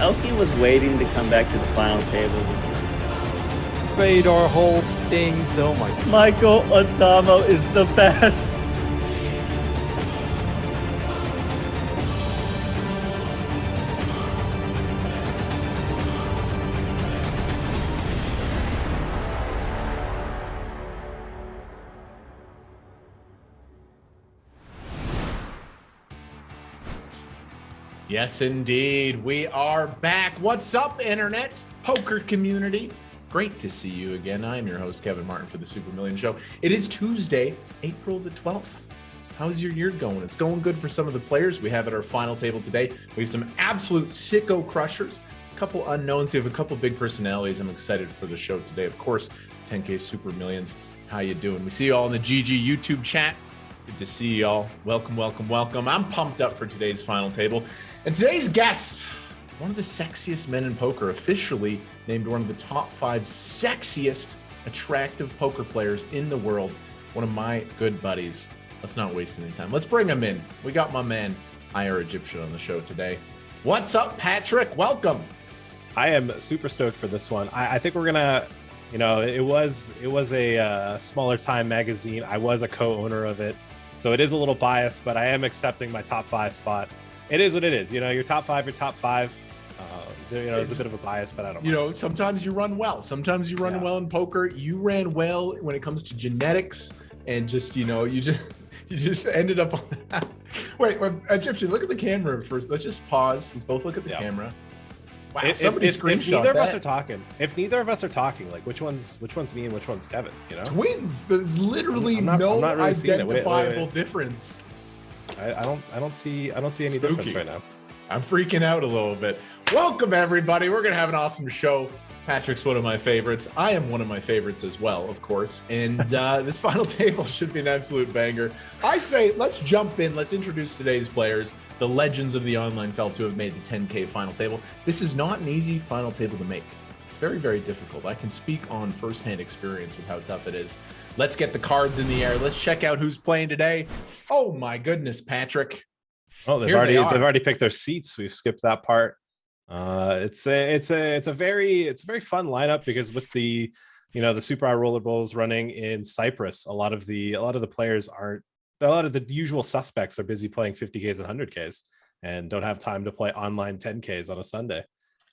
Elkie was waiting to come back to the final table. Radar hold stings. Oh my God. Michael Adamo is the best. Yes, indeed. We are back. What's up, internet poker community? Great to see you again. I'm your host, Kevin Martin, for the Super Million Show. It is Tuesday, April the 12th. How's your year going? It's going good for some of the players we have at our final table today. We have some absolute sicko crushers, a couple unknowns. We have a couple big personalities. I'm excited for the show today. Of course, 10K Super Millions. How you doing? We see you all in the GG YouTube chat. Good to see y'all. Welcome, welcome, welcome. I'm pumped up for today's final table. And today's guest, one of the sexiest men in poker, officially named one of the top 5 sexiest, attractive poker players in the world. One of my good buddies. Let's not waste any time. Let's bring him in. We got my man, Egption, on the show today. What's up, Patrick? Welcome. I am super stoked for this one. I think we're gonna, you know, it was a smaller time magazine. I was a co-owner of it, so it is a little biased, but I am accepting my top 5 spot. It is what it is. You know, your top 5, your top 5. You know, it's a bit of a bias, but I don't mind. You know, sometimes you run well. Sometimes you run well in poker. You ran well when it comes to genetics and just, you know, you just ended up on that. Wait, Egption, look at the camera first. Let's just pause. Let's both look at the camera. Wow, if neither of us are talking, like which one's me and which one's Kevin? You know, twins. There's literally no really identifiable difference. I don't see any difference right now. I'm freaking out a little bit. Welcome everybody. We're gonna have an awesome show. Patrick's one of my favorites. I am one of my favorites as well, of course. And this final table should be an absolute banger. I say, let's jump in. Let's introduce today's players, the legends of the online felt to have made the 10K final table. This is not an easy final table to make. It's very, very difficult. I can speak on firsthand experience with how tough it is. Let's get the cards in the air. Let's check out who's playing today. Oh my goodness, Patrick. Oh, they've already picked their seats. We've skipped that part. It's a very fun lineup because with the, you know, the Super High Roller Bowls running in Cyprus, a lot of the players aren't. A lot of the usual suspects are busy playing 50Ks and 100Ks and don't have time to play online 10Ks on a Sunday.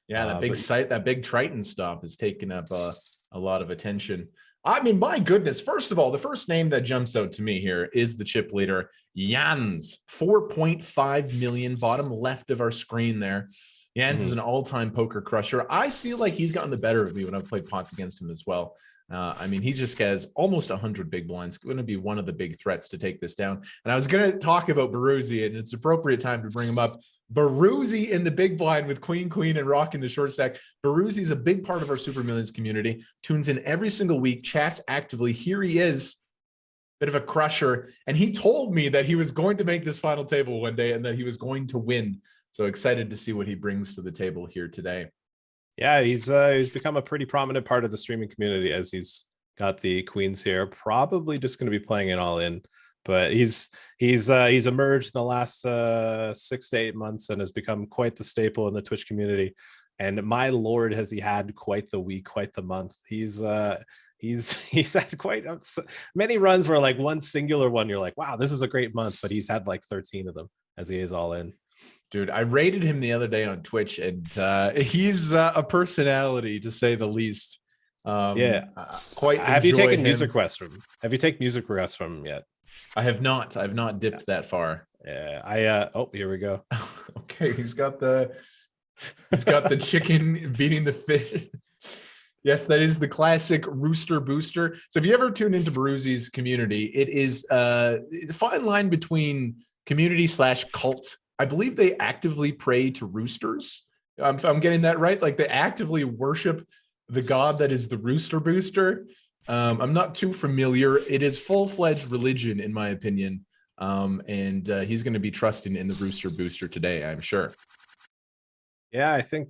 Yeah, that big Triton stop is taking up a lot of attention. I mean, my goodness. First of all, the first name that jumps out to me here is the chip leader, Jans, 4.5 million, bottom left of our screen there. Jans is an all-time poker crusher. I feel like he's gotten the better of me when I've played pots against him as well. I mean, he just has almost 100 big blinds. Going to be one of the big threats to take this down. And I was going to talk about Baruzzi, and it's appropriate time to bring him up. Baruzzi in the big blind with queen, and rock in the short stack. Baruzzi is a big part of our Super Millions community. Tunes in every single week, chats actively. Here he is, bit of a crusher. And he told me that he was going to make this final table one day and that he was going to win. So excited to see what he brings to the table here today. Yeah, he's become a pretty prominent part of the streaming community as he's got the queens here. Probably just going to be playing it all in, but he's emerged in the last 6 to 8 months and has become quite the staple in the Twitch community. And my lord, has he had quite the week, quite the month. He's had quite many runs where like one singular one, you're like, wow, this is a great month, but he's had like 13 of them as he is all in. Dude, I rated him the other day on Twitch, and he's a personality to say the least. Quite. Have you taken music requests from him? Have you taken music requests from him yet? I have not. I've not dipped that far. Yeah, oh, here we go. Okay, he's got the chicken beating the fish. Yes, that is the classic rooster booster. So if you ever tune into Baruzzi's community, it is the fine line between community / cult. I believe they actively pray to roosters. I'm getting that right. Like they actively worship the god that is the rooster booster. I'm not too familiar. It is full-fledged religion, in my opinion. And he's going to be trusting in the rooster booster today, I'm sure. Yeah, I think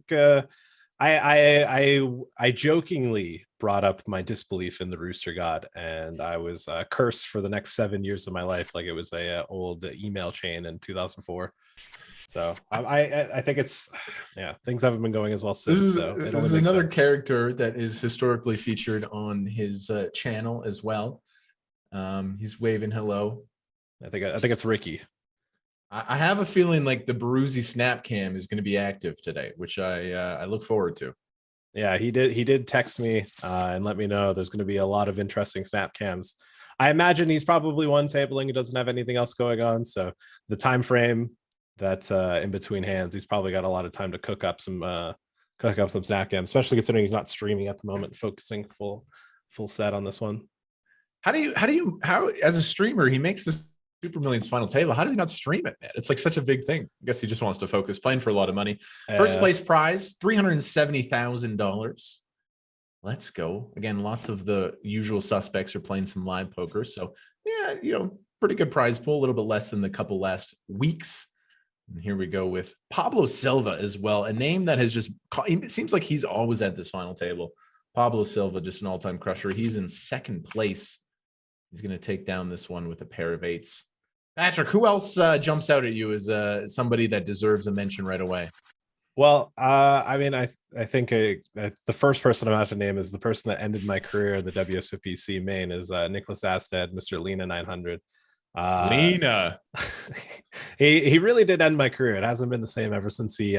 I jokingly brought up my disbelief in the rooster god, and I was cursed for the next 7 years of my life, like it was a old email chain in 2004. So I think it's things haven't been going as well since. This So is another character that is historically featured on his channel as well. He's waving hello. I think it's Ricky. I have a feeling like the Baruzzi snap cam is going to be active today, which I look forward to. Yeah, he did text me and let me know there's going to be a lot of interesting snap cams. I imagine he's probably one tabling. He doesn't have anything else going on, so the time frame that's in between hands, he's probably got a lot of time to cook up some snap cams, especially considering he's not streaming at the moment, focusing full set on this one. How as a streamer he makes this Super Millions final table? How does he not stream it, man? It's like such a big thing. I guess he just wants to focus, playing for a lot of money. First place prize, $370,000. Let's go. Again, lots of the usual suspects are playing some live poker. So yeah, pretty good prize pool, a little bit less than the couple last weeks. And here we go with Pablo Silva as well, a name that has just, it seems like he's always at this final table. Pablo Silva, just an all-time crusher. He's in second place. He's going to take down this one with a pair of eights. Patrick, who else jumps out at you as somebody that deserves a mention right away? Well, I mean, I think the first person I'm going to have to name is the person that ended my career in the WSOPC main is Nicholas Asted, Mr. Lena 900. Lena. he really did end my career. It hasn't been the same ever since he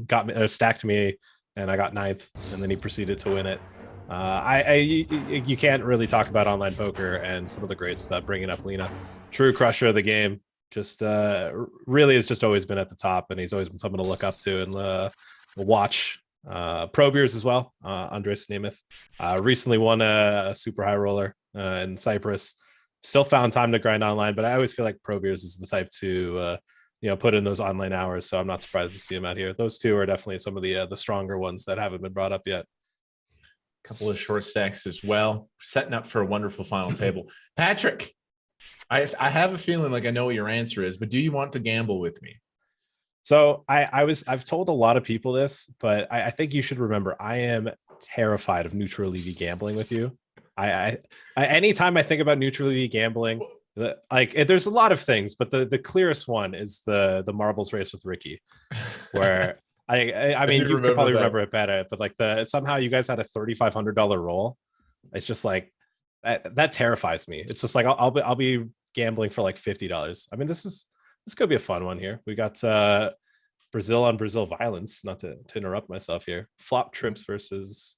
got me or stacked me and I got ninth, and then he proceeded to win it. You can't really talk about online poker and some of the greats without bringing up Lena. True crusher of the game. Just really has just always been at the top, and he's always been someone to look up to and watch. Pro Beers as well. Andres Nemeth recently won a super high roller in Cyprus. Still found time to grind online, but I always feel like Pro Beers is the type to put in those online hours. So I'm not surprised to see him out here. Those two are definitely some of the stronger ones that haven't been brought up yet. Couple of short stacks as well, setting up for a wonderful final table. Patrick, I have a feeling like I know what your answer is, but do you want to gamble with me? So I've told a lot of people this, but I think you should remember I am terrified of neutral levy gambling with you. I anytime I think about neutral levy gambling, there's a lot of things, but the clearest one is the marbles race with Ricky, where I mean you could probably remember it better, but somehow you guys had a $3,500 roll. It's just like that terrifies me. It's just like I'll be gambling for like $50. I mean, this could be a fun one here. We got Brazil on Brazil violence. Not to interrupt myself here. Flop trips versus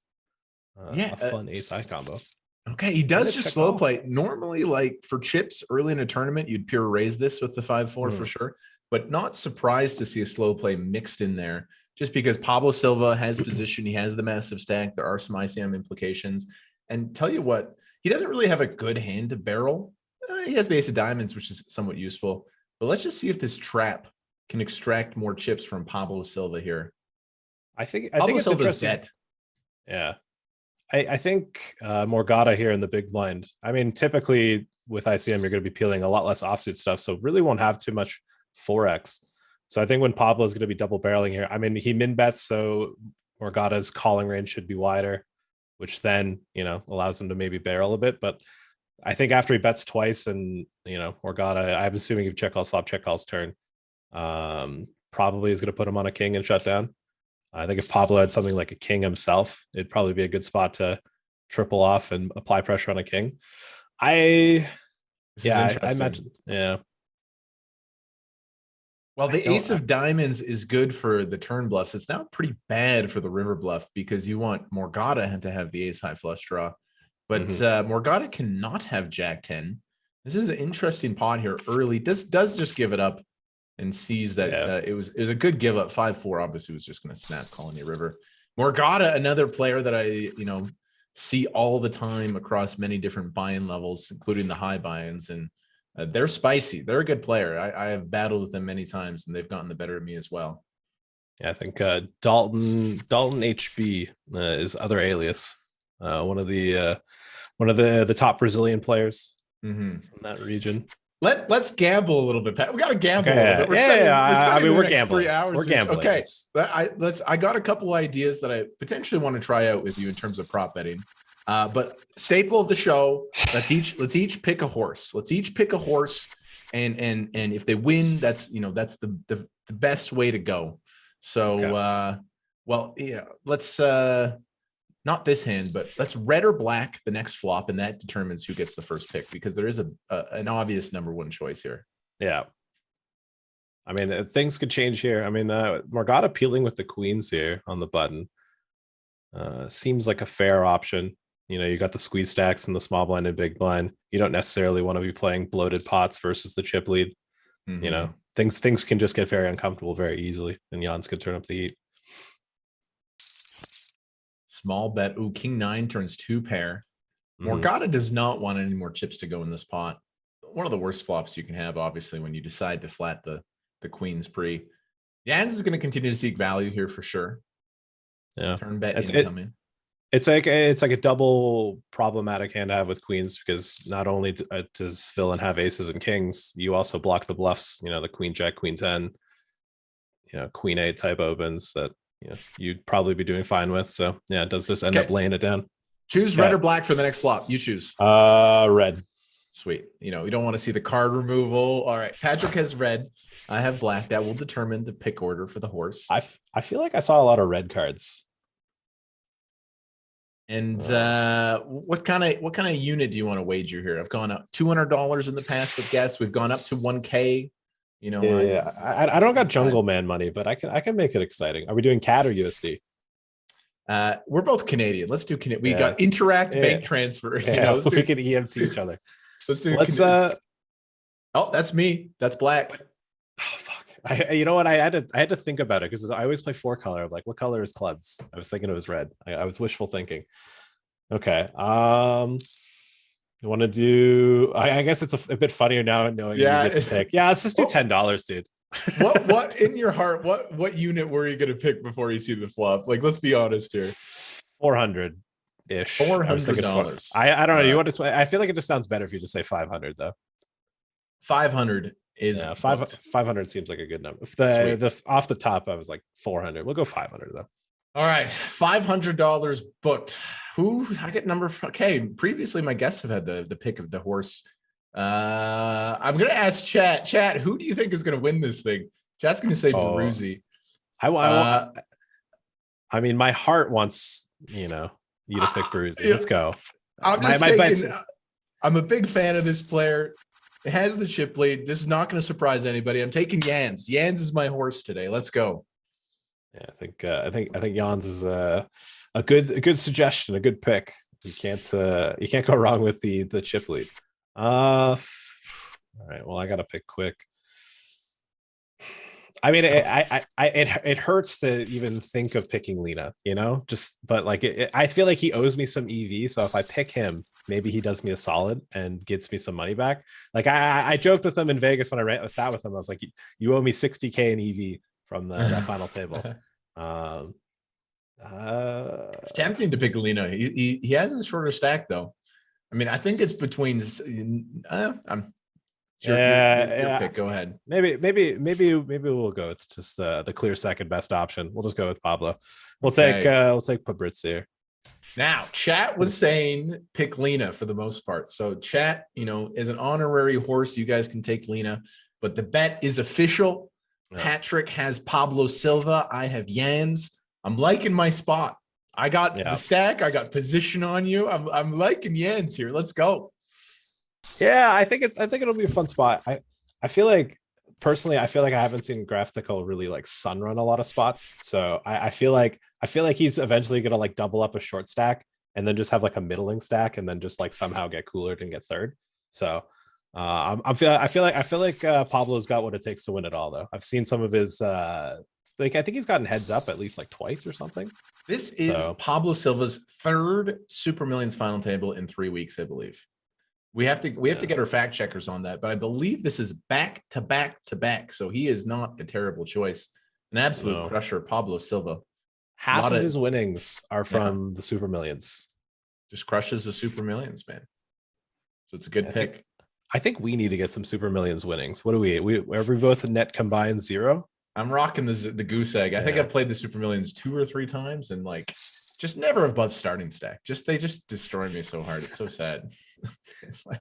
a fun ace high combo. Okay, he does just slow play. Normally, like for chips early in a tournament, you'd pure raise this with the 5-4 for sure. But not surprised to see a slow play mixed in there, just because Pablo Silva has position. He has the massive stack. There are some ICM implications. And tell you what, he doesn't really have a good hand to barrel. He has the ace of diamonds, which is somewhat useful. But let's just see if this trap can extract more chips from Pablo Silva here. I think it's interesting. Dead. Yeah. I think Morgata here in the big blind. I mean, typically with ICM, you're going to be peeling a lot less offsuit stuff, so really won't have too much 4x. So I think when Pablo is going to be double barreling here, I mean, he min bets, so Morgata's calling range should be wider, which then, allows him to maybe barrel a bit. But I think after he bets twice and, Morgata, I'm assuming if check calls flop, check calls turn, probably is going to put him on a king and shut down. I think if Pablo had something like a king himself, it'd probably be a good spot to triple off and apply pressure on a king. I imagine. Yeah. Well, the ace of diamonds is good for the turn bluffs. It's now pretty bad for the river bluff because you want Morgata to have the ace high flush draw, but Morgata cannot have jack 10. This is an interesting pot here early. This does just give it up and sees that it was a good give up. 5-4 obviously was just going to snap Colony River. Morgata, another player that I see all the time across many different buy-in levels, including the high buy-ins, and they're spicy. They're a good player. I have battled with them many times, and they've gotten the better of me as well. Yeah, I think Dalton HB is other alias, one of the top Brazilian players from that region. Let's gamble a little bit, Pat. We got to gamble. Okay, a little bit. We're gambling. 3 hours. We're gambling. Okay, I got a couple ideas that I potentially want to try out with you in terms of prop betting. But staple of the show, let's each pick a horse. Let's each pick a horse, and if they win, that's the the best way to go. So, Okay. well, yeah, let's not this hand, but let's red or black the next flop, and that determines who gets the first pick because there is an obvious number one choice here. Yeah. I mean, things could change here. I mean, Morgana peeling with the queens here on the button seems like a fair option. You know, you got the squeeze stacks and the small blind and big blind. You don't necessarily want to be playing bloated pots versus the chip lead. Mm-hmm. You know, things can just get very uncomfortable very easily, and Jans could turn up the heat. Small bet. Ooh, king 9 turns 2 pair. Morgana does not want any more chips to go in this pot. One of the worst flops you can have, obviously, when you decide to flat the queens pre. Jans is going to continue to seek value here for sure. Yeah, turn bet incoming. It's like a double problematic hand to have with queens because not only does villain have aces and kings, you also block the bluffs. You know, the queen jack, queen 10, you know, queen 8 type opens that you'd probably be doing fine with. So yeah, it does just end up laying it down. Choose red or black for the next flop. You choose. Red. Sweet. You know, we don't want to see the card removal. All right. Patrick has red. I have black. That will determine the pick order for the horse. I feel like I saw a lot of red cards. And what kind of unit do you want to wager here? I've gone up $200 in the past with guests. We've gone up to 1K. You know, I don't got Jungle Man money, but I can make it exciting. Are we doing CAD or USD? We're both Canadian. Let's do Canadian. We got Interact bank transfer. Yeah, you know, we can EMT each other. Let's do. Oh, that's me. That's black. Oh fuck! You know what? I had to think about it because I always play 4 color. I'm like, what color is clubs? I was thinking it was red. I was wishful thinking. Okay. You want to do? I guess it's a bit funnier now knowing you get to pick. Yeah, let's just do $10, dude. what in your heart? What unit were you gonna pick before you see the flop? Like, let's be honest here. 400 ish. $400. I don't know. You want to? I feel like it just sounds better if you just say 500 though. 500 is 500 seems like a good number. If the off the top, I was like 400. We'll go 500 though. All right, $500 booked. Who I get number? Okay, previously my guests have had the pick of the horse. I'm gonna ask Chat. Chat, who do you think is gonna win this thing? Chat's gonna say Baruzzi. I mean, my heart wants you to pick Baruzzi. Let's go. I'm a big fan of this player. It has the chip lead. This is not going to surprise anybody. I'm taking Jans. Jans is my horse today. Let's go. Yeah, I think Jans is a good suggestion, a good pick. You can't go wrong with the chip lead. All right. Well, I got to pick quick. I mean, it hurts to even think of picking Lena, but like I feel like he owes me some EV. So if I pick him, maybe he does me a solid and gets me some money back. Like I joked with him in Vegas when I sat with him. I was like, you owe me 60K in EV from that final table. It's tempting to pick Lena. He has a shorter stack though. I mean, I think it's between. Your pick. Go ahead. Maybe we'll go with just the clear second best option. We'll just go with Pablo. We'll take Fabrizio here. Now, Chat was saying pick Lena for the most part. So Chat, is an honorary horse. You guys can take Lena, but the bet is official. Yeah. Patrick has Pablo Silva. I have Jans. I'm liking my spot. I got the stack. I got position on you. I'm liking Jans here. Let's go. Yeah, I think it'll be a fun spot. I feel like personally, I haven't seen Graphical really like sun run a lot of spots. So I feel like he's eventually gonna like double up a short stack and then just have like a middling stack and then just like somehow get cooler and get third. So I feel like Pablo's got what it takes to win it all though. I've seen some of his I think he's gotten heads up at least like twice or something. This is Pablo Silva's third Super Millions final table in 3 weeks, I believe. We have to get our fact checkers on that, but I believe this is back to back to back. So he is not a terrible choice. An absolute crusher, Pablo Silva. Half of his winnings are from the Super Millions. Just crushes the Super Millions, man. So it's a good pick. I think we need to get some Super Millions winnings. What are we both net combined 0? I'm rocking the goose egg. I think I've played the Super Millions 2 or 3 times and like just never above starting stack. They just destroy me so hard. It's so sad. It's like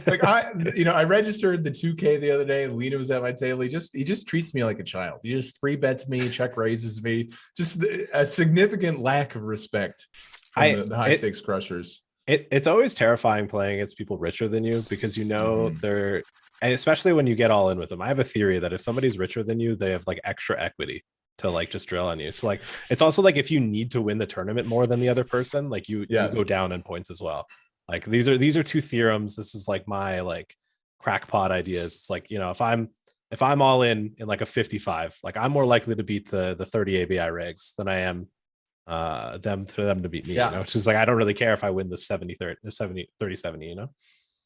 Like I registered the 2K the other day, and Lena was at my table. He just treats me like a child. He just 3-bets me, check raises me. Just a significant lack of respect from the high stakes crushers. It's always terrifying playing against people richer than you, because they're, and especially when you get all in with them. I have a theory that if somebody's richer than you, they have like extra equity to like just drill on you. So like it's also like if you need to win the tournament more than the other person, like you go down in points as well. Like these are two theorems. This is like my like crackpot ideas. It's like, if I'm all in like a 55, like I'm more likely to beat the 30 ABI regs than I am them to beat me. Which is like, I don't really care if I win the 30-70.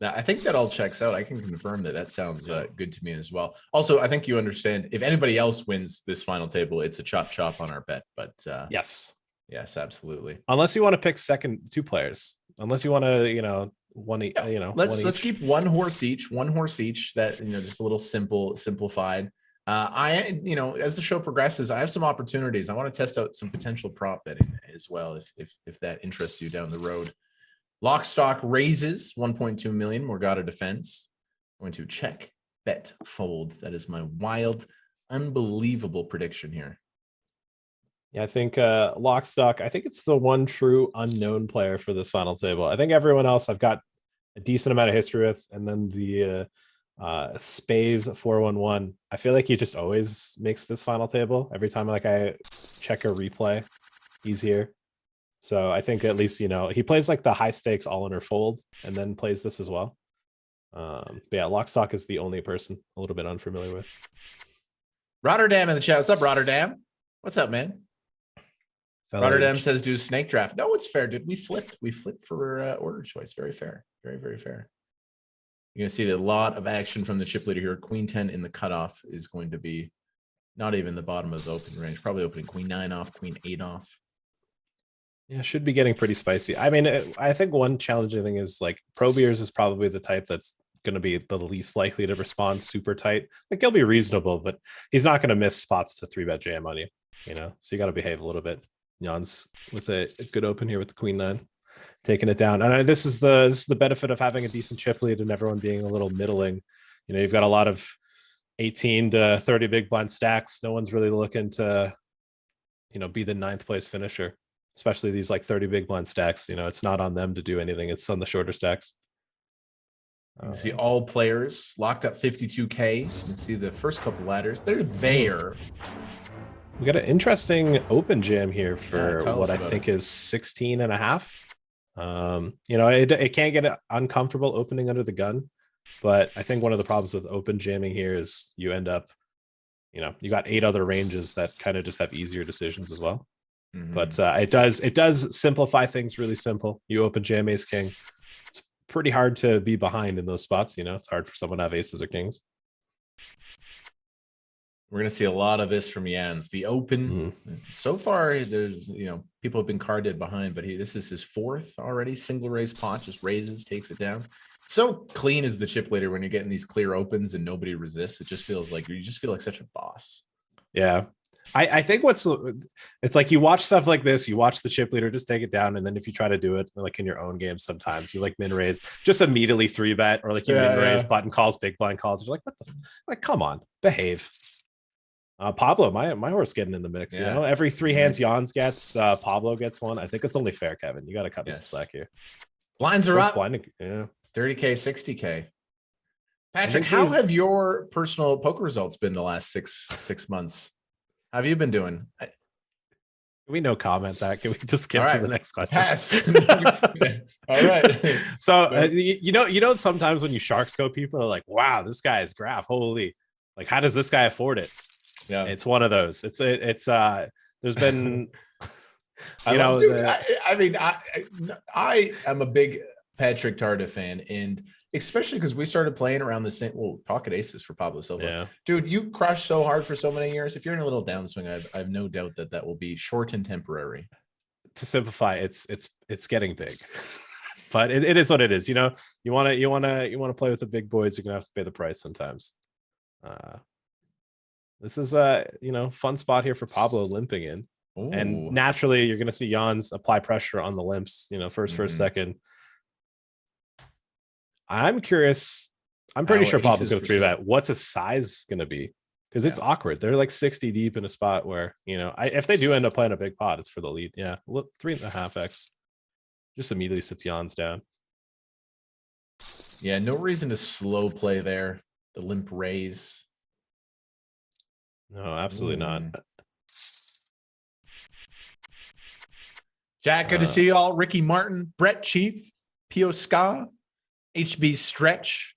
Now, I think that all checks out. I can confirm that sounds good to me as well. Also, I think you understand, if anybody else wins this final table, it's a chop on our bet. But yes, absolutely. Unless you want to pick two players, unless you want to, let's keep one horse each. That just a little simplified. As the show progresses, I have some opportunities. I want to test out some potential prop betting as well, if that interests you down the road. Lock stock raises 1.2 million. Morgana defense. I'm going to check, bet, fold. That is my wild, unbelievable prediction here. Yeah, I think lock stock. I think it's the one true unknown player for this final table. I think everyone else I've got a decent amount of history with, and then the Spaze 411. I feel like he just always makes this final table every time. Like I check a replay, he's here. So I think at least, he plays like the high stakes all in or fold, and then plays this as well. But yeah, Lockstock is the only person a little bit unfamiliar with. Rotterdam in the chat. What's up, Rotterdam? What's up, man? Rotterdam says do snake draft. No, it's fair, dude. We flipped for order choice. Very fair. Very, very fair. You're going to see a lot of action from the chip leader here. Queen 10 in the cutoff is going to be not even the bottom of the open range. Probably opening Queen 9 off, Queen 8 off. Yeah, should be getting pretty spicy. I mean, I think one challenging thing is like Pro Beers is probably the type that's going to be the least likely to respond super tight. Like he'll be reasonable, but he's not going to miss spots to 3-bet jam on you, so you got to behave a little bit. Jan's with a good open here with the Queen 9, taking it down. And this is the benefit of having a decent chip lead and everyone being a little middling. You've got a lot of 18 to 30 big blind stacks. No one's really looking to, be the 9th place finisher, especially these like 30 big blind stacks. It's not on them to do anything. It's on the shorter stacks. You can see all players locked up 52K. You can see the first couple ladders. They're there. We got an interesting open jam here for what I think is 16 and a half. It can't get uncomfortable opening under the gun, but I think one of the problems with open jamming here is you end up, you got 8 other ranges that kind of just have easier decisions as well. Mm-hmm. But it does simplify things really simple. You open jam ace king. It's pretty hard to be behind in those spots. It's hard for someone to have aces or kings. We're going to see a lot of this from Jans. The open, so far, there's, people have been carded behind, but this is his 4th already. Single raise pot, just raises, takes it down. So clean is the chip leader when you're getting these clear opens and nobody resists. It just feels like, you just feel like such a boss. Yeah. I think it's like you watch stuff like this, you watch the chip leader just take it down, and then if you try to do it like in your own game, sometimes you like min raise, just immediately 3-bet, or like you min raise, button calls, big blind calls. You're like, what the, like, come on, behave. Pablo, my horse getting in the mix. Every 3 hands Jans gets, Pablo gets one. I think it's only fair, Kevin. You got to cut me some slack here. Blinds are up. 30K, 60K. Patrick, how have your personal poker results been the last six months? How have you been doing? Can we no comment that? Can we just skip to the next question? Pass. All right. So sometimes when you shark scope, people are like, "Wow, this guy is graph. Holy! Like, how does this guy afford it?" Yeah, it's one of those. There's been, I am a big Patrick Tarda fan, and especially because we started playing around the same, pocket aces for Pablo Silva. Yeah. Dude, you crushed so hard for so many years. If you're in a little downswing, I have no doubt that will be short and temporary. To simplify, it's getting big, but it is what it is. You want to play with the big boys. You're gonna have to pay the price sometimes. This is a fun spot here for Pablo limping in. Ooh. And naturally you're gonna see Jans apply pressure on the limps. First, second. I'm curious. I'm pretty Oh, sure Pablo's aces going for to three bet. suited. What's a size going to be? Because it's Yeah. awkward. They're like 60 deep in a spot where, if they do end up playing a big pot, it's for the lead. Yeah. Look, 3.5x. Just immediately sits Jan's down. Yeah, no reason to slow play there. The limp raise. No, absolutely not. Ooh. Jack, good to see you all. Ricky Martin, Brett Chief, Pio Ska, HB Stretch,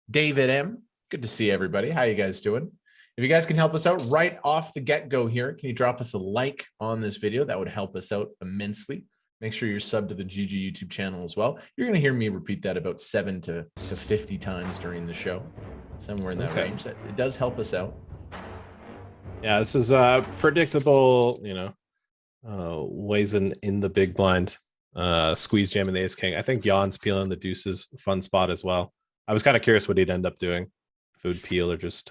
David M. Good to see everybody. How you guys doing? If you guys can help us out right off the get-go here, can you drop us a like on this video? That would help us out immensely. Make sure you're subbed to the GG YouTube channel as well. You're going to hear me repeat that about 7 to 50 times during the show, somewhere in that range. It does help us out. Yeah, this is predictable, ways in the big blind. Squeeze jamming the ace king. I think Jan's peeling the deuces, fun spot as well. I was kind of curious what he'd end up doing. If it would peel or just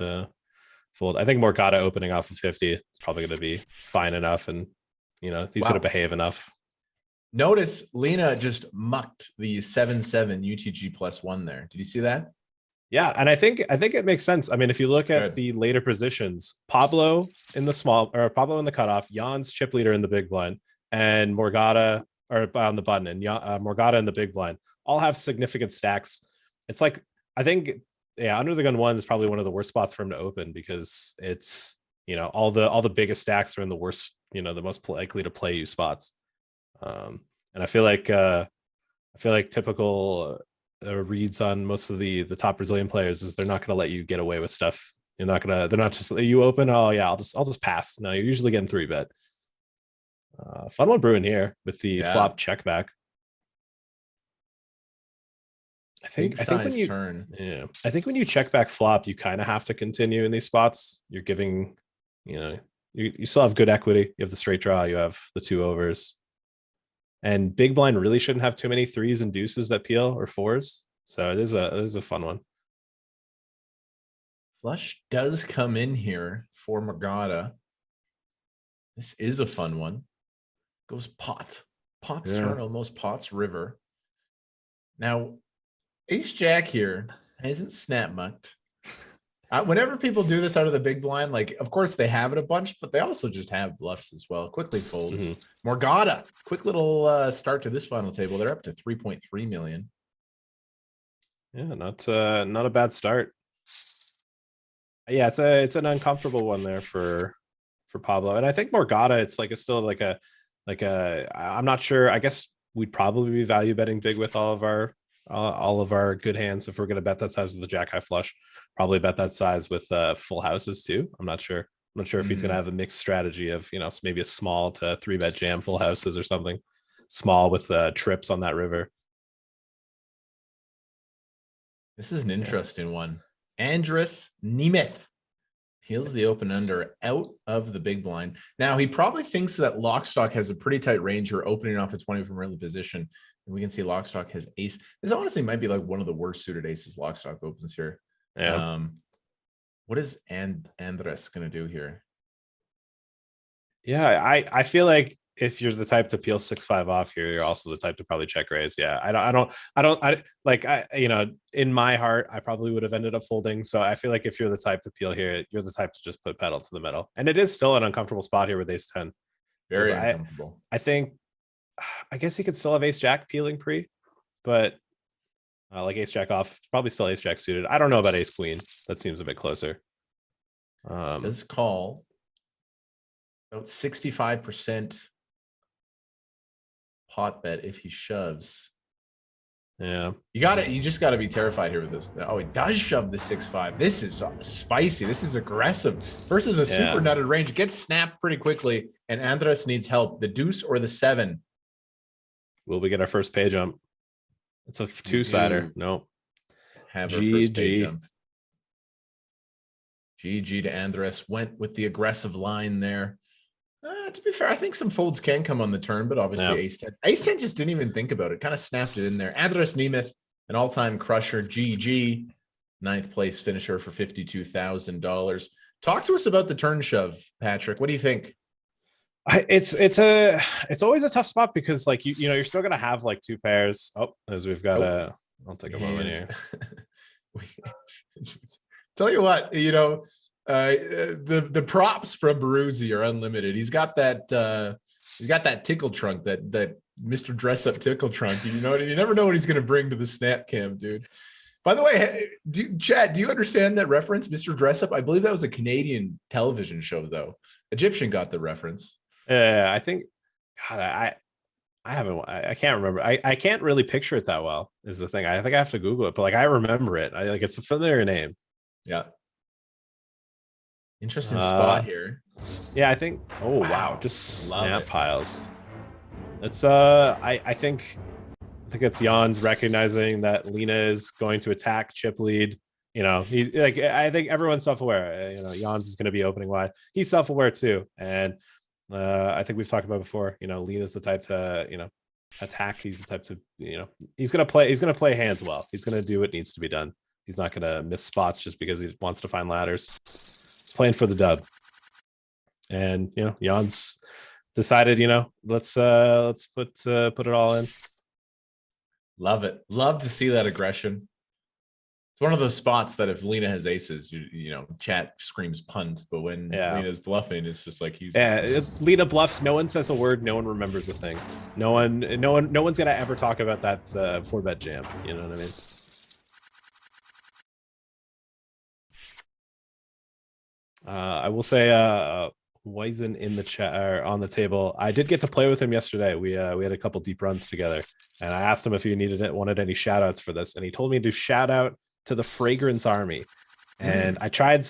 fold. I think Morgata opening off of 50 is probably going to be fine enough, and he's going to behave enough. Notice Lena just mucked the 7-7 UTG +1 there. Did you see that? Yeah, and I think it makes sense. I mean, if you look at the later positions, Pablo in the cutoff, Jan's chip leader in the big blind, and Morgata on the button, and Morgata in the big blind all have significant stacks. It's like, I think, under the gun 1 is probably one of the worst spots for him to open, because it's all the biggest stacks are in the worst, the most likely to play you spots. And I feel like typical reads on most of the top Brazilian players is they're not going to let you get away with stuff. They're not just you open. Oh yeah, I'll just pass. No, you're usually getting 3-bet. Fun one brewing here with the flop check back. I think when you I think when you check back flop, you kind of have to continue in these spots. You're giving, you still have good equity. You have the straight draw. You have the 2 overs. And big blind really shouldn't have too many 3s and deuces that peel, or 4s. So it is a fun one. Flush does come in here for Morgata. This is a fun one. Goes pot. Pot's turn, almost pot's river. Now, ace jack here hasn't snap mucked. Whenever people do this out of the big blind, like, of course they have it a bunch, but they also just have bluffs as well. Quickly folds. Morgata, quick little start to this final table. They're up to 3.3 million. Yeah, not a bad start. Yeah, it's an uncomfortable one there for Pablo, and I think Morgata, it's still like a I'm not sure. I guess we'd probably be value betting big with all of our good hands if we're going to bet that size with the jack high flush. Probably bet that size with full houses too. I'm not sure if he's going to have a mixed strategy of maybe a small to 3-bet jam full houses or something small with trips on that river. This is an interesting one. Andres Nemeth peels the open under out of the big blind. Now he probably thinks that Lockstock has a pretty tight range here, opening off a 20 from early position. And we can see Lockstock has ace. This honestly might be like one of the worst suited aces Lockstock opens here. Yeah. What is Andres going to do here? Yeah, I feel like if you're the type to peel 6-5 off here, you're also the type to probably check raise. Yeah, in my heart, I probably would have ended up folding. So I feel like if you're the type to peel here, you're the type to just put pedal to the middle. And it is still an uncomfortable spot here with ace 10. Very uncomfortable. I guess he could still have ace jack peeling pre, but like ace jack off, probably still ace jack suited. I don't know about ace queen. That seems a bit closer. This call about 65% pot bet if he shoves. Yeah, you just got to be terrified here with this. Oh, he does shove the 6-5. This is spicy. This is aggressive versus a super nutted range. It gets snapped pretty quickly, and Andres needs help. The deuce or the 7. Will we get our first pay jump? It's a 2-sider. No. Have our first pay jump. GG to Andres. Went with the aggressive line there. To be fair, I think some folds can come on the turn, but obviously ace 10. Ace 10 just didn't even think about it. Kind of snapped it in there. Andres Nemeth, an all-time crusher. GG. 9th place finisher for $52,000. Talk to us about the turn shove, Patrick. What do you think? It's always a tough spot because, like, you're still gonna have like 2 pairs. Oh, as we've got I'll take a moment here. Tell you what, you know, the props from Baruzzi are unlimited. He's got that tickle trunk, that Mr. Dress Up tickle trunk. You know, you never know what he's going to bring to the snap cam, dude. By the way, Chad, do you understand that reference, Mr. Dress Up? I believe that was a Canadian television show, though. Egption got the reference. Yeah, I think. God, I can't remember. I can't really picture it that well. Is the thing. I think I have to Google it, but like I remember it. I like it's a familiar name. Yeah. Interesting spot here. Yeah, I think. Oh wow, just snap piles. It's I think it's Jan's recognizing that Lena is going to attack chip lead. You know, he like I think everyone's self-aware. You know, Jan's is going to be opening wide. He's self-aware too, and I think we've talked about before. You know, Lena's the type to attack. He's the type to he's gonna play hands well. He's gonna do what needs to be done. He's not gonna miss spots just because he wants to find ladders. He's playing for the dub, and Jan's decided let's put it all in. Love it. Love to see that aggression. It's one of those spots that if Lena has aces, chat screams punt, but when Lena's bluffing, it's just like Lena bluffs, no one says a word, no one remembers a thing. No one's gonna ever talk about that 4-bet jam. You know what I mean? I will say Wizen in the chat or on the table. I did get to play with him yesterday. We had a couple deep runs together, and I asked him if he wanted any shout outs for this, and he told me to shout out to the Fragrance Army. And I tried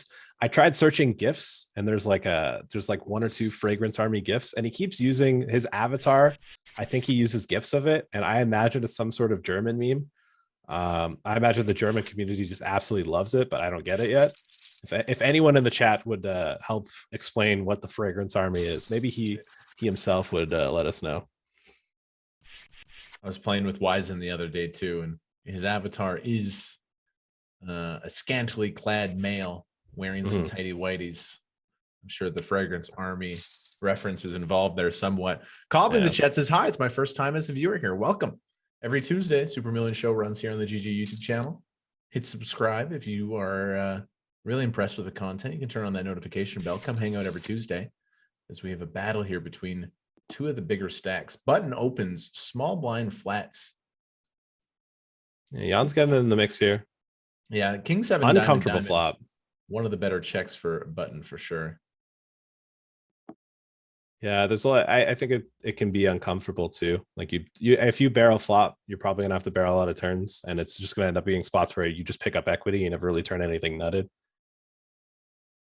searching gifs, and there's like 1 or 2 Fragrance Army gifs, and he keeps using his avatar. I think he uses gifs of it, and I imagine it's some sort of German meme. I imagine the German community just absolutely loves it, but I don't get it yet. If anyone in the chat would help explain what the Fragrance Army is, maybe he himself would let us know. I was playing with Wizen the other day too, and his avatar is a scantily clad male wearing some tighty whities. I'm sure the Fragrance Army reference is involved there somewhat. Cobb in the chat says, hi, it's my first time as a viewer here. Welcome. Every Tuesday, Super Million Show runs here on the GG YouTube channel. Hit subscribe if you are really impressed with the content. You can turn on that notification bell. Come hang out every Tuesday as we have a battle here between 2 of the bigger stacks. Button opens, small blind flats. Yeah, Jan's getting in the mix here. Yeah, King 7 uncomfortable flop. One of the better checks for Button for sure. Yeah, there's a lot. I think it can be uncomfortable too. Like you if you barrel flop, you're probably gonna have to barrel a lot of turns, and it's just gonna end up being spots where you just pick up equity and never really turn anything nutted.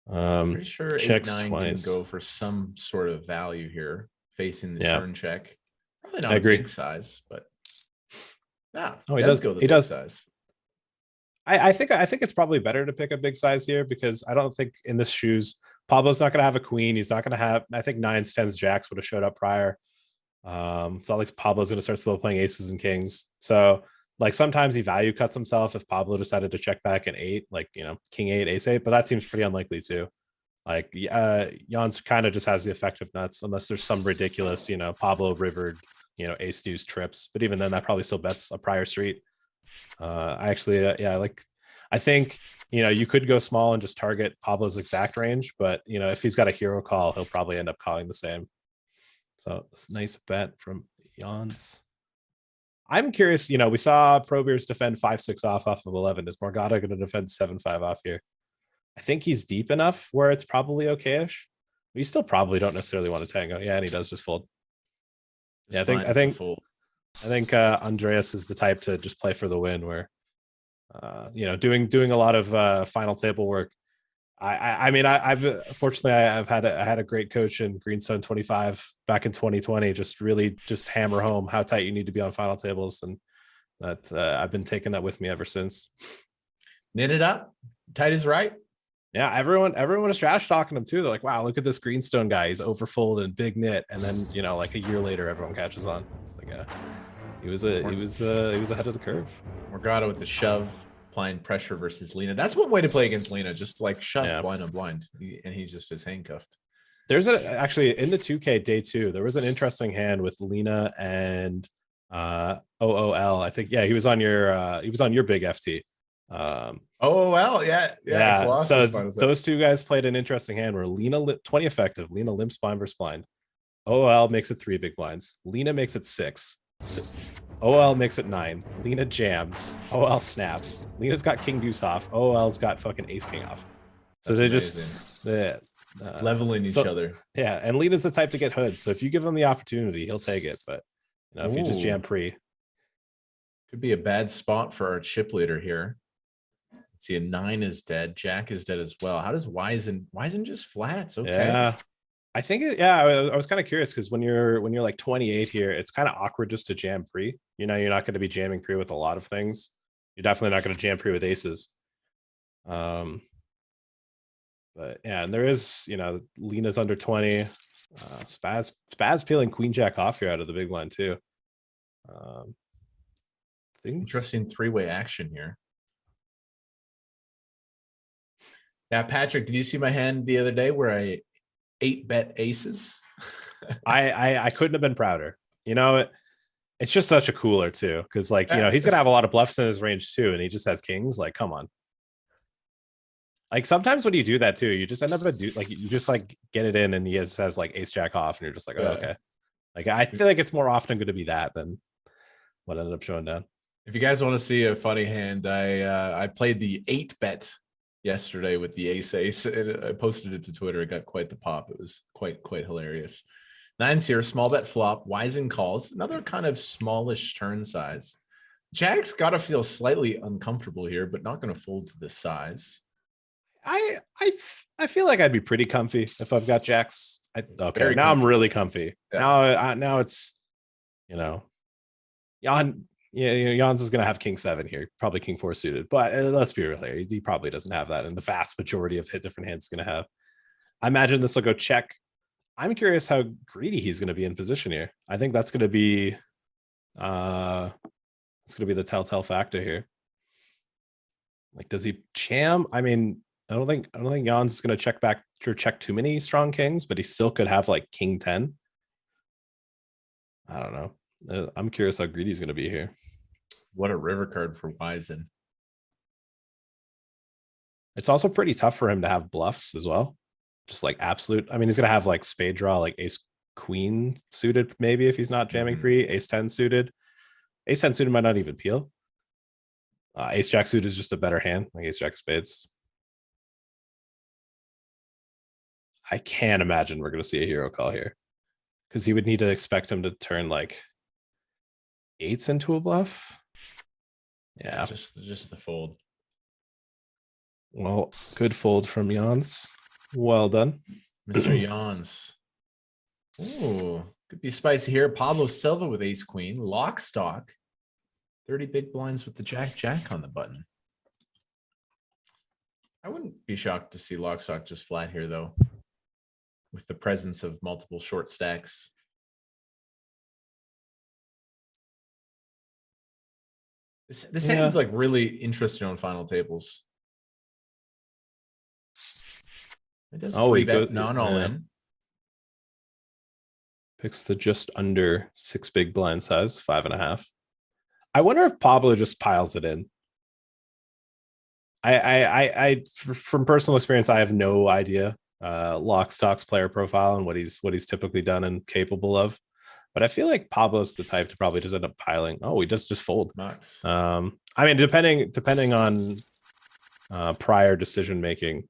Pretty sure checks 8-9 twice. can go for some sort of value here, facing the turn check. Probably not I agree. Big size, but he does go the he big does size. I think it's probably better to pick a big size here, because I don't think in this shoes Pablo's not going to have a queen. He's not going to have, I think 9s, 10s, jacks would have showed up prior. It's not like Pablo's going to start slow playing aces and kings. So like sometimes he value cuts himself if Pablo decided to check back an 8, like, king 8, ace 8, but that seems pretty unlikely too. Like Jan's kind of just has the effect of nuts, unless there's some ridiculous, Pablo rivered, ace deuce trips. But even then, that probably still bets a prior street. I actually, I think, you could go small and just target Pablo's exact range, but if he's got a hero call, he'll probably end up calling the same. So it's a nice bet from Jan's. I'm curious, we saw Pro Beers defend 5-6 off of 11. Is Morgado going to defend 7-5 off here? I think he's deep enough where it's probably okay-ish. But you still probably don't necessarily want to tango. Yeah, and he does just fold. Yeah, I think Andreas is the type to just play for the win, where doing a lot of final table work. I've fortunately I've had a great coach in Greenstone 25 back in 2020, just hammer home how tight you need to be on final tables, and that I've been taking that with me ever since. Knit it up, tight is right. Yeah, everyone is trash talking him too. They're like, wow, look at this Greenstone guy, he's overfolded and big knit, and then like a year later everyone catches on. It's like he was ahead of the curve. Morgado with the shove, applying pressure versus Lena. That's one way to play against Lena, just like shove blind on blind, and he's just as handcuffed. There's actually in the 2K day 2, there was an interesting hand with Lena and OOL. I think, yeah, he was on your big FT. Oh, well, yeah. So Colossus those two guys played an interesting hand where Lena 20 effective, Lena limps blind versus blind. OOL makes it 3 big blinds. Lena makes it 6. OL makes it 9. Lena jams. OL snaps. Lena's got king deuce off. OL's got fucking ace king off. So they amazing. just Leveling each other. Yeah, and Lena's the type to get hood. So if you give him the opportunity, he'll take it. But if you just jam pre, could be a bad spot for our chip leader here. Let's see, a 9 is dead. Jack is dead as well. How does Wisen just flats? Okay. Yeah. I think I was kind of curious because when you're like 28 here, it's kind of awkward just to jam pre. You're not going to be jamming pre with a lot of things. You're definitely not going to jam pre with aces. But yeah, and there is, Lena's under 20. Spaz peeling queen jack off here out of the big line too. Interesting 3-way action here. Yeah, Patrick, did you see my hand the other day where I 8-bet aces? I couldn't have been prouder. It's just such a cooler too, because he's gonna have a lot of bluffs in his range too, and he just has kings. Like, come on. Like sometimes when you do that too, you just end up you just get it in, and he has like ace jack off, and you're just like, oh, okay. Like I feel like it's more often going to be that than what ended up showing down. If you guys want to see a funny hand, I played the 8-bet yesterday with the ace. And I posted it to Twitter. It got quite the pop. It was quite hilarious. 9's here, small bet flop, Wisen calls, another kind of smallish turn size. Jack's got to feel slightly uncomfortable here, but not going to fold to this size. I feel like I'd be pretty comfy if I've got jacks. Very now I'm really comfy. Yeah. Now it's, Jans is going to have king 7 here, probably king 4 suited, but let's be real here. He probably doesn't have that, and the vast majority of different hands is going to have. I imagine this will go check. I'm curious how greedy he's going to be in position here. I think that's going to be, the telltale factor here. Like, does he jam? I mean, I don't think Jans is going to check too many strong kings, but he still could have like king 10. I don't know. I'm curious how greedy he's going to be here. What a river card for Wisen. It's also pretty tough for him to have bluffs as well. Just like absolute. I mean, he's going to have like spade draw, like ace queen suited, maybe if he's not jamming pre, ace 10 suited. Ace 10 suited might not even peel. Ace jack suited is just a better hand, like ace jack spades. I can't imagine we're going to see a hero call here, because he would need to expect him to turn like 8s into a bluff. Yeah, just the fold. Well, good fold from Jans. Well done, Mr. Jans. Ooh, could be spicy here. Pablo Silva with ace queen, lock stock, 30 big blinds with the jack on the button. I wouldn't be shocked to see lock stock just flat here though, with the presence of multiple short stacks. This hand is like really interesting on final tables. It does he goes non all in. Picks the just under 6 big blind size, 5.5. I wonder if Pablo just piles it in. From personal experience, I have no idea lock stock's player profile and what he's typically done and capable of. But I feel like Pablo's the type to probably just end up piling. Oh, he does just fold. Max. I mean, depending on prior decision making,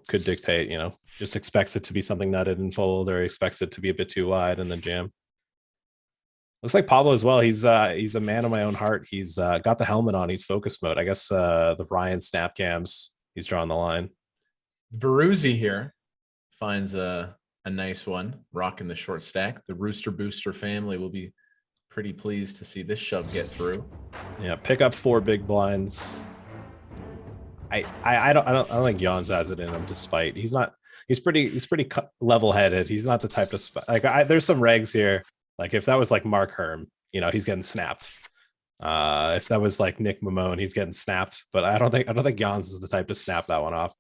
could dictate, just expects it to be something nutted and fold, or expects it to be a bit too wide and then jam. Looks like Pablo as well. He's a man of my own heart. He's got the helmet on. He's focus mode. I guess the Ryan snap cams. He's drawing the line. Baruzzi here finds a nice one, rocking the short stack. The Rooster Booster family will be pretty pleased to see this shove get through. Yeah, pick up 4 big blinds. I don't think Jans has it in him. Despite he's pretty level headed. He's not the type to there's some regs here. Like if that was like Mark Herm, he's getting snapped. If that was like Nick Mamone, he's getting snapped. But I don't think Jans is the type to snap that one off.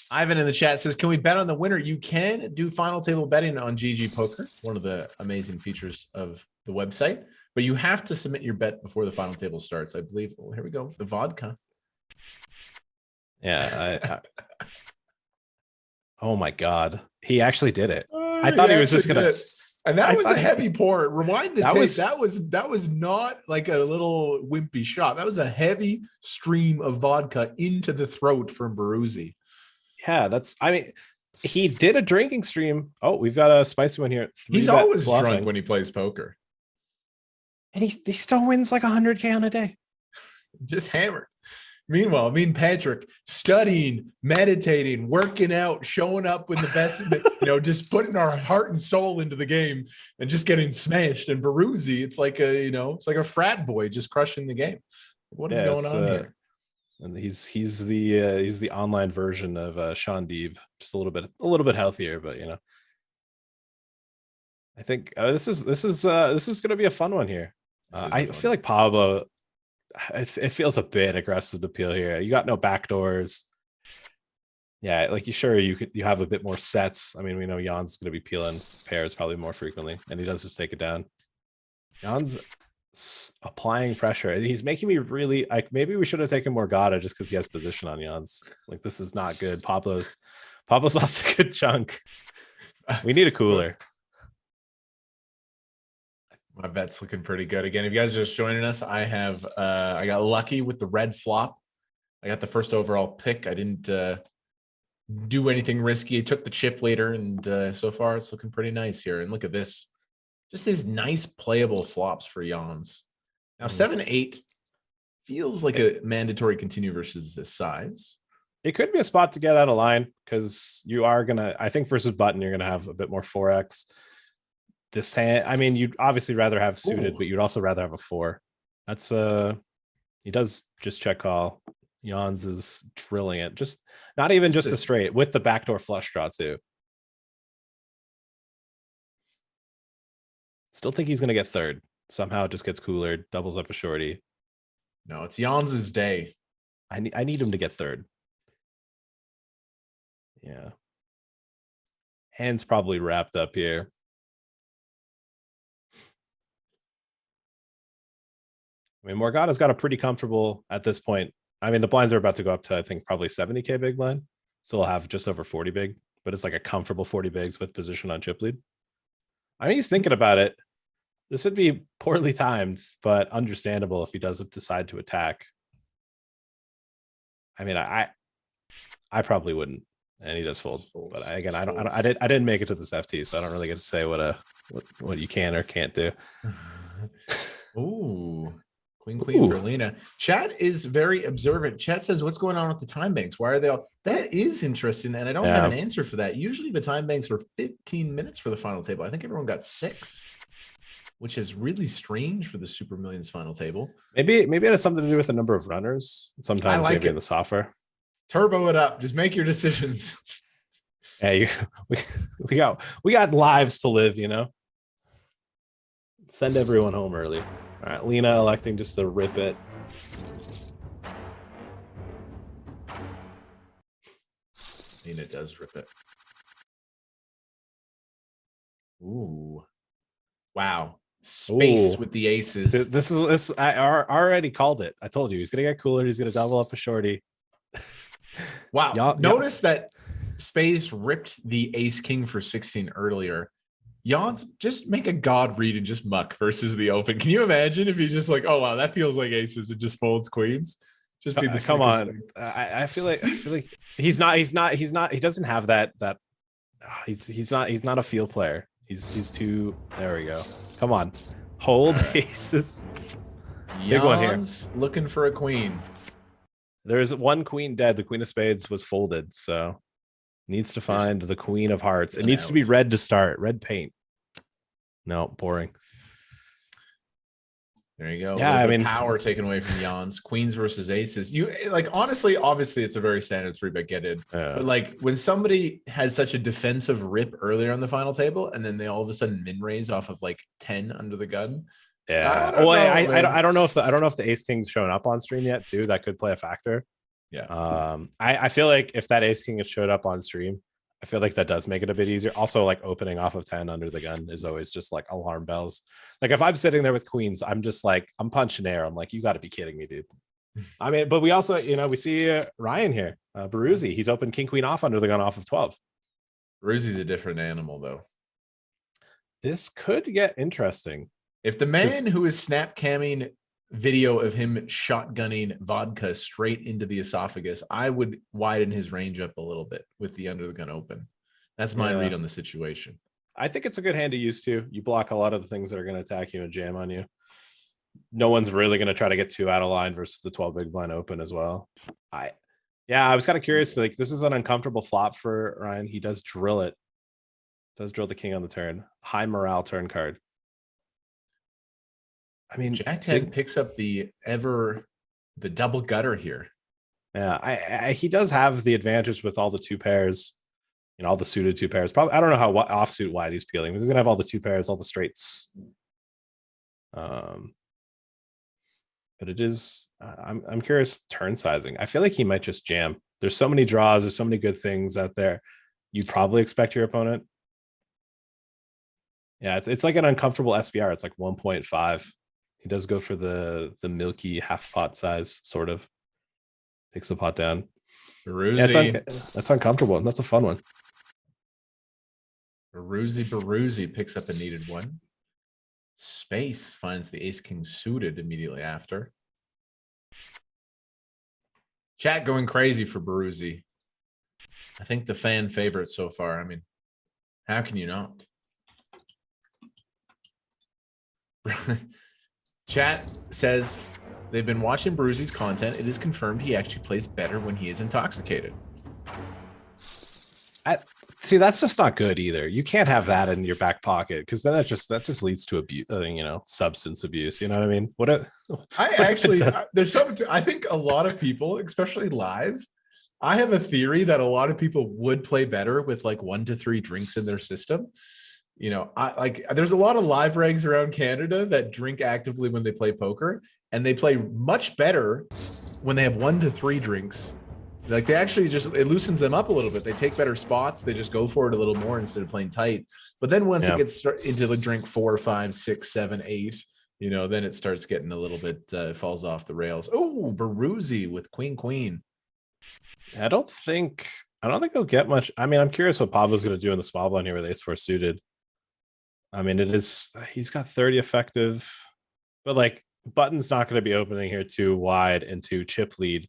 Ivan in the chat says, can we bet on the winner? You can do final table betting on GG Poker, one of the amazing features of the website, but you have to submit your bet before the final table starts. I believe, oh, here we go, the vodka. Yeah. Oh my God. He actually did it. I thought he was just going to. And that was a heavy pour. Rewind the tape. Was, that was not like a little wimpy shot. That was a heavy stream of vodka into the throat from Baruzzi. Yeah, I mean, he did a drinking stream. Oh, we've got a spicy one here. He's always drunk when he plays poker. And he still wins like 100K on a day. Just hammered. Meanwhile, me and Patrick studying, meditating, working out, showing up with the best, just putting our heart and soul into the game and just getting smashed. And Baruzzi, it's like a frat boy just crushing the game. What is going on here? And he's the online version of Sean Deeb, just a little bit healthier, but I think this is going to be a fun one here. I feel like Pablo. It feels a bit aggressive to peel here. You got no backdoors. Yeah, like you have a bit more sets. I mean, we know Jan's going to be peeling pairs probably more frequently, and he does just take it down. Jan's applying pressure, and he's making me really like. Maybe we should have taken Morgana just because he has position on Jan's. Like, this is not good. Pablo's lost a good chunk. We need a cooler. My bet's looking pretty good. Again, if you guys are just joining us, I got lucky with the red flop. I got the first overall pick. I didn't do anything risky. I took the chip later, and so far it's looking pretty nice here. And look at this. Just these nice playable flops for Jans. Now, 7-8 feels like a mandatory continue versus this size. It could be a spot to get out of line because you are going to, I think versus button, you're going to have a bit more 4x. This hand, I mean, you'd obviously rather have suited, but you'd also rather have a 4. That's he does just check call. Jans is drilling it, just not even just the straight with the backdoor flush draw too. Still think he's gonna get third. Somehow it just gets cooler, doubles up a shorty. No, it's Jans's day. I need him to get third. Yeah. Hand's probably wrapped up here. I mean, Morgana's got a pretty comfortable at this point. I mean, the blinds are about to go up to, I think, probably 70K big blind. So we'll have just over 40 big, but it's like a comfortable 40 bigs with position on chip lead. I mean, he's thinking about it. This would be poorly timed, but understandable if he doesn't decide to attack. I mean, I probably wouldn't, and he does fold. But again, I didn't make it to this FT, so I don't really get to say what you can or can't do. Ooh. Queen for Lena. Chat is very observant. Chat says, what's going on with the time banks? Why are they all? That is interesting, and I don't have an answer for that. Usually the time banks are 15 minutes for the final table. I think everyone got 6, which is really strange for the Super Millions final table. Maybe it has something to do with the number of runners. Sometimes maybe in the software. Turbo it up. Just make your decisions. Yeah, we got lives to live, Send everyone home early. All right, Lena electing just to rip it. Lena does rip it. Ooh. Wow. Space with the aces. This I already called it. I told you he's gonna get cooler. He's gonna double up a shorty. Wow. Notice that Space ripped the ace king for 16 earlier. Jans, just make a god read and just muck versus the open. Can you imagine if he's just like, oh wow, that feels like aces and just folds queens? Just be the come on. Thing. I feel like he's not. He doesn't have that. He's not a field player. He's too. There we go. Come on, hold aces. Big one here. Looking for a queen. There's one queen dead. The queen of spades was folded, so needs to find the queen of hearts. It needs to be red to start. Red paint. No, boring. There you go. Yeah, I mean, power taken away from Jans. Queens versus aces. You like honestly, obviously, it's a very standard 3-bet get in. But like when somebody has such a defensive rip earlier on the final table, and then they all of a sudden min raise off of like 10 under the gun. Yeah. I don't know if the ace king's showing up on stream yet too. That could play a factor. Yeah. I feel like if that ace king had showed up on stream, I feel like that does make it a bit easier. Also, like opening off of 10 under the gun is always just like alarm bells. Like if I'm sitting there with queens, I'm just like, I'm punching air. I'm like, you got to be kidding me, dude. I mean, but we also, we see Ryan here, Baruzzi. He's open king queen off under the gun off of 12. Baruzzi's a different animal, though. This could get interesting. If the man who is snap camming video of him shotgunning vodka straight into the esophagus, I would widen his range up a little bit with the under the gun open. That's my read on the situation. I think it's a good hand to use too. You block a lot of the things that are going to attack you and jam on you. No one's really going to try to get too out of line versus the 12 big blind open as well. I was kind of curious. Like this is an uncomfortable flop for Ryan. He does drill it. Does drill the king on the turn. High morale turn card. I mean, Jack 10 picks up the double gutter here. Yeah, he does have the advantage with all the two pairs, all the suited two pairs. Probably, I don't know how offsuit wide he's peeling. He's gonna have all the two pairs, all the straights. But it is. I'm curious turn sizing. I feel like he might just jam. There's so many draws. There's so many good things out there. You probably expect your opponent. Yeah, it's like an uncomfortable SPR. It's like 1.5. He does go for the milky half pot size, sort of. Takes the pot down. Baruzzi. Yeah, that's uncomfortable. That's a fun one. Baruzzi picks up a needed one. Space finds the ace king suited immediately after. Chat going crazy for Baruzzi. I think the fan favorite so far. I mean, how can you not? Chat says they've been watching Baruzzi's content. It is confirmed he actually plays better when he is intoxicated. See, that's just not good either. You can't have that in your back pocket because then that just leads to abuse, substance abuse. You know what I mean? There's something. I think a lot of people, especially live, I have a theory that a lot of people would play better with like 1 to 3 drinks in their system. There's a lot of live regs around Canada that drink actively when they play poker, and they play much better when they have 1 to 3 drinks. Like they actually it loosens them up a little bit. They take better spots. They just go for it a little more instead of playing tight. But then once it gets into the drink 4, 5, 6, 7, 8, then it starts getting a little bit falls off the rails. Oh, Baruzzi with queen. I don't think he'll get much. I mean, I'm curious what Pablo's going to do in the small blind here with ace 4 suited. I mean, he's got 30 effective, but like button's not going to be opening here too wide and too chip lead.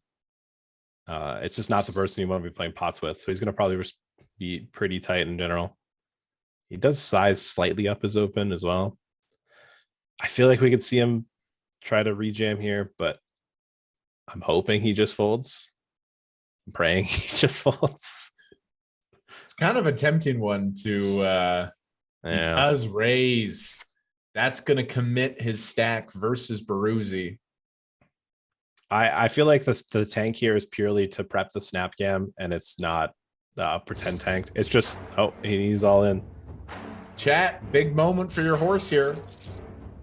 It's just not the person you want to be playing pots with. So he's going to probably be pretty tight in general. He does size slightly up his open as well. I feel like we could see him try to rejam here, but I'm hoping he just folds. I'm praying he just folds. It's kind of a tempting one to because raise. That's going to commit his stack versus Baruzzi. I feel like the tank here is purely to prep the snap gam, and it's not pretend tanked. It's just, he's all in. Chat, big moment for your horse here.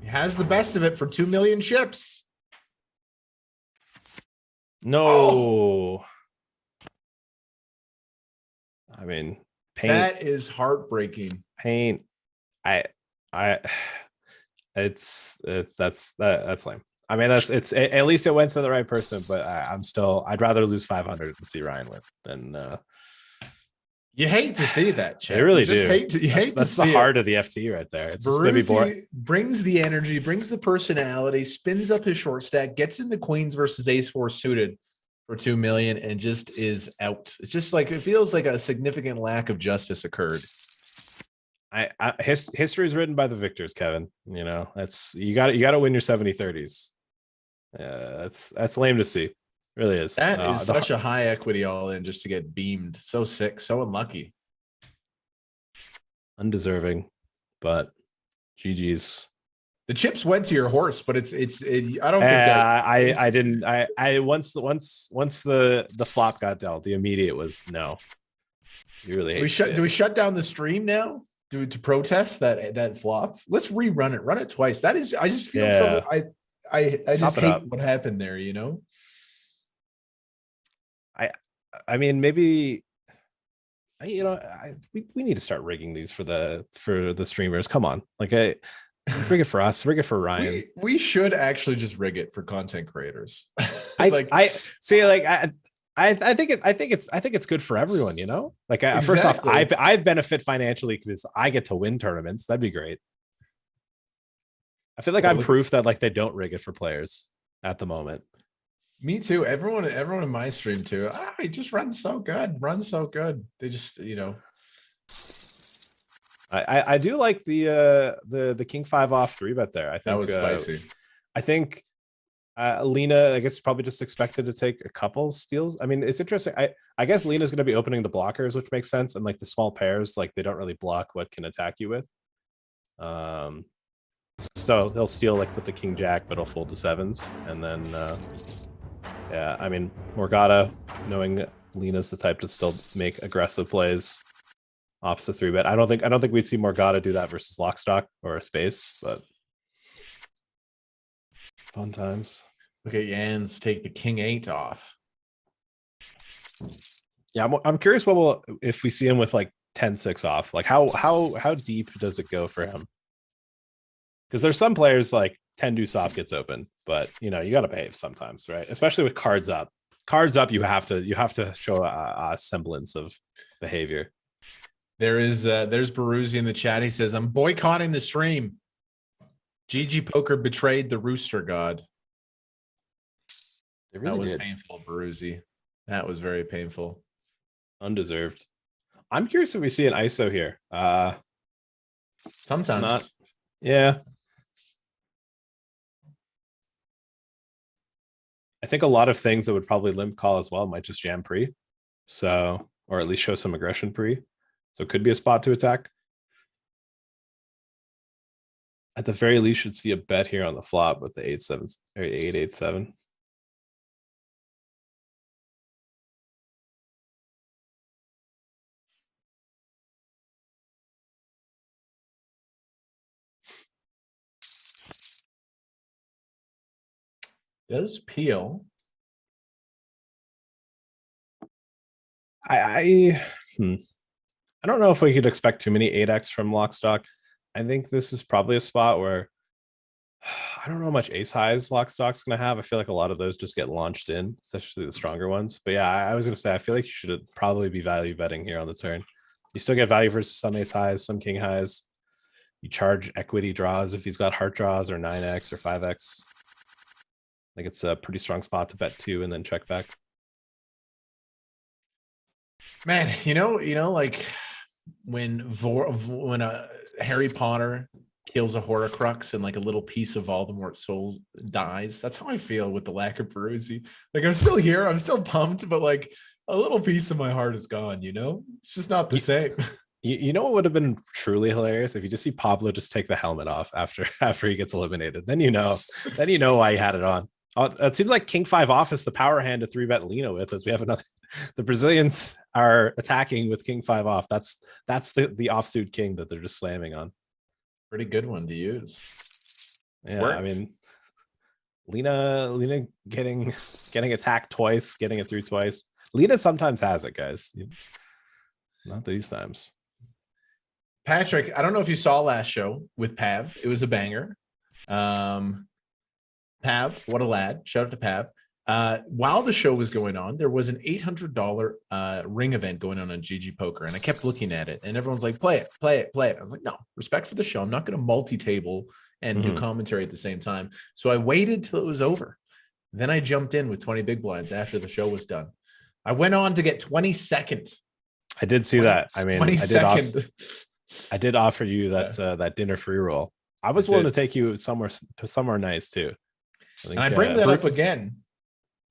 He has the best of it for 2 million chips. No. Oh. I mean, pain. That is heartbreaking. Pain. That's lame. I mean, it's at least it went to the right person, but I'd rather lose 500 and see Ryan win than. You hate to see that, Chad. I really you do. That's the heart of the FT right there. It's just gonna be boring. Brings the energy, brings the personality, spins up his short stack, gets in the queens versus ace 4 suited for 2 million, and just is out. It's just like it feels like a significant lack of justice occurred. History is written by the victors, Kevin. That's you got to win your 70-30s. That's lame to see. It really is. That is such a high equity all in just to get beamed. So sick, so unlucky. Undeserving, but GG's. The chips went to your horse, but it's I don't think that I didn't. Once the flop got dealt, the immediate was no. You really do we shut down the stream now? To protest that flop? Let's rerun it. Run it twice. That is, I just feel so. I just hate what happened there. I mean, maybe we need to start rigging these for the streamers. Come on, like rig it for us, rig it for Ryan. We should actually just rig it for content creators. I think it's good for everyone, you know. Like first off, I benefit financially because I get to win tournaments. That'd be great. I feel like I'm proof that like they don't rig it for players at the moment. Me too. Everyone in my stream too. He just runs so good. They just, you know. I do like the King 5 off 3-bet there. I think that was spicy. I think Lena, I guess, probably just expected to take a couple steals. I mean, it's interesting. I guess Lena's going to be opening the blockers, which makes sense. And like the small pairs, like they don't really block what can attack you with. So they'll steal like with the King Jack, but he'll fold the 7s, and then yeah, I mean, Morgana, knowing Lena's the type to still make aggressive plays opposite 3-bet. I don't think we'd see Morgana do that versus Lockstock or a space, but fun times. Look at Jans take the King 8 off. Yeah, I'm curious if we see him with like 10-6 off. Like how deep does it go for him? Because there's some players like 10 deuce off gets open, but you know, you got to behave sometimes, right? Especially with cards up. Cards up, you have to show a semblance of behavior. There's Baruzzi in the chat. He says, I'm boycotting the stream. GGPoker betrayed the rooster god. That was painful, Baruzzi. That was very painful. Undeserved. I'm curious if we see an ISO here. Sometimes. Not, yeah. I think a lot of things that would probably limp call as well might just jam pre. So, or at least show some aggression pre. So it could be a spot to attack. At the very least, should see a bet here on the flop with the 8-7 or 8-8-7. Does peel. I don't know if we could expect too many 8x from Lockstock. I think this is probably a spot where I don't know how much ace highs Lockstock's going to have. I feel like a lot of those just get launched in, especially the stronger ones. But yeah, I was going to say, I feel like you should probably be value betting here on the turn. You still get value versus some ace highs, some king highs. You charge equity draws if he's got heart draws or 9x or 5x. I think it's a pretty strong spot to bet 2 and then check back. Man, you know, like when a Harry Potter kills a Horcrux and like a little piece of Voldemort's soul dies. That's how I feel with the lack of Baruzzi. Like I'm still here, I'm still pumped, but like a little piece of my heart is gone. You know, it's just not the same. You know what would have been truly hilarious if you just see Pablo just take the helmet off after he gets eliminated. Then you know why he had it on. It seems like King 5 off is the power hand to 3-bet Lena with, as we have another. The Brazilians are attacking with King 5 off. That's the offsuit king that they're just slamming on. Pretty good one to use. Yeah, I mean, Lena getting attacked twice, getting it through twice. Lena sometimes has it, guys. Not these times. Patrick, I don't know if you saw last show with Pav. It was a banger. Pav, what a lad. Shout out to Pav. While the show was going on, there was an $800 ring event going on GGPoker, and I kept looking at it, and everyone's like, play it. I was like, no, respect for the show. I'm not going to multi-table and do commentary at the same time. So I waited till it was over. Then I jumped in with 20 big blinds after the show was done. I went on to get 22nd. I did see that. I mean, 22nd. I did offer you that dinner free roll. I was willing to take you somewhere nice too. And I bring that up again.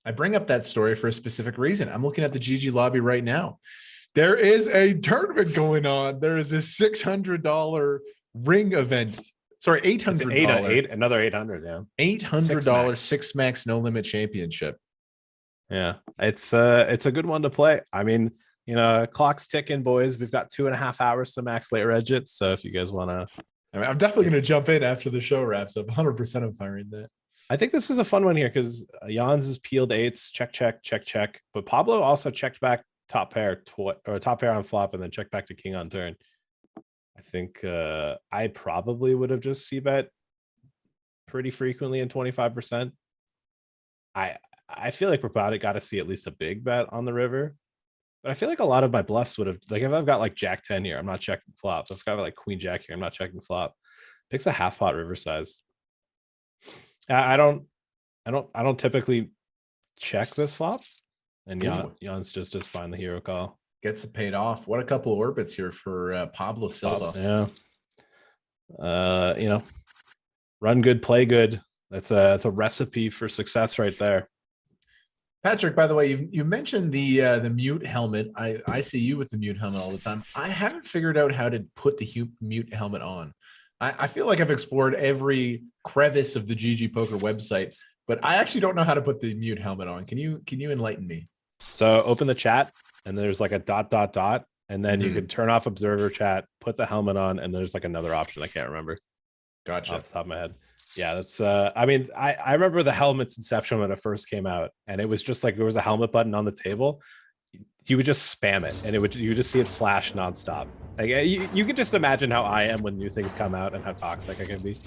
I bring up that story for a specific reason. I'm looking at the GG lobby right now. There is a tournament going on. There is a $600 ring event. Sorry, $800. Another 800. Yeah, $800 six max no limit championship. Yeah, it's a good one to play. I mean, you know, clock's ticking, boys. We've got 2.5 hours to max late reg it. So if you guys want to, I mean, I'm definitely going to jump in after the show wraps up. 100% I'm firing that. I think this is a fun one here because Jans is peeled eights, check, check, check, check. But Pablo also checked back top pair or top pair on flop and then checked back to king on turn. I think I probably would have just c-bet pretty frequently in 25%. I feel like we're about to got to see at least a big bet on the river. But I feel like a lot of my bluffs would have, like if I've got like jack 10 here, I'm not checking flop. If I've got like queen jack here, I'm not checking flop. Picks a half pot river size. I don't typically check this flop. And Jan's just find the hero call. Gets it paid off. What a couple of orbits here for Pablo Silva. Yeah. You know, run good, play good. That's a recipe for success right there. Patrick, by the way, you mentioned the mute helmet. I see you with the mute helmet all the time. I haven't figured out how to put the mute helmet on. I feel like I've explored every crevice of the GGPoker website, but I actually don't know how to put the mute helmet on. Can you enlighten me? So open the chat and there's like a ... and then you can turn off observer chat, put the helmet on, and there's like another option. I can't remember. Gotcha. Off the top of my head. Yeah, that's I mean, I remember the helmet's inception when it first came out, and it was just like there was a helmet button on the table. You would just spam it and you would just see it flash nonstop. Like you could just imagine how I am when new things come out and how toxic I can be.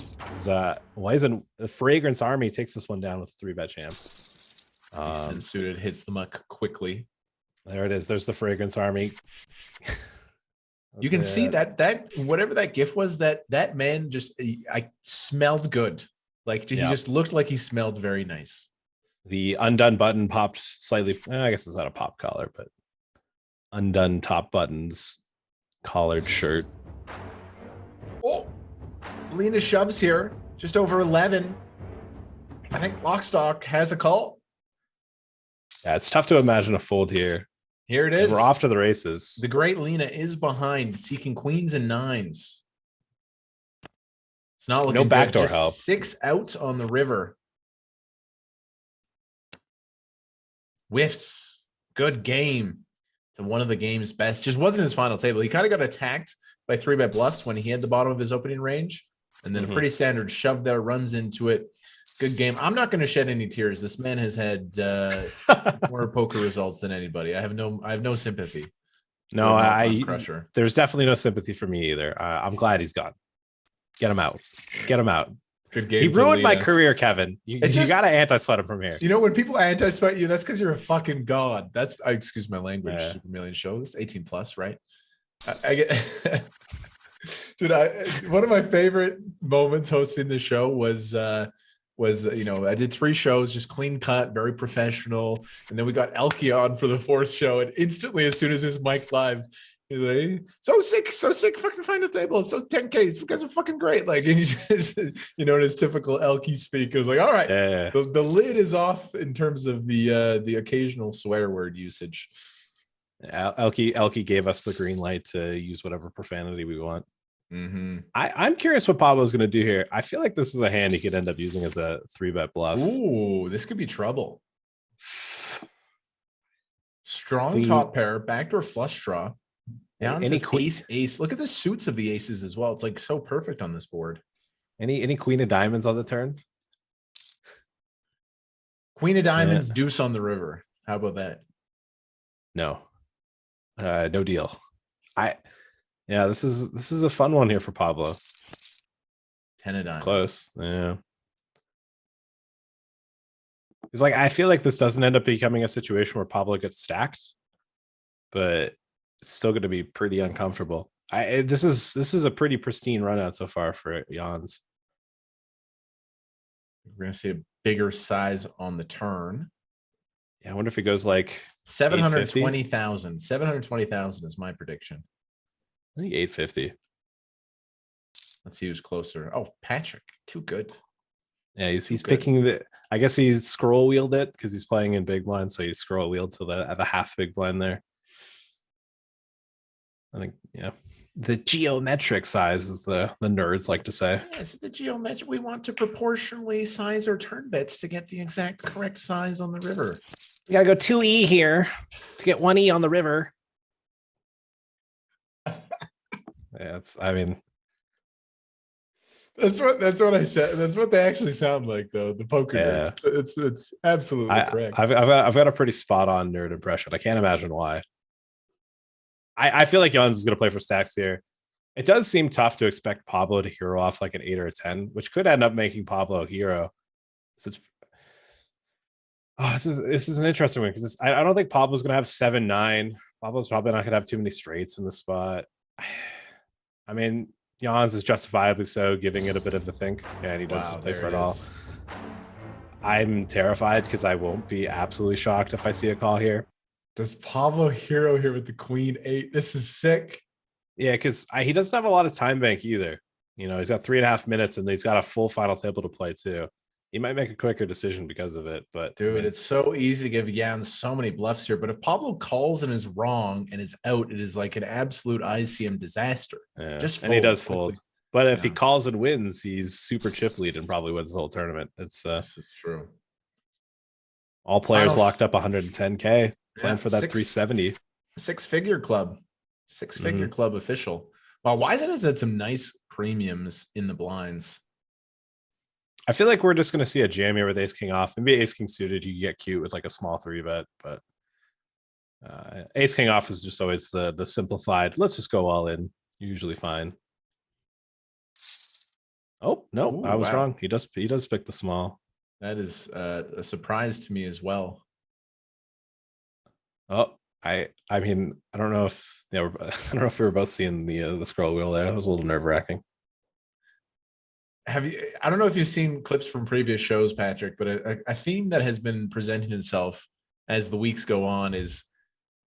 Why isn't the Fragrance Army takes this one down with a 3-bet champ? Suited hits the muck quickly. There it is. There's the Fragrance Army. You can see that whatever that gift was, that man just I smelled good. Like he just looked like he smelled very nice. The undone button popped slightly. I guess it's not a pop collar, but undone top buttons, collared shirt. Oh, Lena shoves here, just over 11. I think Lockstock has a call. Yeah, it's tough to imagine a fold here. Here it is. We're off to the races. The great Lena is behind, seeking queens and nines. It's not looking no backdoor good. Just help. 6 out on the river. Whiffs. Good game. To one of the game's best. Just wasn't his final table. He kind of got attacked by 3-bet bluffs when he had the bottom of his opening range. And then a pretty standard shove there, runs into it. Good game. I'm not going to shed any tears. This man has had more poker results than anybody. I have no sympathy. No, there's definitely no sympathy for me either. I'm glad he's gone. Get him out. Get him out. Good game. He ruined my career, Kevin. You got to anti-sweat him from here. You know, when people anti-sweat you, that's because you're a fucking god. That's, excuse my language, Super Million Show. This 18 plus, right? I get... Dude, one of my favorite moments hosting the show was you know, I did 3 shows, just clean cut, very professional. And then we got Elke on for the 4th show. And instantly, as soon as his mic live, he's like, so sick, fucking find a table. It's so 10K. You guys are fucking great. Like, and he just, you know, in his typical Elke speak, it was like, all right, the lid is off in terms of the occasional swear word usage. Elke gave us the green light to use whatever profanity we want. I'm curious what Pablo's going to do here. I feel like this is a hand he could end up using as a 3-bet bluff. Ooh, this could be trouble. Strong top pair, backdoor flush draw. Any queen, ace. Look at the suits of the aces as well. It's like so perfect on this board. Any queen of diamonds on the turn? Queen of diamonds, deuce on the river. How about that? No, no deal. Yeah, this is a fun one here for Pablo. 10 of diamonds. It's close. Yeah. It's like, I feel like this doesn't end up becoming a situation where Pablo gets stacked, but it's still going to be pretty uncomfortable. This is a pretty pristine run out so far for Jans. We're going to see a bigger size on the turn. Yeah, I wonder if he goes like 720,000. 720,000 is my prediction. I think 850. Let's see who's closer. Oh, Patrick, too good. Yeah, he's picking the. I guess he's scroll wheeled it because he's playing in big blind, so he scroll wheeled to the half big blind there. I think the geometric size is the nerds like to say. Yes, the geometric. We want to proportionally size our turn bets to get the exact correct size on the river. You gotta go 2E here to get 1E on the river. Yeah, I mean, That's what I said. That's what they actually sound like, though. The poker Yeah. drinks. It's absolutely correct. I've got a pretty spot on nerd impression. I can't imagine why. I feel like Jans is going to play for stacks here. It does seem tough to expect Pablo to hero off like an 8 or a 10, which could end up making Pablo a hero. This is an interesting one because I don't think Pablo's going to have 7-9. Pablo's probably not going to have too many straights in the spot. I mean, Jans is justifiably so, giving it a bit of a think. Yeah, and he does play for it all. I'm terrified because I won't be absolutely shocked if I see a call here. Does Pablo hero here with the queen 8? This is sick. Yeah, because he doesn't have a lot of time bank either. You know, he's got 3.5 minutes and he's got a full final table to play too. He might make a quicker decision because of it, but dude, it's so easy to give Jans so many bluffs here. But if Pablo calls and is wrong and is out, it is like an absolute ICM disaster. Yeah. Just and he does fold. But if he calls and wins, he's super chip lead and probably wins the whole tournament. This is true. All players locked up 110K. Plan for that 370. Six-figure club. Six-figure club official. Wow, Wiseman has had some nice premiums in the blinds. I feel like we're just going to see a jam here with ace king off. Maybe ace king suited, you get cute with like a small 3-bet, but ace king off is just always the simplified. Let's just go all in. Usually fine. Oh no, I was wrong. He does pick the small. That is a surprise to me as well. Oh, I mean, I don't know if I don't know if we were both seeing the scroll wheel there. That was a little nerve wracking. I don't know if you've seen clips from previous shows, Patrick, but a theme that has been presenting itself as the weeks go on is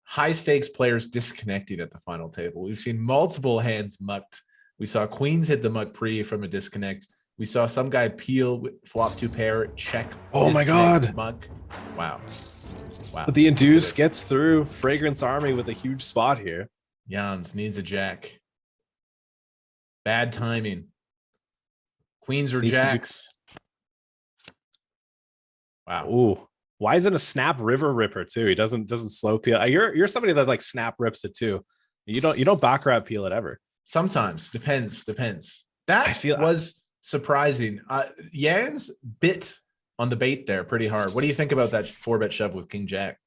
high stakes players disconnecting at the final table. We've seen multiple hands mucked. We saw queens hit the muck pre from a disconnect. We saw some guy peel flop 2 pair, check. Oh my God. Muck. Wow. But the induce gets through. Fragrance Army with a huge spot here. Jans needs a jack. Bad timing. Queens or jacks. Wow. Ooh. Why isn't a snap river ripper too? He doesn't slow peel. You're somebody that like snap rips it too. You don't baccarat peel it ever. Sometimes depends. That was surprising. Jans bit on the bait there pretty hard. What do you think about that 4-bet shove with king jack?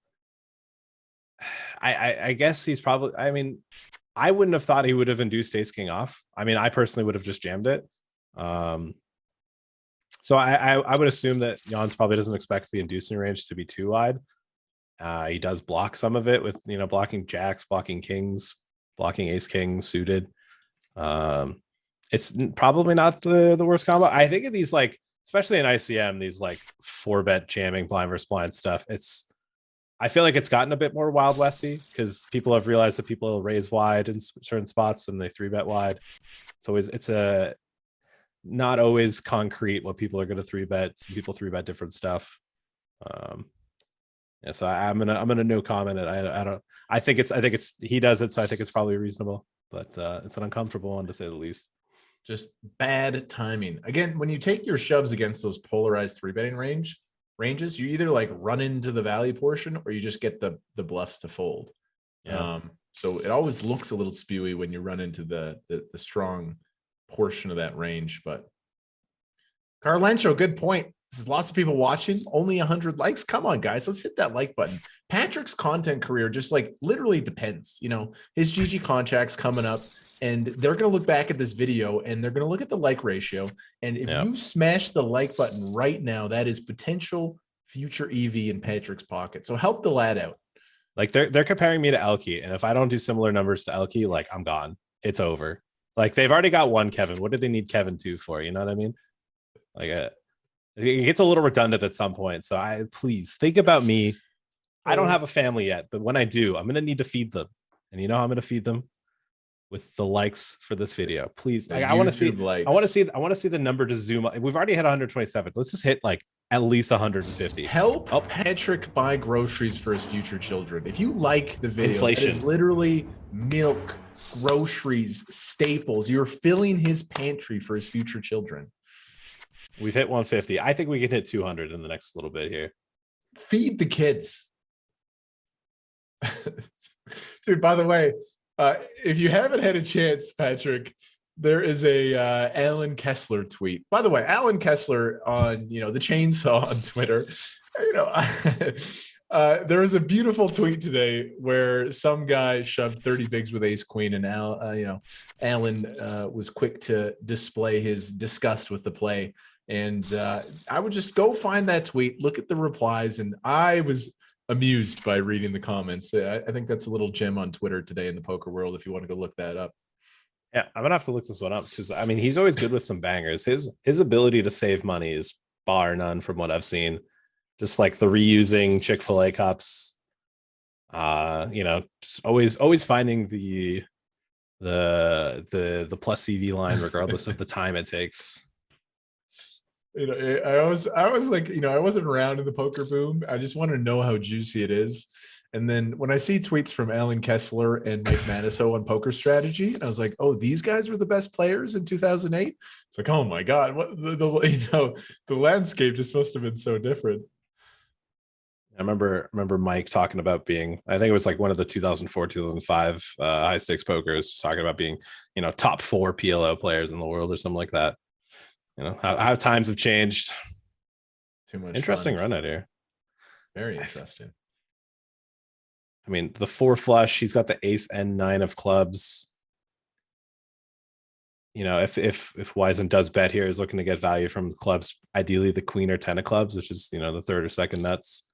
I guess he's probably. I mean, I wouldn't have thought he would have induced ace king off. I mean, I personally would have just jammed it. So I would assume that Jans probably doesn't expect the inducing range to be too wide. He does block some of it with blocking jacks, blocking kings, blocking ace king suited. It's probably not the worst combo. I think of these, like, especially in ICM, these like 4-bet jamming blind versus blind stuff. I feel like it's gotten a bit more Wild Westy because people have realized that people raise wide in certain spots and they 3-bet wide. It's a not always concrete what people are going to 3-bet. Some people 3-bet different stuff. Yeah, so I'm gonna no comment it. I think it's he does it, so I think it's probably reasonable, but it's an uncomfortable one to say the least. Just bad timing. Again, when you take your shoves against those polarized 3-betting ranges, you either like run into the value portion or you just get the bluffs to fold. Yeah. So it always looks a little spewy when you run into the strong portion of that range. But Carlencho, good point. There's lots of people watching, only 100 likes. Come on, guys, let's hit that like button. Patrick's content career just like literally depends. His GG contract's coming up, and they're going to look back at this video and they're going to look at the like ratio. And if you smash the like button right now, that is potential future EV in Patrick's pocket. So help the lad out. Like they're comparing me to Elke, and if I don't do similar numbers to Elke, like I'm gone. It's over. Like they've already got one Kevin. What do they need Kevin 2 for? You know what I mean? Like it gets a little redundant at some point. So please think about me. I don't have a family yet, but when I do, I'm going to need to feed them. And you know how I'm going to feed them? With the likes for this video. Please. Like, I want to see likes. I want to see the number to zoom up. We've already hit 127. Let's just hit like at least 150. Help Patrick buy groceries for his future children. If you like the video, inflation. It is literally milk, groceries, staples. You're filling his pantry for his future children. We've hit 150. I think we can hit 200 in the next little bit here. Feed the kids. Dude, by the way, if you haven't had a chance, Patrick, There is a Alan Kessler tweet. By the way, Alan Kessler on the chainsaw on Twitter. There was a beautiful tweet today where some guy shoved 30 bigs with ace queen, and Alan was quick to display his disgust with the play. And I would just go find that tweet, look at the replies, and I was amused by reading the comments. I think that's a little gem on Twitter today in the poker world. If you want to go look that up. Yeah, I'm gonna have to look this one up because I mean he's always good with some bangers. His ability to save money is bar none from what I've seen. Just like the reusing Chick-fil-A cups, just always finding the plus CV line regardless of the time it takes. I was like, I wasn't around in the poker boom. I just want to know how juicy it is. And then when I see tweets from Alan Kessler and Mike Maniso on Poker Strategy, and I was like, oh, these guys were the best players in 2008. It's like, oh my God, what the landscape just must have been so different. I remember Mike talking about being, I think it was like one of the 2004, 2005 high stakes pokers, talking about being, top 4 PLO players in the world or something like that. How times have changed. Too much interesting fun. run out here. Very interesting. I mean, the 4 flush, he's got the ace and 9 of clubs. If Wiseman does bet here, he's looking to get value from the clubs, ideally the queen or 10 of clubs, which is, the third or second nuts.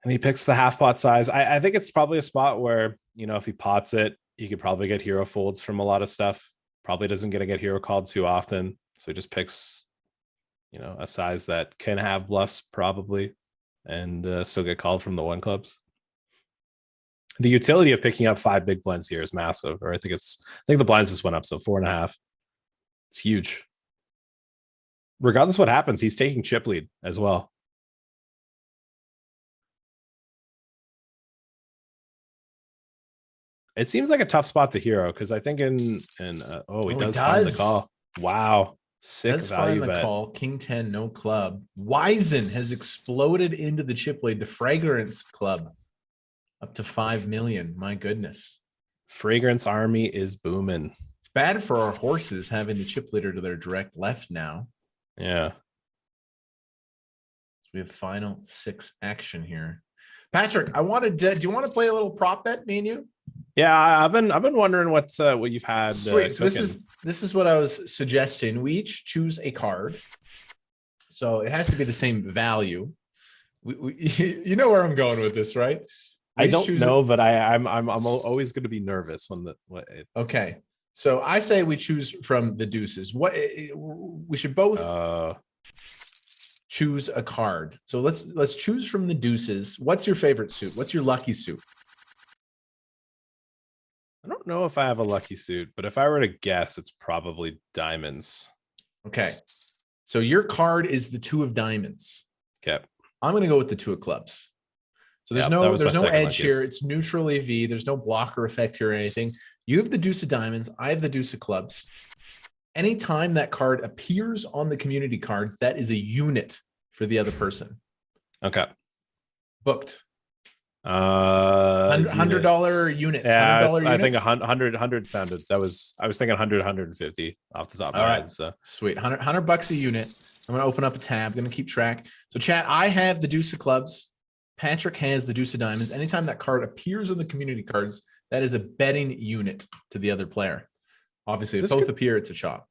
And he picks the half pot size. I think it's probably a spot where, if he pots it, he could probably get hero folds from a lot of stuff. Probably doesn't get hero called too often. So he just picks, a size that can have bluffs probably, and still get called from the 1 clubs. The utility of picking up 5 big blinds here is massive. Or I think the blinds just went up, so 4.5. It's huge. Regardless of what happens, he's taking chip lead as well. It seems like a tough spot to hero because I think he does find the call. Wow. Sick value bet. Call. King 10, no club. Wiseman has exploded into the chip lead, the Fragrance Club, up to 5 million. My goodness. Fragrance Army is booming. It's bad for our horses having the chip leader to their direct left now. Yeah. So we have final 6 action here. Patrick, do you want to play a little prop bet, me and you? Yeah, I've been wondering what you've had. Sweet. So this is what I was suggesting. We each choose a card, so it has to be the same value. You know where I'm going with this, right? I don't know, but I'm always going to be nervous when Okay, so I say we choose from the deuces. We should both choose a card. So let's choose from the deuces. What's your favorite suit? What's your lucky suit? I don't know if I have a lucky suit, but if I were to guess, it's probably diamonds. Okay. So your card is the 2 of diamonds. Okay. I'm going to go with the 2 of clubs. So there's no edge here. It's neutral EV. There's no blocker effect here or anything. You have the deuce of diamonds. I have the deuce of clubs. Anytime that card appears on the community cards, that is a unit for the other person. Okay. Booked. $100 units. Yeah, $100 I think 100 sounded. I was thinking 100, 150 off the top of my head. So sweet. $100 a unit. I'm gonna open up a tab. I'm gonna keep track. So chat, I have the deuce of clubs. Patrick has the deuce of diamonds. Anytime that card appears on the community cards, that is a betting unit to the other player. Obviously, if both appear, it's a chop.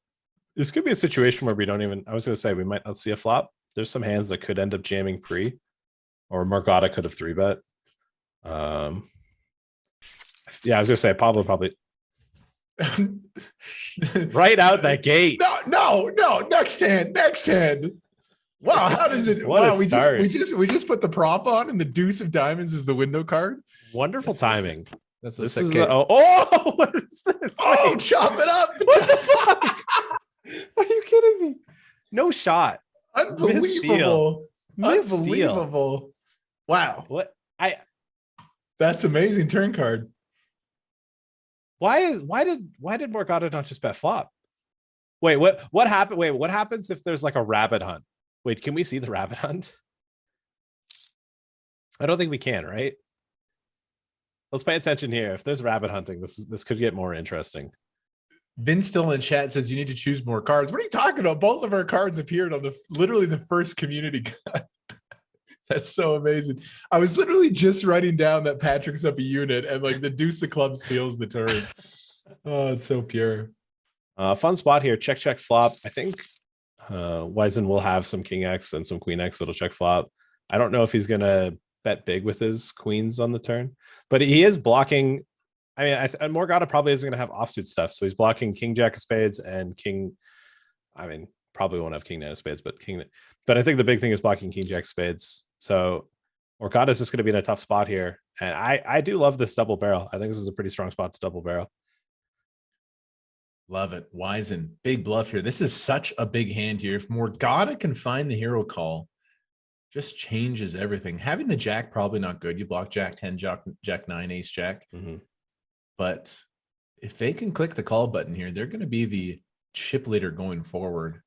This could be a situation where we don't even. I was gonna say we might not see a flop. There's some hands that could end up jamming pre, or Morgata could have 3-bet. Yeah, I was gonna say Pablo probably right out that gate. No. Next hand. Wow, how does it? Wow, we just put the prop on, and the deuce of diamonds is the window card. Wonderful timing. That's this is. What is this? Oh, chop it up! What the fuck? Are you kidding me? No shot. Unbelievable. Miss Unbelievable. Wow. What? That's amazing turn card. Why did Morgata not just bet flop? Wait, what happened? Wait, what happens if there's like a rabbit hunt? Wait, can we see the rabbit hunt? I don't think we can, right? let's pay attention here. If there's rabbit hunting, this could get more interesting. Vince still in chat says you need to choose more cards. What are you talking about? Both of our cards appeared on literally the first community cut. That's so amazing. I was literally just writing down that Patrick's up a unit and like the deuce of clubs feels the turn. Oh, it's so pure. Fun spot here. Check flop. I think Wisen will have some king X and some queen X that'll check flop. I don't know if he's gonna bet big with his queens on the turn, but he is blocking. I mean, Morgana probably isn't gonna have offsuit stuff, so he's blocking king jack of spades and king. I mean, probably won't have king nine of spades, but king. But I think the big thing is blocking king jack spades. So Morgana is just going to be in a tough spot here, and I do love this double barrel. I think this is a pretty strong spot to double barrel. Love it. Wisen, big bluff here. This is such a big hand here. If Morgana can find the hero call, just changes everything. Having the jack probably not good. You block jack 10, jack 9, ace jack. But if they can click the call button here, they're going to be the chip leader going forward.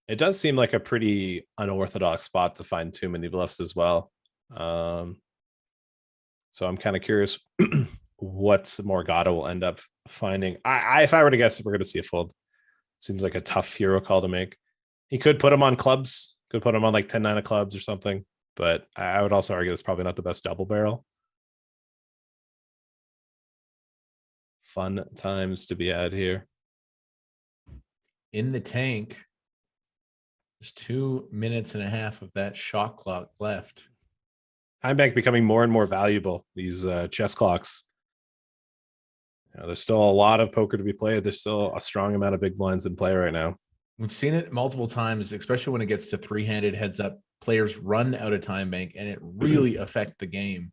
It does seem like a pretty unorthodox spot to find too many bluffs as well. So I'm kind of curious what Morgana will end up finding. If I were to guess, we're going to see a fold. Seems like a tough hero call to make. He could put him on clubs, could put him on like 10-9 of clubs or something, but I would also argue it's probably not the best double barrel. Fun times to be had here. In the tank, there's 2.5 minutes of that shot clock left. Time bank becoming more and more valuable. These chess clocks. You know, there's still a lot of poker to be played. There's still a strong amount of big blinds in play right now. We've seen it multiple times, especially when it gets to three-handed heads up. Players run out of time bank, and it really affects the game.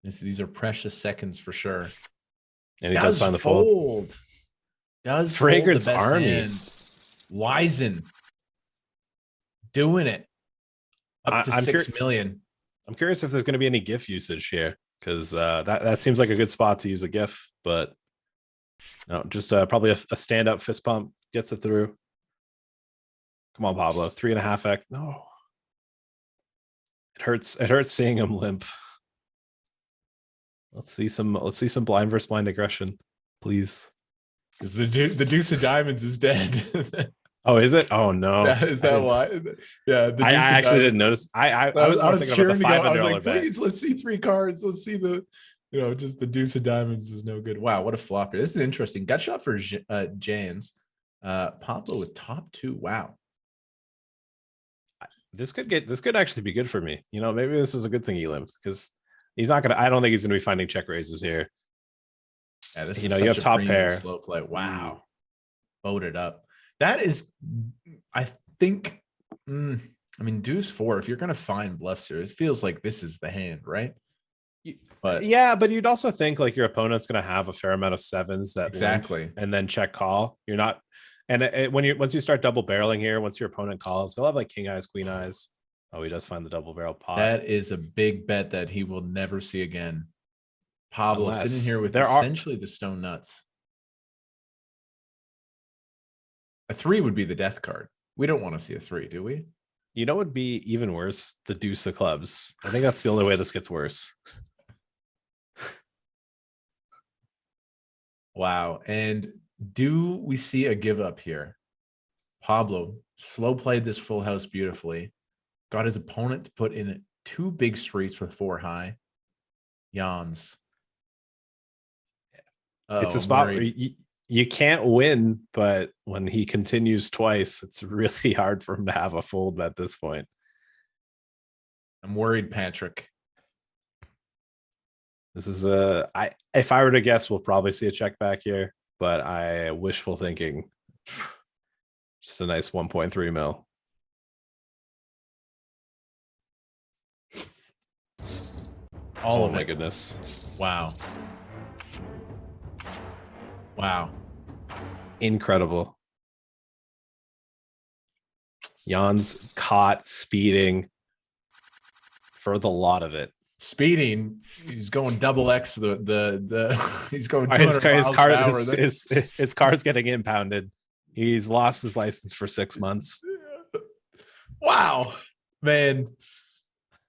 These are precious seconds for sure. And he does find the fold. Does Fragrance fold the best Army. hand. Wisen doing it up to 6 million. I'm curious if there's going to be any GIF usage here, because that seems like a good spot to use a GIF, but no, just probably a stand-up fist pump gets it through. Come on, Pablo, 3.5x. No, it hurts. It hurts seeing him limp. Let's see some blind versus blind aggression, please. Because the deuce of diamonds is dead. Oh, is it? Oh no, is that why? Yeah, I actually didn't notice. I was cheering thinking about the to go. I was $500 like, bet. please, let's see 3 cards. Let's see just the deuce of diamonds was no good. Wow, what a flop here. This is interesting. Gut shot for Jans. Pablo with top 2. Wow. This could actually be good for me. You know, maybe this is a good thing he limps, because he's not gonna. I don't think he's gonna be finding check raises here. Yeah, this you is know, you have top premium pair. slow play. Wow, voted up. That is, I think. I mean, deuce 4. If you're gonna find bluffs here, it feels like this is the hand, right? But yeah, but you'd also think like your opponent's gonna have a fair amount of 7s that exactly, limp and then check call. You're not. And once you start double barreling here, once your opponent calls, he'll have like king eyes, queen eyes. Oh, he does find the double barrel pot. That is a big bet that he will never see again. Pablo sitting here with there essentially the stone nuts. A 3 would be the death card. We don't want to see a 3, do we? You know what would be even worse? The deuce of clubs. I think that's the only way this gets worse. Wow. And do we see a give up here? Pablo slow played this full house beautifully. Got his opponent to put in 2 big streets with 4 high. Yawns. It's a spot where you can't win, but when he continues twice, it's really hard for him to have a fold at this point. I'm worried, Patrick. This is if I were to guess, we'll probably see a check back here, but I wishful thinking. Just a nice 1.3 mil. All of my it. goodness. Wow. Wow. Incredible. Jan's caught speeding for the lot of it. Speeding, he's going double X. He's going 200 miles per hour. His car's getting impounded. He's lost his license for 6 months. Wow, man.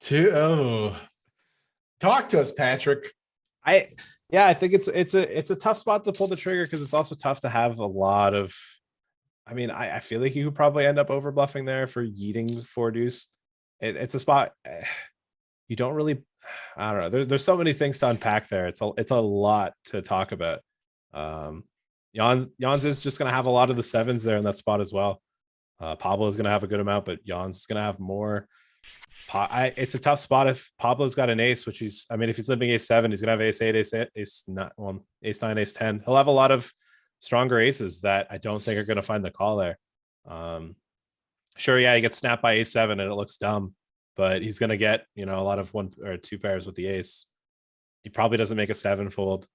Talk to us, Patrick. I think it's a tough spot to pull the trigger because it's also tough to have a lot of. I mean, I feel like you could probably end up over bluffing there for yeeting four deuce. It's a spot you don't really. I don't know. There's so many things to unpack there. It's a lot to talk about. Jans is just gonna have a lot of the sevens there in that spot as well. Pablo is gonna have a good amount, but Jans is gonna have more. It's a tough spot if Pablo's got an ace, which I mean, if he's living ace seven, he's gonna have ace eight, ace nine, well, ace nine, ace 10. He'll have a lot of stronger aces that I don't think are gonna find the call there. Sure, yeah, he gets snapped by ace seven and it looks dumb, but he's gonna get, a lot of one or two pairs with the ace. He probably doesn't make a seven fold.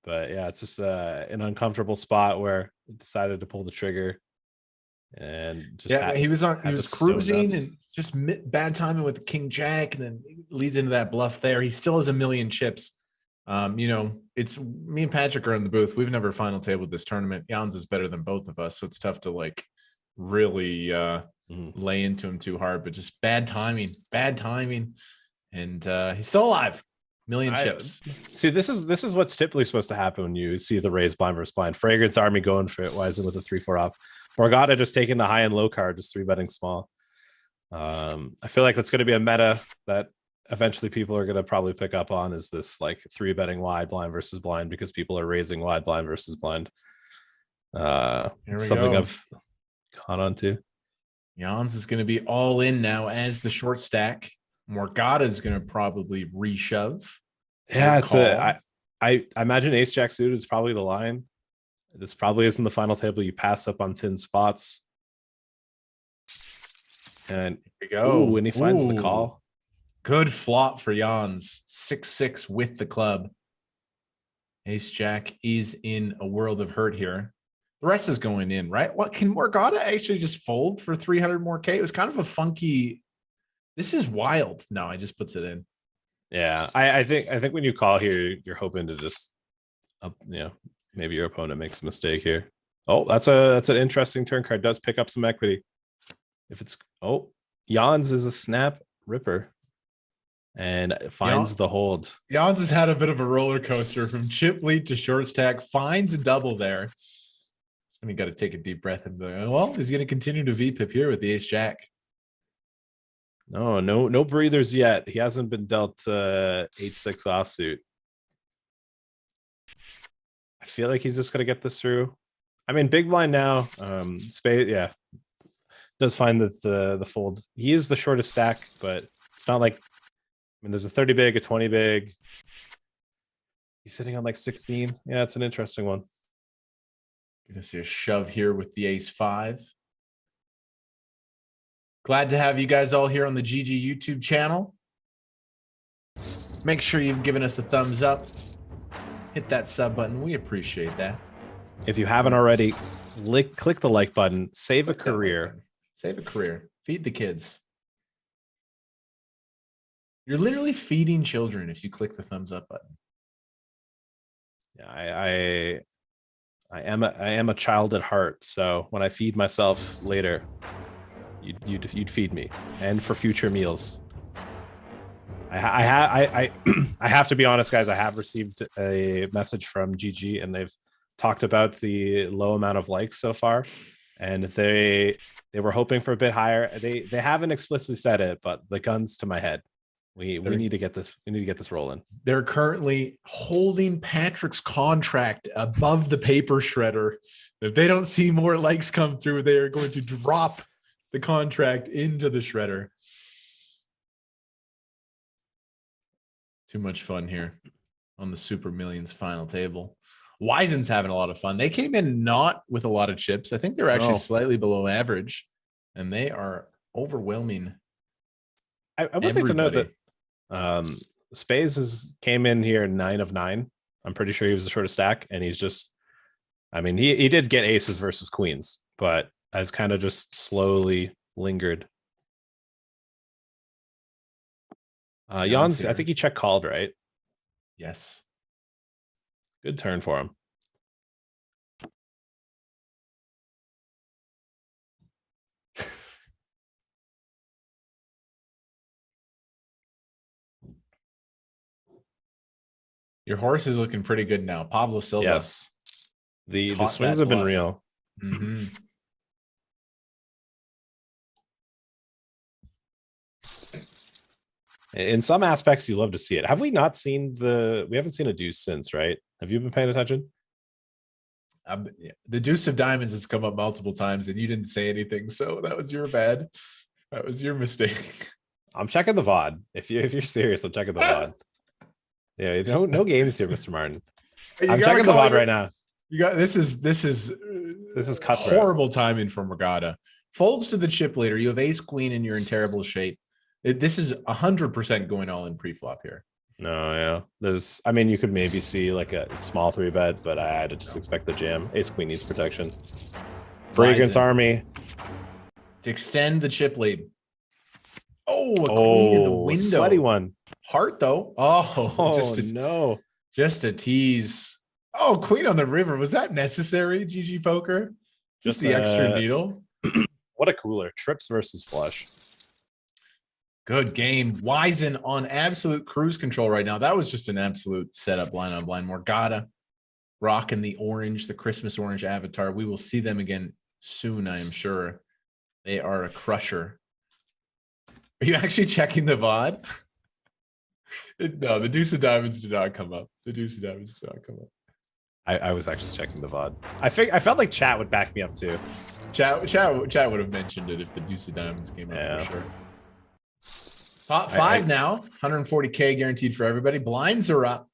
But yeah, it's just an uncomfortable spot where he decided to pull the trigger. And just he was cruising and just bad timing with King Jack, and then leads into that bluff there. He still has a million chips. It's me and Patrick are in the booth. We've never final tabled this tournament. Jans is better than both of us, so it's tough to like really lay into him too hard. But just bad timing, and he's still alive. Million chips. See, this is what's typically supposed to happen when you see the raise blind versus blind. Fragrance Army going for it. Wisen with a 3-4 off. Borgata just taking the high and low card, just 3-betting small. I feel like that's going to be a meta that eventually people are going to probably pick up on, is this like 3-betting wide blind versus blind, because people are raising wide blind versus blind. Something I've caught on to. Jans is going to be all in now as the short stack. Morgata is going to probably reshove. Yeah, I imagine ace jack suited is probably the line. This probably isn't the final table. You pass up on thin spots. And here we go. When he finds the call. Good flop for Jans. 6-6 with the club. Ace jack is in a world of hurt here. The rest is going in, right? What can Morgata actually just fold for 300 more K? It was kind of a funky. This is wild. No, I just puts it in. Yeah, I think when you call here, you're hoping to just, maybe your opponent makes a mistake here. Oh, that's an interesting turn card. Does pick up some equity. If it's Jans is a snap ripper, and finds the hold. Jans has had a bit of a roller coaster from chip lead to short stack. Finds a double there. And you got to take a deep breath and be like, well, he's going to continue to VPip here with the ace jack. No breathers yet. He hasn't been dealt 8-6 offsuit. I feel like he's just gonna get this through. I mean, big blind now. Spade, yeah, does find that the fold. He is the shortest stack, but it's not like. I mean, there's a 30 big, a 20 big. He's sitting on like 16. Yeah, it's an interesting one. Gonna see a shove here with the ace 5. Glad to have you guys all here on the GG YouTube channel. Make sure you've given us a thumbs up. Hit that sub button. We appreciate that. If you haven't already, click the like button. Save a career. Save a career. Feed the kids. You're literally feeding children if you click the thumbs up button. Yeah, I am a child at heart. So when I feed myself later, you'd feed me, and for future meals. I have to be honest, guys. I have received a message from GG, and they've talked about the low amount of likes so far, and they were hoping for a bit higher. They haven't explicitly said it, but the gun's to my head. We need to get this. We need to get this rolling. They're currently holding Patrick's contract above the paper shredder. If they don't see more likes come through, they are going to drop the contract into the shredder. Too much fun here on the Super Millions final table. Wisen's having a lot of fun. They came in not with a lot of chips. I think they're actually slightly below average, and they are overwhelming. I would like to note that Spaze came in here 9 of 9. I'm pretty sure he was the shortest stack, and he's just, I mean, he did get aces versus queens, but has kind of just slowly lingered. Jans, I think he check called, right? Yes. Good turn for him. Your horse is looking pretty good now. Pablo Silva. Yes. The Caught swings that have been bluff. real. Mm-hmm. In some aspects, you love to see it. Have we not seen we haven't seen a deuce since, right? Have you been paying attention? The deuce of diamonds has come up multiple times and you didn't say anything. So that was your bad. That was your mistake. I'm checking the VOD. If you're serious, I'm checking the VOD. Yeah, no games here, Mr. Martin. I'm checking the VOD right now. You got this is cutthroat. horrible timing from Regatta. Folds to the chip leader. You have ace queen and you're in terrible shape. This is 100% going all in pre-flop here. No, yeah. I mean, you could maybe see like a small 3-bet, but I had to just expect the jam. Ace queen needs protection. Fragrance Army. To extend the chip lead. Oh, a queen in the window. Sweaty one. Heart though. Oh, no. Just a tease. Oh, queen on the river. Was that necessary, GG Poker? Just the extra needle. What a cooler. Trips versus flush. Good game. Wizen on absolute cruise control right now. That was just an absolute setup line on blind. Morgana rocking the orange, the Christmas orange avatar. We will see them again soon, I am sure. They are a crusher. Are you actually checking the VOD? No, the deuce of diamonds did not come up. The deuce of diamonds did not come up. I was actually checking the VOD. I felt like chat would back me up too. Chat would have mentioned it if the deuce of diamonds came up for sure. Top 5 now, 140K guaranteed for everybody. Blinds are up.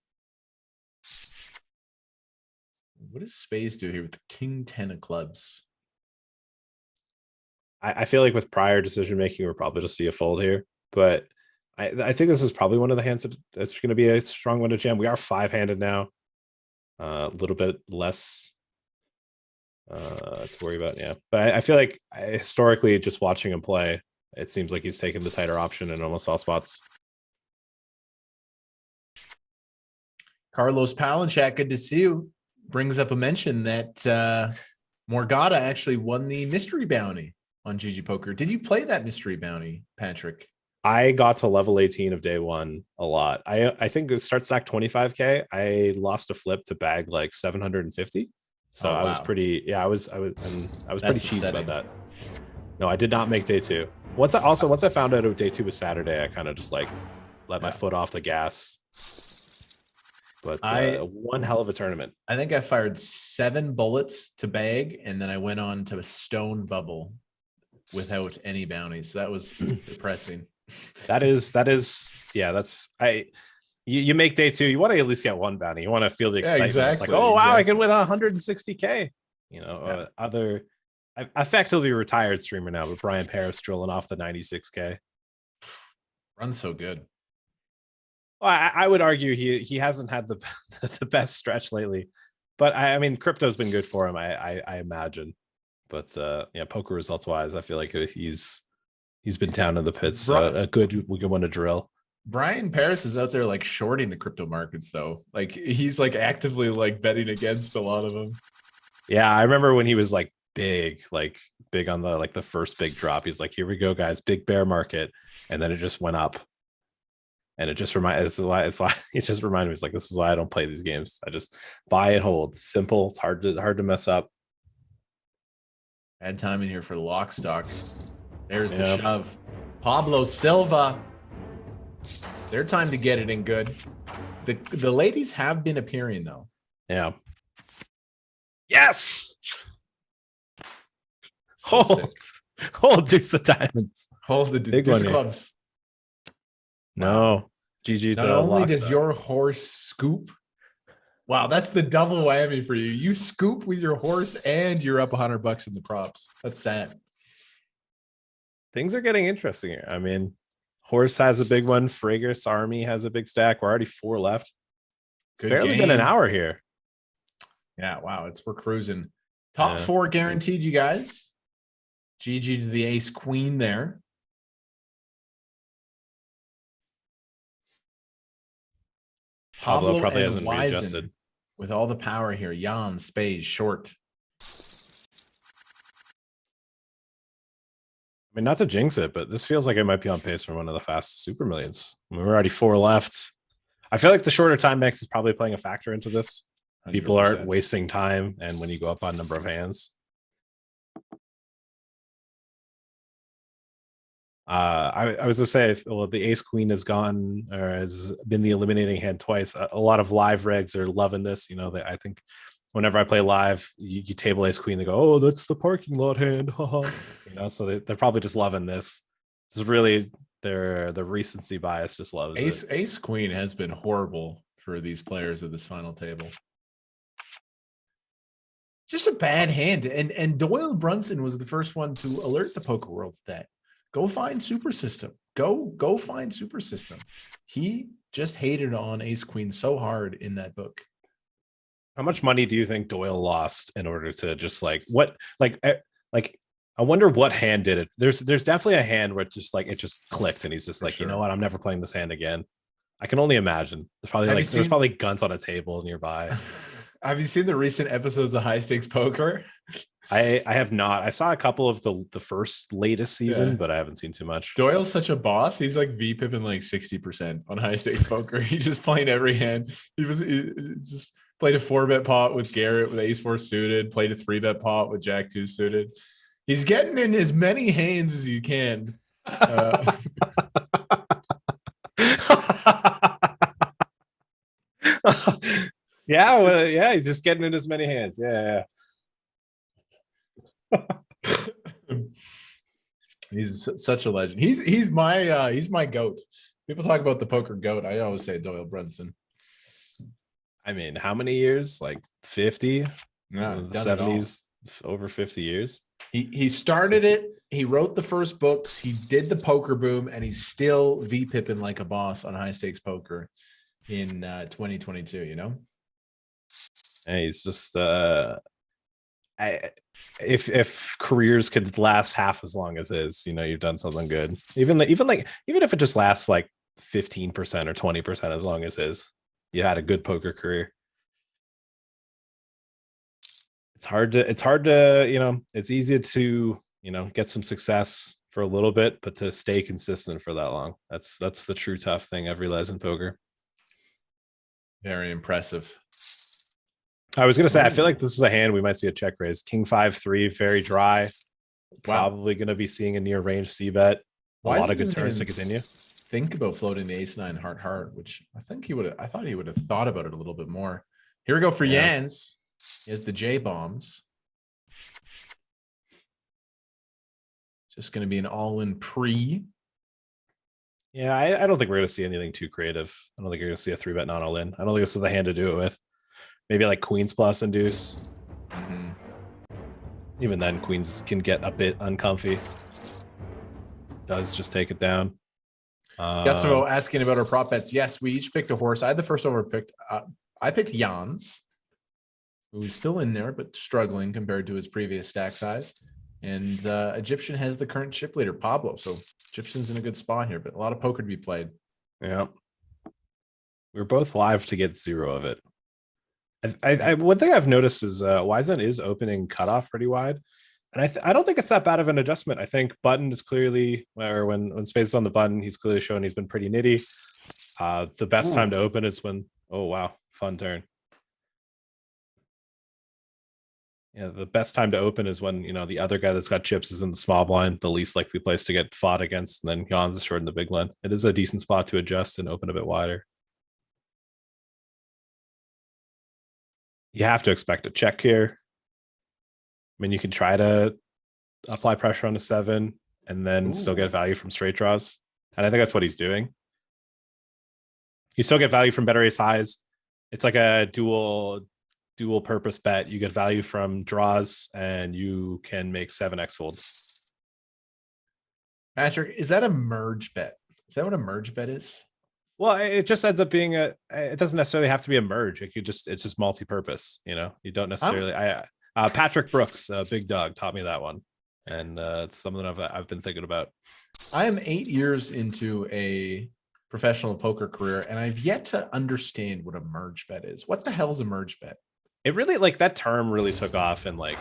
What does spades do here with the king 10 of clubs? I feel like with prior decision making, we're probably just see a fold here, but I think this is probably one of the hands that's going to be a strong one to jam. We are 5-handed now. A little bit less to worry about, yeah. But I feel like historically, just watching him play, it seems like he's taken the tighter option in almost all spots. Carlos Palanchak, good to see you. Brings up a mention that Morgana actually won the mystery bounty on GG Poker. Did you play that mystery bounty, Patrick? I got to level 18 of day one a lot. I think it starts stack 25K. I lost a flip to bag like 750. So I was pretty, yeah, I was pretty cheesed about that. No, I did not make day two. Once I found out day two was Saturday, I kind of just like let my foot off the gas. But one hell of a tournament. I think I fired 7 bullets to bag, and then I went on to a stone bubble without any bounties. So that was depressing. That is, yeah, that's you make day two, you want to at least get one bounty. You want to feel the excitement. Exactly, it's like, oh wow, I can win 160K. You know, I effectively retired streamer now, but Brian Paris drilling off the 96K. Runs so good. Well, I would argue he hasn't had the best stretch lately, but I mean crypto's been good for him, I imagine. But yeah, poker results wise, I feel like he's been down in the pits. A good one to drill. Brian Paris is out there like shorting the crypto markets though. Like he's like actively like betting against a lot of them. Yeah, I remember when he was like big on the first big drop. He's like, here we go, guys, big bear market, and then it just went up. And it just reminded me, it's like, this is why I don't play these games. I just buy and hold. Simple. It's hard to mess up. Bad time in here for the lock stock. There's the shove. Pablo Silva. Their time to get it in good. The ladies have been appearing though. Yeah. Yes. Hold deuce of diamonds. Hold the deuce of clubs. No. GG. Not only does your horse scoop. Wow, that's the double whammy for you. You scoop with your horse and you're up $100 in the props. That's sad. Things are getting interesting here. I mean, horse has a big one. Fragrance Army has a big stack. We're already 4 left. It's barely been an hour here. Yeah, wow. We're cruising. Top 4 guaranteed, you guys. GG to the ace queen there. Pablo probably hasn't readjusted. With all the power here. Jan, spade, short. I mean, not to jinx it, but this feels like it might be on pace for one of the fastest Super Millions. I mean, we're already 4 left. I feel like the shorter time mix is probably playing a factor into this. People 100%. aren't wasting time, and when you go up on number of hands. I was gonna say, well, the ace queen has gone or has been the eliminating hand twice. A lot of live regs are loving this. You know, I think whenever I play live, you table ace queen, they go, "Oh, that's the parking lot hand," you know. So they're probably just loving this. It's really the recency bias just loves it. Ace queen has been horrible for these players at this final table. Just a bad hand, and Doyle Brunson was the first one to alert the poker world to that. Go find Super System. Go find Super System. He just hated on ace queen so hard in that book. How much money do you think Doyle lost in order to just I wonder what hand did it. There's definitely a hand where it just clicked, and he's just like, you know what, I'm never playing this hand again. I can only imagine. There's probably guns on a table nearby. Have you seen the recent episodes of High Stakes Poker? I have not. I saw a couple of the first latest season, but I haven't seen too much. Doyle's such a boss. He's like V-pipping like 60% on High Stakes Poker. He's just playing every hand. He just played a 4-bet pot with Garrett with ace-4 suited, played a 3-bet pot with jack-2 suited. He's getting in as many hands as you can. Yeah, he's just getting in as many hands. Yeah. He's such a legend. He's my goat. People talk about the poker goat. I always say Doyle Brunson. I mean, how many years? Like 50? No, 70s, over 50 years. He started it. He wrote the first books. He did the poker boom, and he's still V-pipping like a boss on High Stakes Poker in 2022. You know, and he's just if careers could last half as long as his, you know, you've done something good. Even if it just lasts like 15% or 20% as long as his, you had a good poker career. It's hard to, you know, it's easy to, you know, get some success for a little bit, but to stay consistent for that long, that's the true tough thing I've realized in poker. Very impressive. I was gonna say, I feel like this is a hand we might see a check raise. King 5-3, very dry. Probably gonna be seeing a near range C bet. A lot of good turns to continue. Think about floating the ace-9 heart, which I thought he would have thought about it a little bit more. Here we go for Jans. Is the J bombs. Just going to be an all-in pre. Yeah, I don't think we're going to see anything too creative. I don't think you're going to see a 3-bet not all in. I don't think this is the hand to do it with. Maybe like queens plus and deuce. Mm-hmm. Even then, queens can get a bit uncomfy. Does just take it down. So asking about our prop bets. Yes, we each picked a horse. I had the first over picked. I picked Jans, who's still in there, but struggling compared to his previous stack size. And Egption has the current chip leader, Pablo. So Egption's in a good spot here, but a lot of poker to be played. Yeah. We're both live to get 0 of it. I one thing I've noticed is Wizen is opening cutoff pretty wide. And I don't think it's that bad of an adjustment. I think button is clearly, or when Spades is on the button, he's clearly showing he's been pretty nitty. The best time to open is when, oh, wow, fun turn. Yeah, the best time to open is when, you know, the other guy that's got chips is in the small blind, the least likely place to get fought against, and then Jans is short in the big blind. It is a decent spot to adjust and open a bit wider. You have to expect a check here. I mean, you can try to apply pressure on a 7 and then still get value from straight draws. And I think that's what he's doing. You still get value from better ace highs. It's like a dual purpose bet. You get value from draws and you can make 7x fold. Patrick, is that a merge bet? Is that what a merge bet is? Well, it just ends up being it doesn't necessarily have to be a merge. It's just multi-purpose, you know. You don't necessarily Patrick Brooks, Big Dog, taught me that one. And it's something I've been thinking about. I am 8 years into a professional poker career, and I've yet to understand what a merge bet is. What the hell is a merge bet? It really, like, that term really took off, and like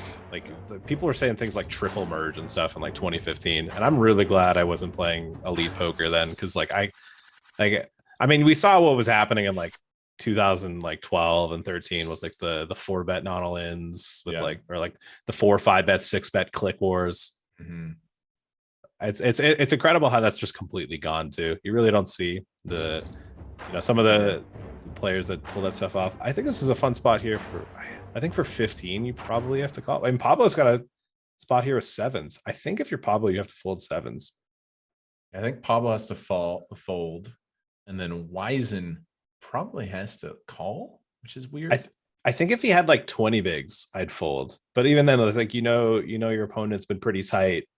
people were saying things like triple merge and stuff in like 2015. And I'm really glad I wasn't playing elite poker then, because I mean, we saw what was happening in like 2012 and 13 with like the 4-bet not all ins with like, or like the 4 or 5-bet 6-bet click wars. Mm-hmm. It's incredible how that's just completely gone too. You really don't see some of the players that pull that stuff off. I think this is a fun spot here I think for 15 you probably have to call. I mean, Pablo's got a spot here with 7s. I think if you're Pablo, you have to fold 7s. I think Pablo has to fold, and then Wiesen probably has to call, which is weird. I think if he had like 20 bigs, I'd fold. But even then, it's like your opponent's been pretty tight.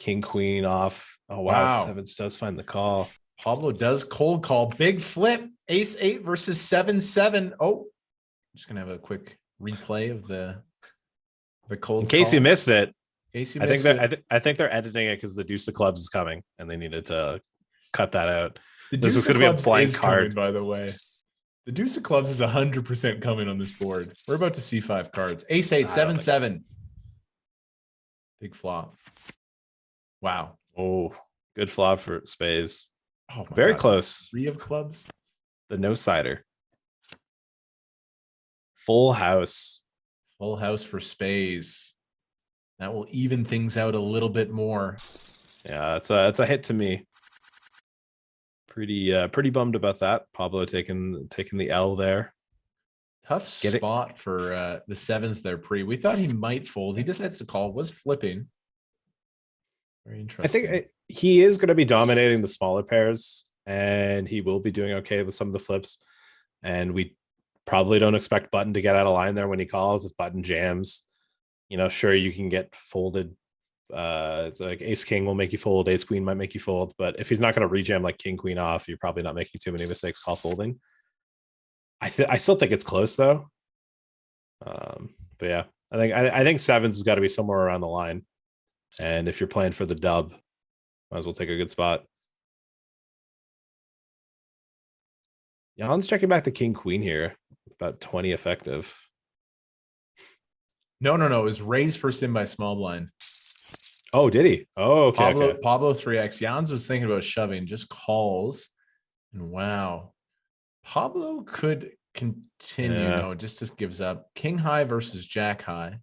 King queen off. Oh wow, 7s does find the call. Pablo does cold call. Big flip. Ace 8 versus 7-7. Oh, I'm just gonna have a quick replay of the cold. In case you missed it, I think they're editing it because the deuce of clubs is coming, and they needed to cut that out. This is going to be a blank card, by the way. The deuce of clubs is 100% coming on this board. We're about to see 5 cards. Ace 8, 7-7. Big flop. Wow. Oh, good flop for Space. Oh, very close. 3 of clubs. The no sider. Full house. Full house for Space. That will even things out a little bit more. Yeah, it's a hit to me. Pretty bummed about that. Pablo taking the L there. Tough spot for the 7s there, we thought he might fold. He decides to call, was flipping. Very interesting. I think he is going to be dominating the smaller pairs, and he will be doing okay with some of the flips. And we probably don't expect Button to get out of line there when he calls. If Button jams, sure, you can get folded. Like ace king will make you fold, ace queen might make you fold, but if he's not going to rejam like king queen off, you're probably not making too many mistakes call folding. I still think it's close though. But yeah, I think 7s has got to be somewhere around the line, and if you're playing for the dub, might as well take a good spot. Jan's checking back the king queen here, about 20 effective. No, it was raised first in by small blind. Oh, did he? Oh, okay. Pablo 3x. Jans was thinking about shoving, just calls. And wow. Pablo could continue. Yeah. No, just gives up. King high versus jack high.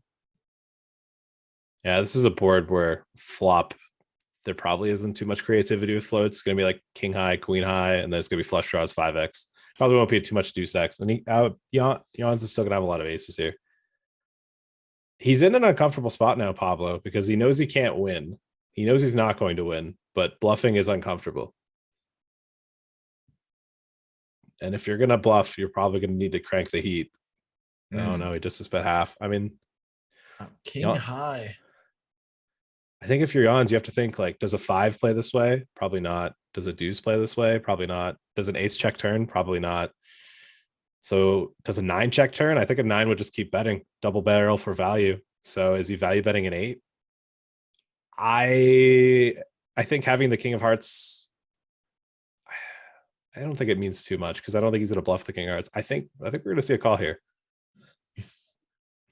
Yeah, this is a board where flop, there probably isn't too much creativity with floats. It's going to be like king high, queen high, and then it's going to be flush draws 5x. Probably won't be too much deuce x. And Jans is still going to have a lot of aces here. He's in an uncomfortable spot now, Pablo, because he knows he can't win. He knows he's not going to win, but bluffing is uncomfortable. And if you're going to bluff, you're probably going to need to crank the heat. Oh, no, he just spent half. I mean, king high. I think if you're Jans, you have to think like, does a 5 play this way? Probably not. Does a deuce play this way? Probably not. Does an ace check turn? Probably not. So does a 9 check turn? I think a 9 would just keep betting, double barrel for value. So is he value betting an 8? I think having the king of hearts, I don't think it means too much because I don't think he's going to bluff the king of hearts. I think we're going to see a call here.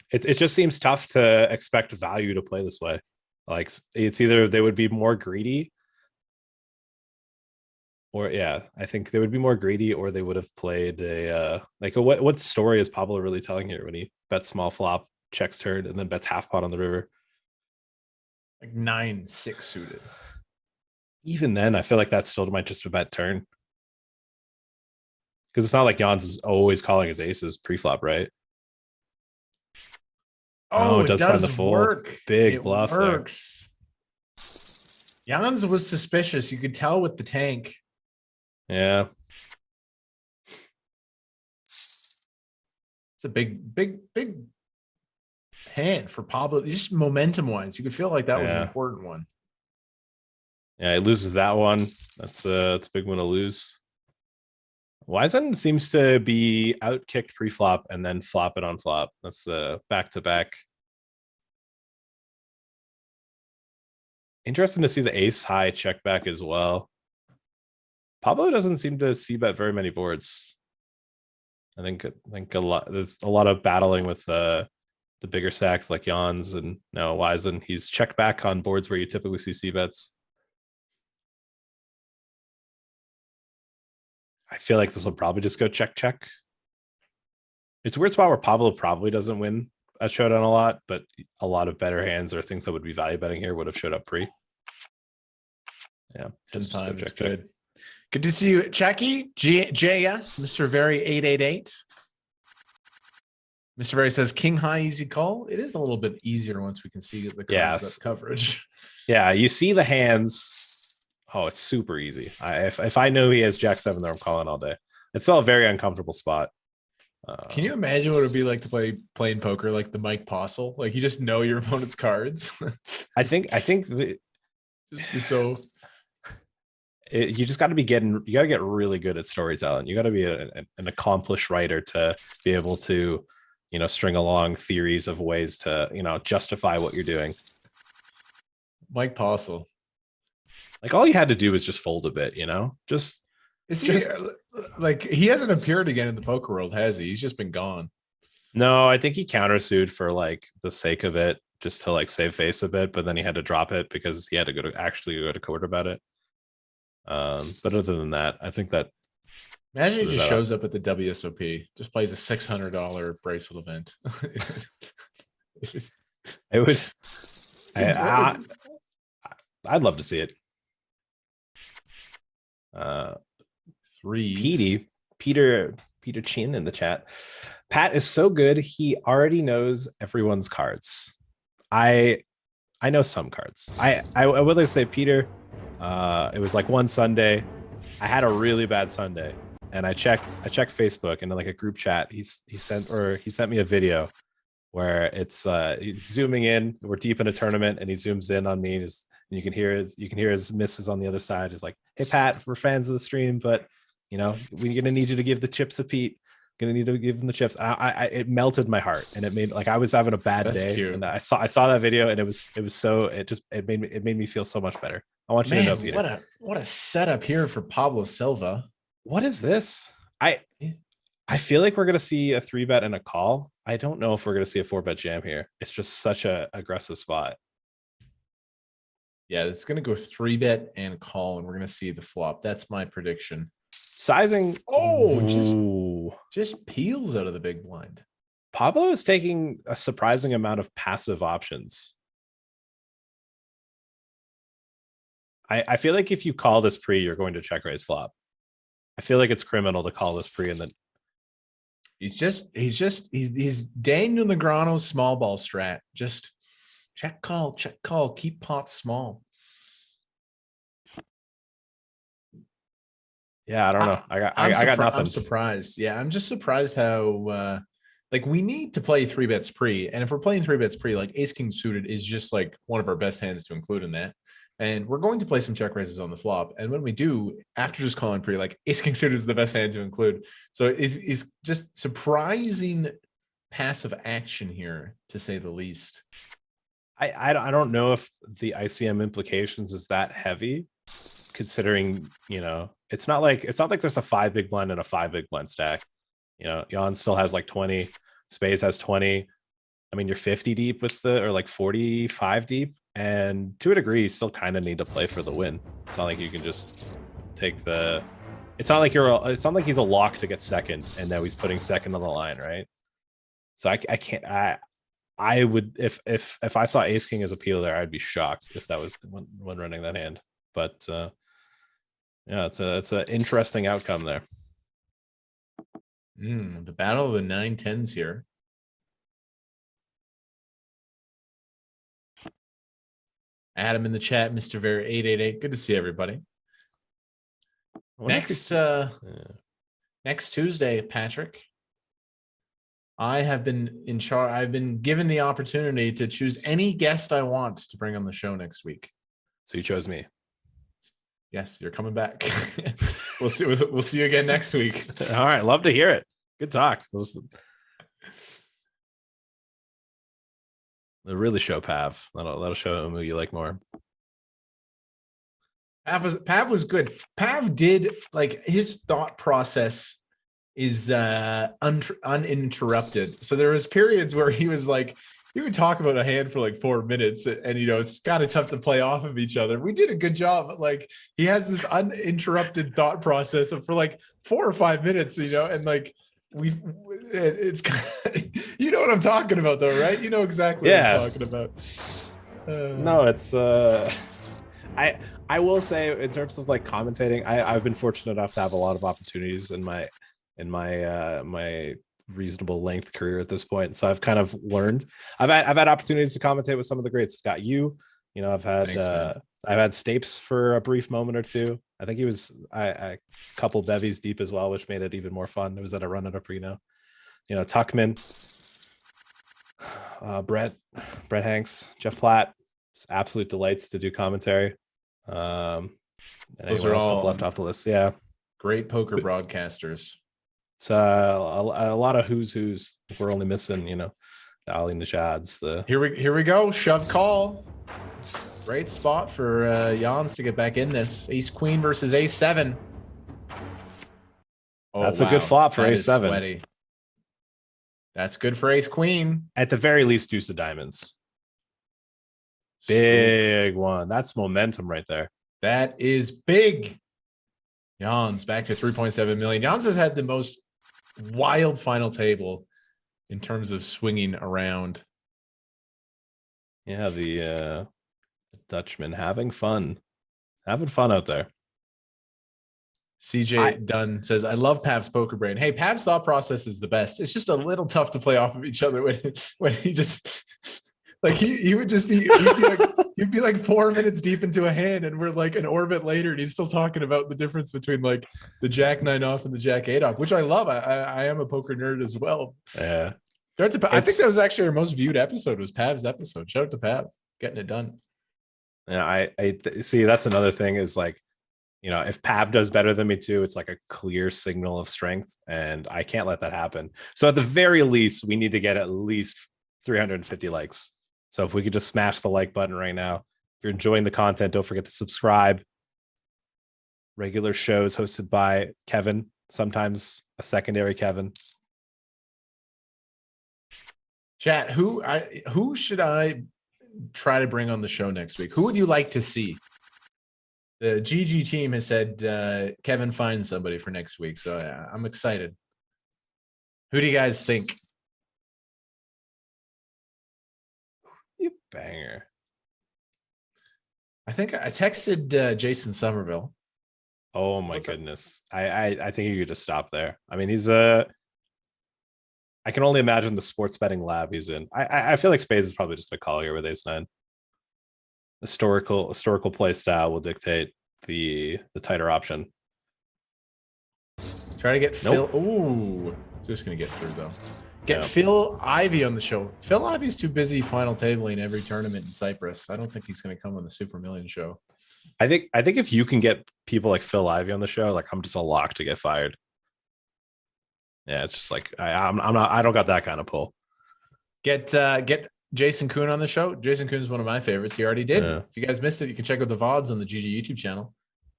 It just seems tough to expect value to play this way. Like it's either they would be more greedy, or I think they would be more greedy, or they would have played what story is Pablo really telling here when he bets small flop, checks turn, and then bets half pot on the river? Like 9-6 suited. Even then, I feel like that still might just be bet turn. Because it's not like Jans is always calling his aces pre-flop, right? Oh, it does find the fold. Work. Big it bluff works. There. Jans was suspicious. You could tell with the tank. Yeah. It's a big hand for Pablo. Just momentum wise, you could feel like that was an important one. Yeah, he loses that one. That's a big one to lose. Wiesen seems to be out kicked pre-flop and then flop it on flop. That's back to back. Interesting to see the ace high check back as well. Pablo doesn't seem to see bet very many boards. I think there's a lot of battling with the bigger stacks like Jans and now Wiesen. He's checked back on boards where you typically see c bets. I feel like this will probably just go check, check. It's a weird spot where Pablo probably doesn't win a showdown a lot, but a lot of better hands or things that would be value betting here would have showed up pre. Yeah, sometimes it's good. Good to see you, Checky, JS, Mr. Very 888. Mr. Very says King High easy call. It is a little bit easier once we can see the cards coverage. Yeah, you see the hands. Oh, it's super easy. If I know he has Jack 7 there, I'm calling all day. It's still a very uncomfortable spot. Can you imagine what it would be like to playing poker like the Mike Postle? Like you just know your opponent's cards. I think so. You just got to be you got to get really good at storytelling. You got to be an accomplished writer to be able to, string along theories of ways to, justify what you're doing. Mike Postle. Like all you had to do was just fold a bit, he hasn't appeared again in the poker world, has he? He's just been gone. No, I think he countersued for like the sake of it, just to like save face a bit, but then he had to drop it because he had to go to court about it. But other than that, I think that imagine he just shows up at the WSOP, just plays a $600 bracelet event. It would. I'd love to see it. Peter Chin in the chat. Pat is so good. He already knows everyone's cards. I know some cards. I would like to say Peter. It was like one Sunday. I had a really bad Sunday, and I checked Facebook, and in like a group chat, he sent me a video where it's he's zooming in. We're deep in a tournament, and he zooms in on me, and you can hear his misses on the other side. He's like, "Hey Pat, we're fans of the stream, but we're gonna need you to give the chips to Pete. Gonna need to give him the chips." It melted my heart, and it made like I was having a bad day. Cute. And I saw that video, and it made me feel so much better. I want you to know, Peter. What a setup here for Pablo Silva. What is this? I feel like we're gonna see a 3-bet and a call. I don't know if we're gonna see a 4-bet jam here. It's just such a aggressive spot. Yeah, it's gonna go 3-bet and call, and we're gonna see the flop. That's my prediction. Sizing. Just peels out of the big blind. Pablo is taking a surprising amount of passive options. I feel like if you call this pre, you're going to check raise flop. I feel like it's criminal to call this pre and then he's Daniel Negreanu's small ball strat. Just check call, keep pots small. Yeah, I don't know. I got nothing. I'm surprised. Yeah, I'm just surprised how we need to play 3-bets pre, and if we're playing 3-bets pre, like ace king suited is just like one of our best hands to include in that. And we're going to play some check raises on the flop. And when we do, after just calling pre, like ace king suited is the best hand to include. So it's just surprising passive action here, to say the least. I don't know if the ICM implications is that heavy, considering it's not like there's a 5 big blind and a 5 big blind stack. Jan still has like 20, Spades has 20. I mean, you're 50 deep or like 45 deep. And to a degree, you still kind of need to play for the win. It's not like you can just take it's not like he's a lock to get second and now he's putting second on the line, right? So I would, if I saw ace king as a peel there, I'd be shocked if that was when running that hand. But yeah, it's an interesting outcome there. The battle of the 9-10s here. Adam in the chat, Mr. Very 888. Good to see everybody. Next Tuesday, Patrick, I have been in charge. I've been given the opportunity to choose any guest I want to bring on the show next week. So you chose me. Yes, you're coming back. We'll see you again next week. All right, love to hear it. Good talk. They'll really show Pav. That'll show him who you like more. Pav was good. Pav did, like, his thought process is uninterrupted. So there was periods where he was like, You would talk about a hand for like 4 minutes, and you know it's kind of tough to play off of each other. We did a good job. Like he has this uninterrupted thought process of for like 4 or 5 minutes, you know, and like it's kind of, you know what I'm talking about though, right? You know exactly what I'm talking about. No, it's I will say in terms of like commentating, I've been fortunate enough to have a lot of opportunities in my my reasonable length career at this point. So I've kind of learned. I've had opportunities to commentate with some of the greats. I've got you know, I've had I've had Stapes for a brief moment or two. I think he was a couple bevies deep as well, which made it even more fun. It was at a run at a Prino. You know, Tuckman, Brett Hanks, Jeff Platt, just absolute delights to do commentary. And those are all left off the list. Yeah, great poker broadcasters. It's a lot of who's. We're only missing, you know, the Ali Nishads. The here we go. Shove call. Great spot for Jans to get back in this. Ace Queen versus Ace 7. Oh, that's a good flop for Ace 7. Sweaty. That's good for Ace Queen. At the very least, deuce of diamonds. Big one. That's momentum right there. That is big. Jans back to 3.7 million. Jans has had the most wild final table in terms of swinging around. Yeah, the Dutchman having fun out there. CJ Dunn says, I love Pav's poker brain. Hey, Pav's thought process is the best. It's just a little tough to play off of each other when he just like he would just be he'd be like 4 minutes deep into a hand and we're like an orbit later and he's still talking about the difference between like the Jack 9 off and the Jack 8 off, which I love. I am a poker nerd as well. Yeah. I think that was actually our most viewed episode, was Pav's episode. Shout out to Pav getting it done. Yeah, I see. That's another thing is like, you know, if Pav does better than me too, it's like a clear signal of strength, and I can't let that happen. So at the very least, we need to get at least 350 likes. So if we could just smash the like button right now. If you're enjoying the content, don't forget to subscribe. Regular shows hosted by Kevin, sometimes a secondary Kevin. Chat, who should I try to bring on the show next week? Who would you like to see? The GG team has said Kevin finds somebody for next week, so yeah, I'm excited. Who do you guys think? You banger. I think I texted Jason Somerville. Oh my goodness. I think you could just stop there. I mean, he's I can only imagine the sports betting lab he's in. I feel like Spades is probably just a call here with Ace 9. Historical play style will dictate the tighter option. Try to get Phil. Ooh, it's just gonna get through though. Get Phil Ivey on the show. Phil Ivey's too busy final tabling every tournament in Cyprus. I don't think he's gonna come on the Super Million show. I think if you can get people like Phil Ivey on the show, like I'm just a lock to get fired. Yeah, it's just like I don't got that kind of pull. Get Jason Kuhn on the show. Jason Kuhn is one of my favorites. He already did. Yeah. If you guys missed it, you can check out the VODs on the GG YouTube channel.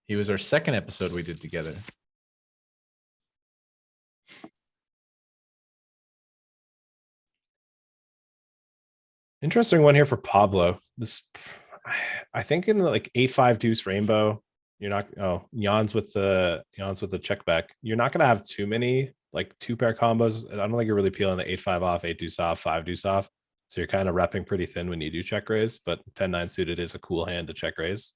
He was our second episode we did together. Interesting one here for Pablo. This, I think in like 8-5 deuce rainbow, you're not. Oh, Jans with the check back. You're not gonna have too many like 2-pair combos. I don't think you're really peeling the 8-5 off, 8 deuce off, 5 deuce off. So you're kind of repping pretty thin when you do check raise, but 10-9 suited is a cool hand to check raise.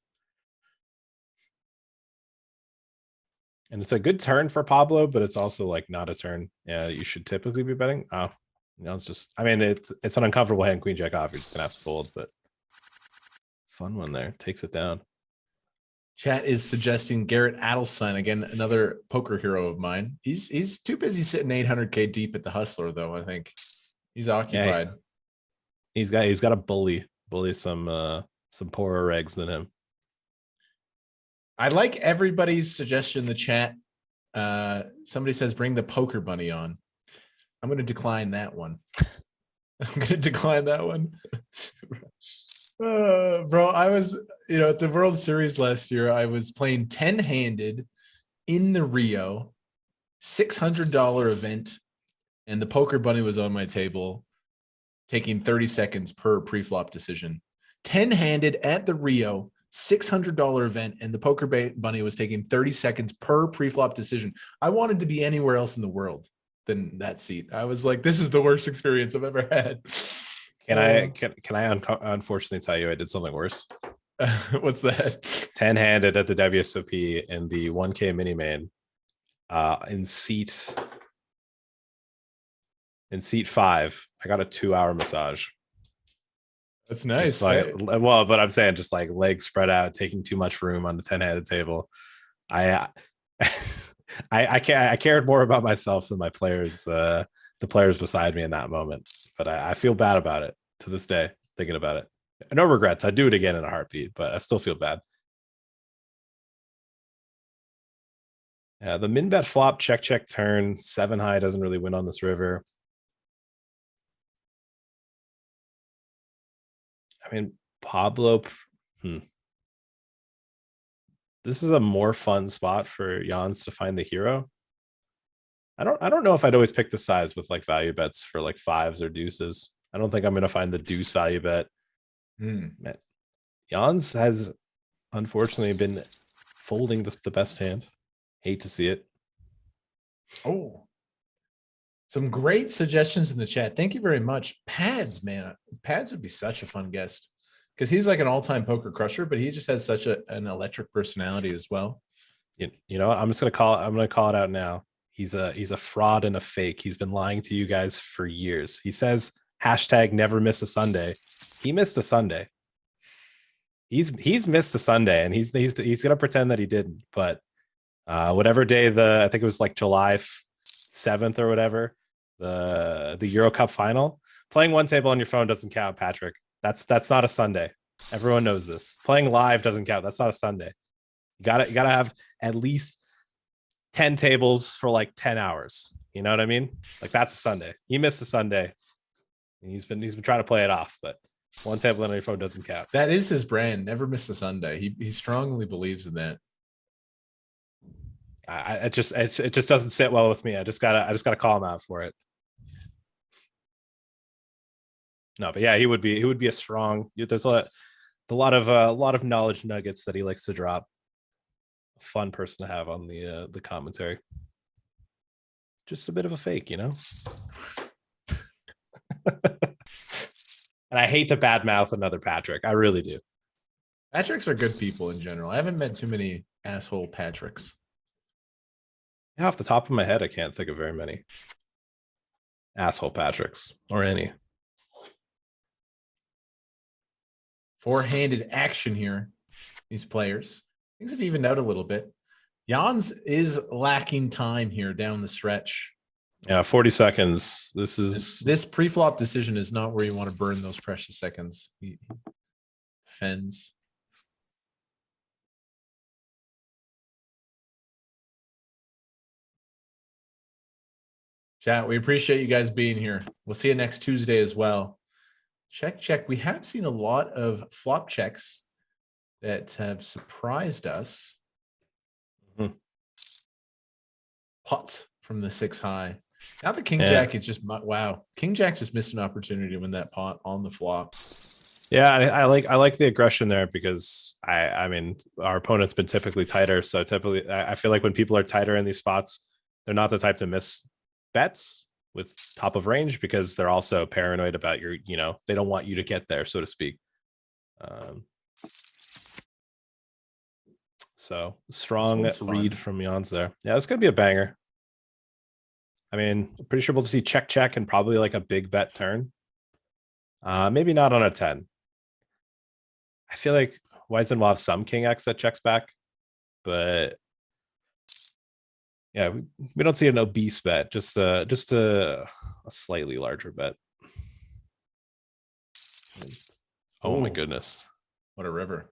And it's a good turn for Pablo, but it's also like not a turn. Yeah, you should typically be betting. Oh, you know, it's just, I mean, it's an uncomfortable hand, queen jack off. You're just gonna have to fold, but fun one there. Takes it down. Chat is suggesting Garrett Adelstein, again, another poker hero of mine. He's too busy sitting 800K deep at the Hustler, though. I think he's occupied. Yeah, he's got to bully some poorer regs than him. I like everybody's suggestion in the chat. Somebody says bring the poker bunny on. I'm going to decline that one. Bro, I was, at the World Series last year, I was playing 10-handed in the Rio $600 event, and the poker bunny was on my table. taking 30 seconds per pre-flop decision. 10-handed at the Rio, $600 event, and the Poker Bunny was taking 30 seconds per pre-flop decision. I wanted to be anywhere else in the world than that seat. I was like, this is the worst experience I've ever had. Can I unfortunately tell you I did something worse? What's that? 10-handed at the WSOP and the 1K mini main in seat 5. I got a 2-hour massage. That's nice. Well, but I'm saying just like legs spread out, taking too much room on the 10-handed table. I cared more about myself than my players, the players beside me in that moment. But I feel bad about it to this day, thinking about it. No regrets. I'd do it again in a heartbeat, but I still feel bad. Yeah, the min bet flop check turn 7 high doesn't really win on this river. I mean, Pablo. This is a more fun spot for Jans to find the hero. I don't know if I'd always pick the size with like value bets for like 5s or deuces. I don't think I'm gonna find the deuce value bet. Jans has unfortunately been folding the best hand. Hate to see it. Oh, some great suggestions in the chat. Thank you very much. Pads, man. Pads would be such a fun guest because he's like an all-time poker crusher, but he just has such an electric personality as well. You know what? I'm gonna call it out now. He's a fraud and a fake. He's been lying to you guys for years. He says hashtag never miss a Sunday. He missed a Sunday. He's missed a Sunday, and he's gonna pretend that he didn't. But whatever day I think it was like July 7th or whatever, the Euro Cup final. Playing one table on your phone doesn't count, Patrick. That's not a Sunday. Everyone knows this. Playing live doesn't count. That's not a Sunday. You gotta have at least 10 tables for like 10 hours. You know what I mean? Like that's a Sunday. He missed a Sunday. He's been trying to play it off, but one table on your phone doesn't count. That is his brand. Never miss a Sunday. He strongly believes in that. It just doesn't sit well with me. I just gotta call him out for it. No, but yeah, he would be a strong. There's a lot of knowledge nuggets that he likes to drop. A fun person to have on the commentary. Just a bit of a fake, you know. And I hate to badmouth another Patrick. I really do. Patricks are good people in general. I haven't met too many asshole Patricks. Yeah, off the top of my head, I can't think of very many asshole Patricks or any. Four-handed action here. These players. Things have evened out a little bit. Jans is lacking time here down the stretch. Yeah, 40 seconds. This pre-flop decision is not where you want to burn those precious seconds. He defends. Chat, we appreciate you guys being here. We'll see you next Tuesday as well. Check. We have seen a lot of flop checks that have surprised us. Pot from the 6 high. Now the King Jack is just wow. King Jack just missed an opportunity to win that pot on the flop. Yeah, I like the aggression there because I mean our opponent's been typically tighter, so typically I feel like when people are tighter in these spots, they're not the type to miss bets with top of range because they're also paranoid about your, they don't want you to get there, so to speak. So strong read from Jans there. Yeah, it's gonna be a banger. I mean, I'm pretty sure we'll see check and probably like a big bet turn. Maybe not on a 10. I feel like Weizen will have some King X that checks back, but yeah, we don't see an obese bet, just a slightly larger bet. Oh my goodness. What a river.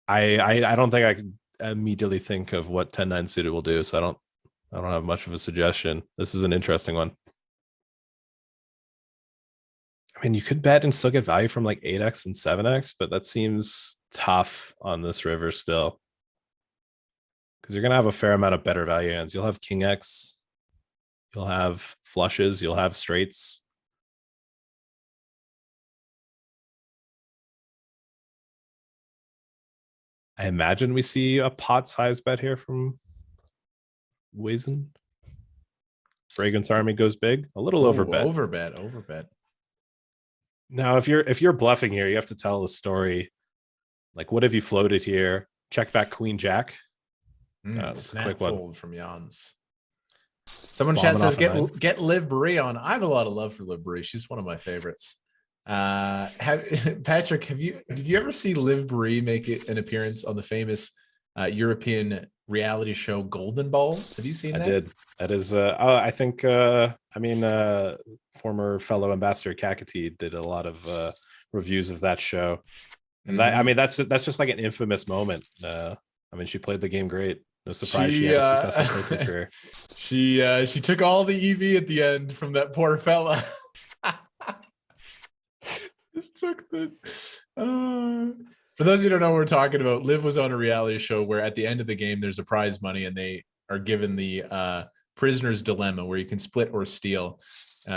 I don't think I can immediately think of what 10-9 suited will do, so I don't have much of a suggestion. This is an interesting one. I mean, you could bet and still get value from like 8x and 7x, but that seems tough on this river still. Because you're going to have a fair amount of better value hands. You'll have King X, you'll have flushes, you'll have straights. I imagine we see a pot size bet here from Wizen. Fragrance Army goes big, a little over bet. Overbet. Now, if you're bluffing here, you have to tell the story. Like, what have you floated here? Check back Queen Jack. That's a quick one fold from Jans. Someone in chat says get Liv Brie on. I have a lot of love for Liv Brie. She's one of my favorites. Patrick, did you ever see Liv Brie make an appearance on the famous European reality show Golden Balls? Have you seen that? I did. That is I think former fellow ambassador Kakati did a lot of reviews of that show. And that's just like an infamous moment. She played the game gret. No surprise she had a successful poker career. She took all the EV at the end from that poor fella. Just took the for those who don't know what we're talking about, Liv was on a reality show where at the end of the game there's a prize money and they are given the prisoner's dilemma where you can split or steal.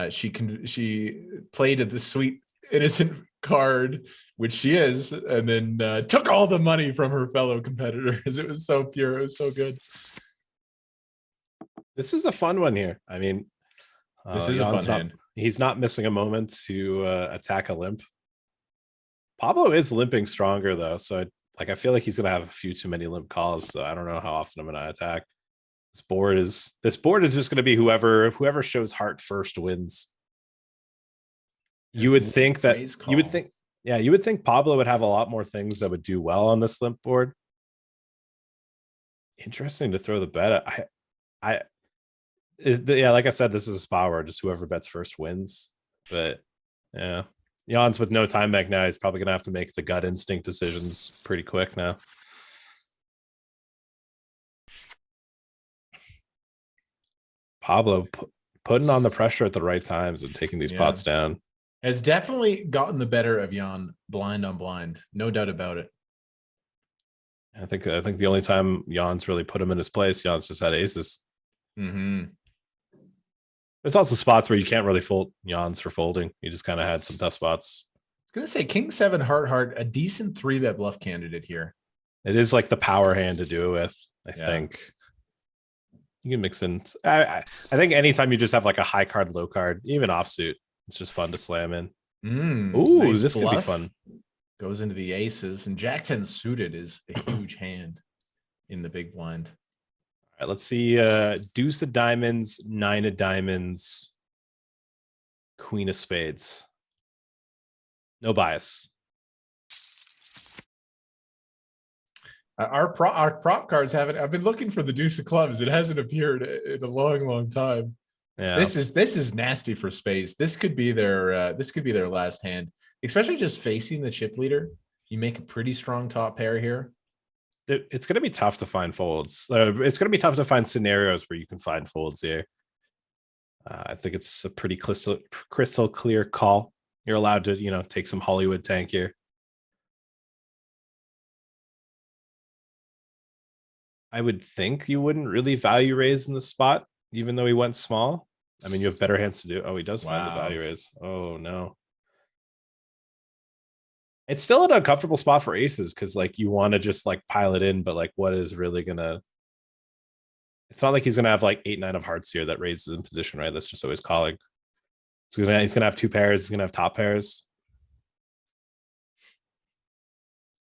She played at the sweet innocent card, which she is, and then took all the money from her fellow competitors. It was so pure. It was so good. This is a fun one here. This is a fun hand. He's not missing a moment to attack a limp. Pablo is limping stronger though, so I feel like he's gonna have a few too many limp calls. So I don't know how often I'm gonna attack. This board is just gonna be whoever shows heart first wins. You would think Pablo would have a lot more things that would do well on this limp board. Interesting to throw the bet. Like I said, this is a spot where just whoever bets first wins. But yeah, Jan's with no time bank now. He's probably gonna have to make the gut instinct decisions pretty quick now. Pablo putting on the pressure at the right times and taking these pots down. Has definitely gotten the better of Jan blind on blind. No doubt about it. I think the only time Jan's really put him in his place, Jan's just had aces. There's also spots where you can't really fold Jan's for folding. You just kind of had some tough spots. I was going to say King 7 heart, a decent 3-bet bluff candidate here. It is like the power hand to do it with, I think. You can mix in. I think anytime you just have like a high card, low card, even offsuit, it's just fun to slam in. Ooh, nice this bluff. Could be fun. Goes into the aces, and Jack 10 suited is a huge hand in the big blind. All right, let's see. Deuce of diamonds, 9 of diamonds, Queen of spades. No bias. Our prop cards haven't. I've been looking for the deuce of clubs. It hasn't appeared in a long time. Yeah. This is nasty for space. This could be their last hand, especially just facing the chip leader. You make a pretty strong top pair here. It's going to be tough to find folds. It's going to be tough to find scenarios where you can find folds here. I think it's a pretty crystal clear call. You're allowed to, take some Hollywood tank here. I would think you wouldn't really value raise in the spot, even though he went small. You have better hands to do. Oh, he does find the value raise. Oh, no. It's still an uncomfortable spot for aces because, you want to just, pile it in, but, what is really going to... It's not like he's going to have, 8-9 of hearts here that raises in position, right? That's just always calling. So he's going to have 2 pairs. He's going to have top pairs.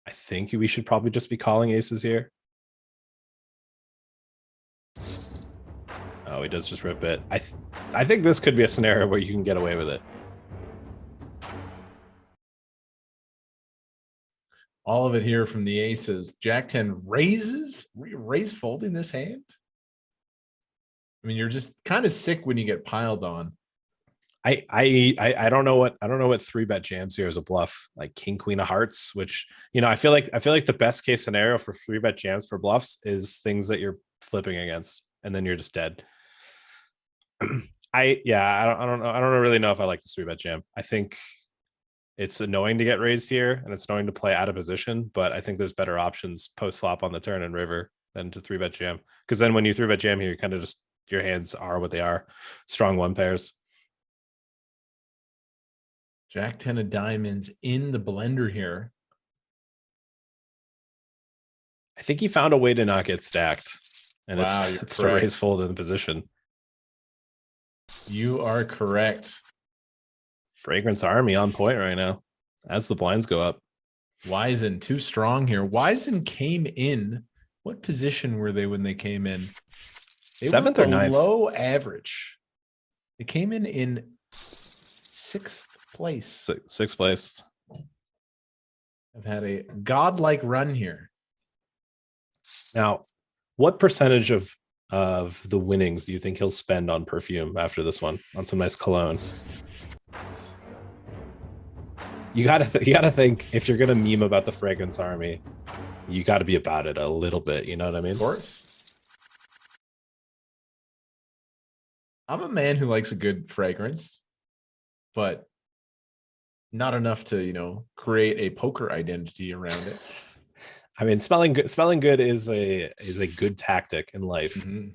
I think we should probably just be calling aces here. Oh, he does just rip it. I think this could be a scenario where you can get away with it. All of it here from the aces. Jack 10 raises, raise folding this hand. You're just kind of sick when you get piled on. I don't know what 3-bet jams here as a bluff, like king queen of hearts, which I feel like the best case scenario for 3-bet jams for bluffs is things that you're flipping against and then you're just dead. I don't really know if I like the 3-bet jam. I think it's annoying to get raised here and it's annoying to play out of position, but I think there's better options post flop on the turn and river than to 3-bet jam, because then when you 3-bet jam here, you kind of just, your hands are what they are, strong 1 pairs. Jack 10 of diamonds in the blender here. I think he found a way to not get stacked, and Wow, it's to raise fold in the position. You are correct. Fragrance Army on point right now as the blinds go up. Wisen too strong here. Wisen came in. What position were they when they came in? They 7th were or 9th? below average. They came in 6th place. Sixth place. I've had a godlike run here. Now, what percentage of the winnings do you think he'll spend on perfume after this one, on some nice cologne? You gotta think, if you're gonna meme about the Fragrance Army, you got to be about it a little bit. You know what I mean? Of course. I'm a man who likes a good fragrance, but not enough to, you know, create a poker identity around it. I mean, smelling good is a good tactic in life. Mm-hmm.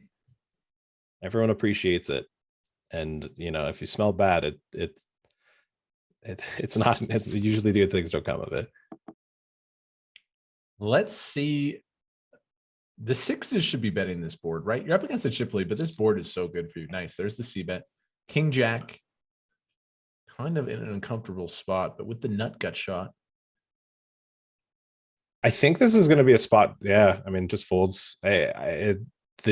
Everyone appreciates it, and you know, if you smell bad, it's not. It's usually good things don't come of it. Let's see. The 6s should be betting this board, right? You're up against a chip lead, but this board is so good for you. Nice. There's the C bet. King Jack, kind of in an uncomfortable spot, but with the nut gut shot. I think this is going to be a spot. Yeah, I mean, just folds. The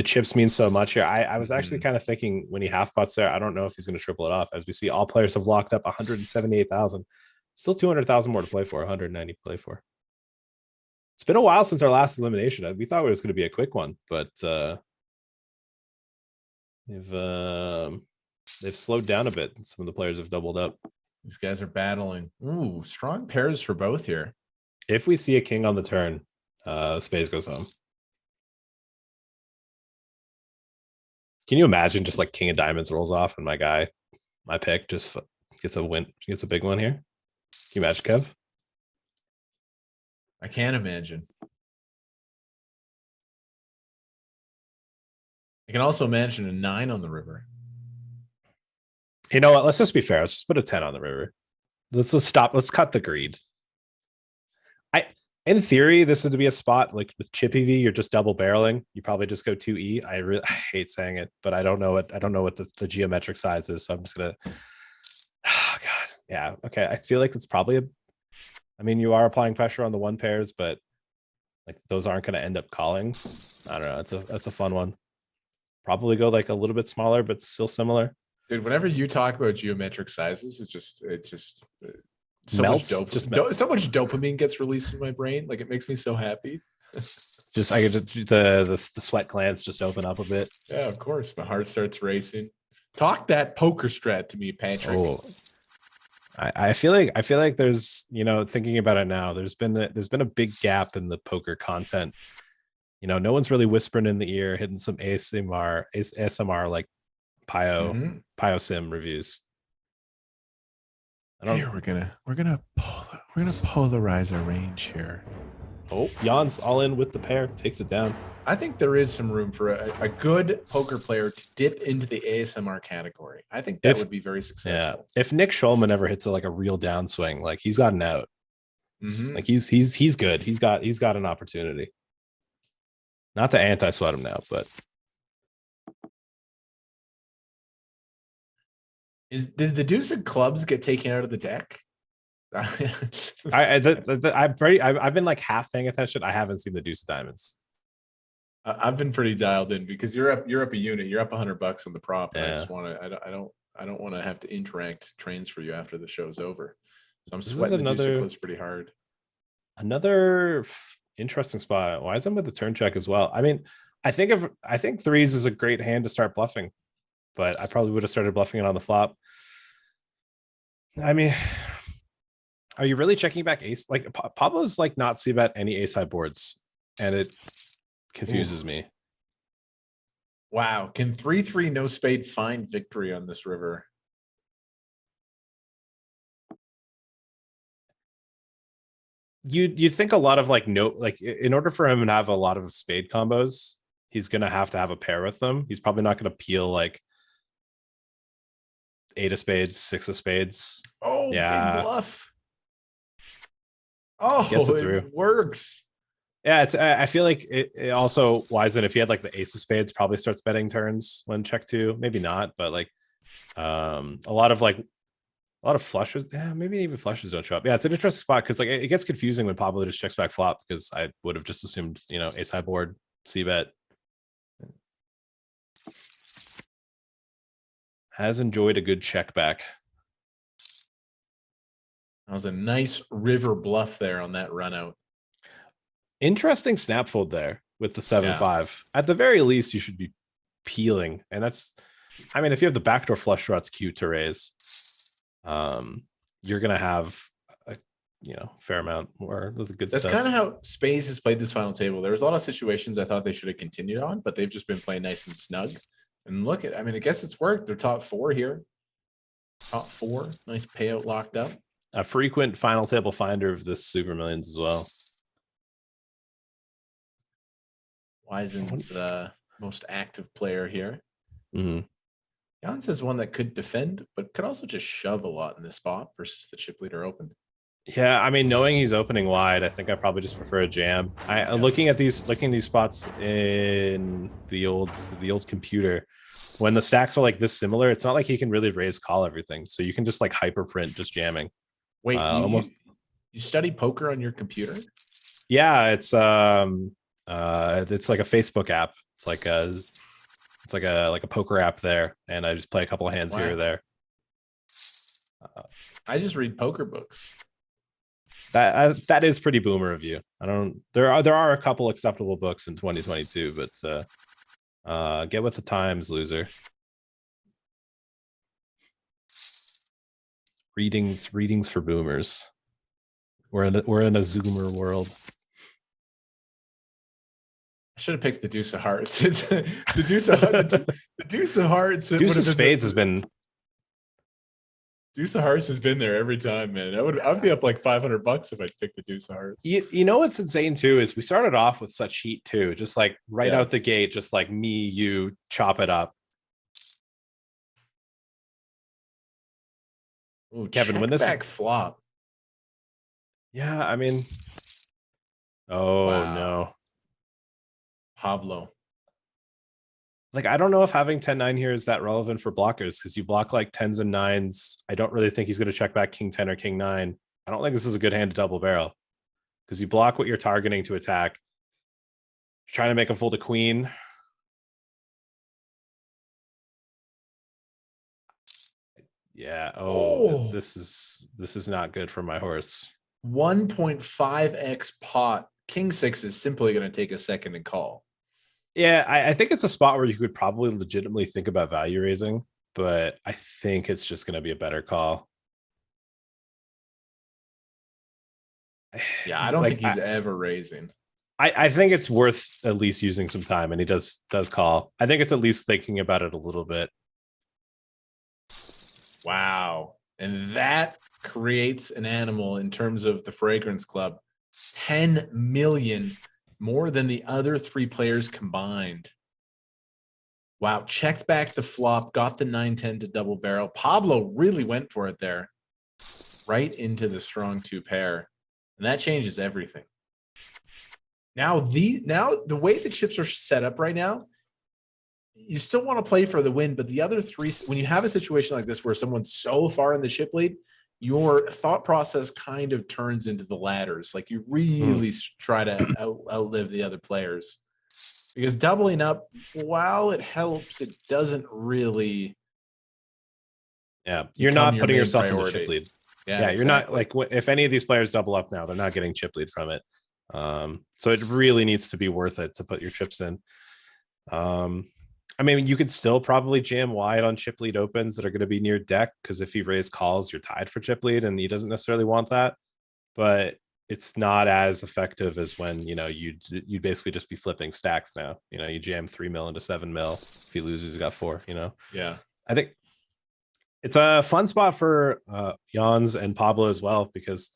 chips mean so much here. I was actually kind of thinking when he half pots there, I don't know if he's going to triple it off. As we see, all players have locked up 178,000. Still 200,000 more to play for. 190 to play for. It's been a while since our last elimination. We thought it was going to be a quick one, but they've slowed down a bit. Some of the players have doubled up. These guys are battling. Ooh, strong pairs for both here. If we see a king on the turn, spades goes home. Can you imagine just like king of diamonds rolls off and my pick just gets a win, gets a big one here? Can you imagine, Kev? I can't imagine. I can also imagine a 9 on the river. You know what? Let's just be fair. Let's just put a 10 on the river. Let's stop. Let's cut the greed. In theory, this would be a spot like with Chippy V. You're just double barreling. You probably just go 2E. I hate saying it, but I don't know what the geometric size is. So I'm just gonna. Oh God, yeah. Okay, I feel like it's probably I mean, you are applying pressure on the one pairs, but like those aren't going to end up calling. I don't know. That's a fun one. Probably go like a little bit smaller, but still similar. Dude, whenever you talk about geometric sizes, it's just so melts. Much so much dopamine gets released in my brain. Like it makes me so happy. I get the sweat glands just open up a bit. Yeah, of course. My heart starts racing. Talk that poker strat to me, Patrick. Oh. I feel like there's, you know, thinking about it now, there's been a big gap in the poker content. You know, no one's really whispering in the ear, hitting some ASMR like Pio Sim reviews. Here we're gonna polarize our range here. Oh, Jan's all in with the pair, takes it down. I think there is some room for a good poker player to dip into the ASMR category. I think that would be very successful. Yeah. If Nick Schulman ever hits a real downswing, like he's got an out. Like he's good. He's got an opportunity. Not to anti-sweat him now, but did the deuce of clubs get taken out of the deck? I've been like half paying attention. I haven't seen the deuce of diamonds. I've been pretty dialed in because you're up a unit. You're up $100 on the prop. And yeah. I just want to. I don't want to have to interact trains for you after the show's over. So I'm sweating the deuce of clubs pretty hard. Another interesting spot. Why is I'm with the turn check as well? I mean, I think threes is a great hand to start bluffing, but I probably would have started bluffing it on the flop. I mean, are you really checking back ace? Like Pablo's like not see bet any ace high boards, and it confuses me. Wow, can 3-3 no spade find victory on this river? You'd think a lot of in order for him to have a lot of spade combos, he's gonna have to have a pair with them. He's probably not gonna peel like 8 of spades, 6 of spades. Oh, yeah, big bluff. Oh, gets it through. Works. Yeah, it's. I feel like it also wise in if he had like the ace of spades, probably starts betting turns when check two. Maybe not, but like a lot of flushes. Yeah, maybe even flushes don't show up. Yeah, it's an interesting spot because like it gets confusing when Pablo just checks back flop because I would have just assumed ace high board c bet. Has enjoyed a good check back. That was a nice river bluff there on that run out. Interesting snap fold there with the 7-5. At the very least, you should be peeling, and that's. I mean, if you have the backdoor flush draw, it's cute to raise. You're gonna have a fair amount more of the good That's stuff. kind of how Space has played this final table. There was a lot of situations I thought they should have continued on, but they've just been playing nice and snug. And look at, I mean, I guess it's worked. They're top four here. Top four, nice payout locked up. A frequent final table finder of this Super Millions as well. Wisen's most active player here. Mm-hmm. Jans is one that could defend, but could also just shove a lot in this spot versus the chip leader open. Yeah, I mean, knowing he's opening wide, I think I probably just prefer a jam. Looking at these spots in the old computer, when the stacks are like this similar, it's not like he can really raise call everything. So you can just like hyper print just jamming. Wait, almost. You study poker on your computer? Yeah, it's like a Facebook app. It's like a poker app there, and I just play a couple of hands here or there. I just read poker books. That is pretty boomer of you. There are a couple acceptable books in 2022, but get with the times, loser. Readings for boomers. We're in a Zoomer world. I should have picked the deuce of hearts. It's the deuce of hearts. Deuce of spades has been. Deuce of hearts has been there every time, man. I'd be up like $500 if I'd pick the deuce of hearts. You know what's insane too is we started off with such heat too, just like out the gate, just like me, you chop it up. Ooh, Kevin, when this back flop. Yeah, I mean, oh Wow. no, Pablo. like I don't know if having 10-9 here is that relevant for blockers because you block like 10s and 9s. I don't really think he's going to check back king 10 or king 9. I don't think this is a good hand to double barrel because you block what you're targeting to attack. You're trying to make him fold a queen. Yeah. Oh, this is not good for my horse. 1.5x pot. King 6 is simply going to take a second and call. Yeah, I think it's a spot where you could probably legitimately think about value raising, but I think it's just going to be a better call. Yeah, I don't think he's ever raising. I think it's worth at least using some time, and he does call. I think it's at least thinking about it a little bit. Wow. And that creates an animal in terms of the Fragrance Club. 10 million more than the other three players combined. Wow. Checked back the flop, got the 9-10 to double barrel. Pablo really went for it there. Right into the strong two pair. And that changes everything. Now the way the chips are set up right now, you still want to play for the win, but the other three, when you have a situation like this where someone's so far in the chip lead, your thought process kind of turns into the ladders. Like you really try to outlive the other players, because doubling up, while it helps, it doesn't really. Yeah, you're not putting yourself in the chip lead. Yeah, you're not like, if any of these players double up now, they're not getting chip lead from it. So it really needs to be worth it to put your chips in. I mean, you could still probably jam wide on chip lead opens that are going to be near deck, because if he raise calls, you're tied for chip lead, and he doesn't necessarily want that. But it's not as effective as when you'd basically just be flipping stacks now. You jam 3 mil into 7 mil. If he loses, he's got 4. Yeah, I think it's a fun spot for Jans and Pablo as well, because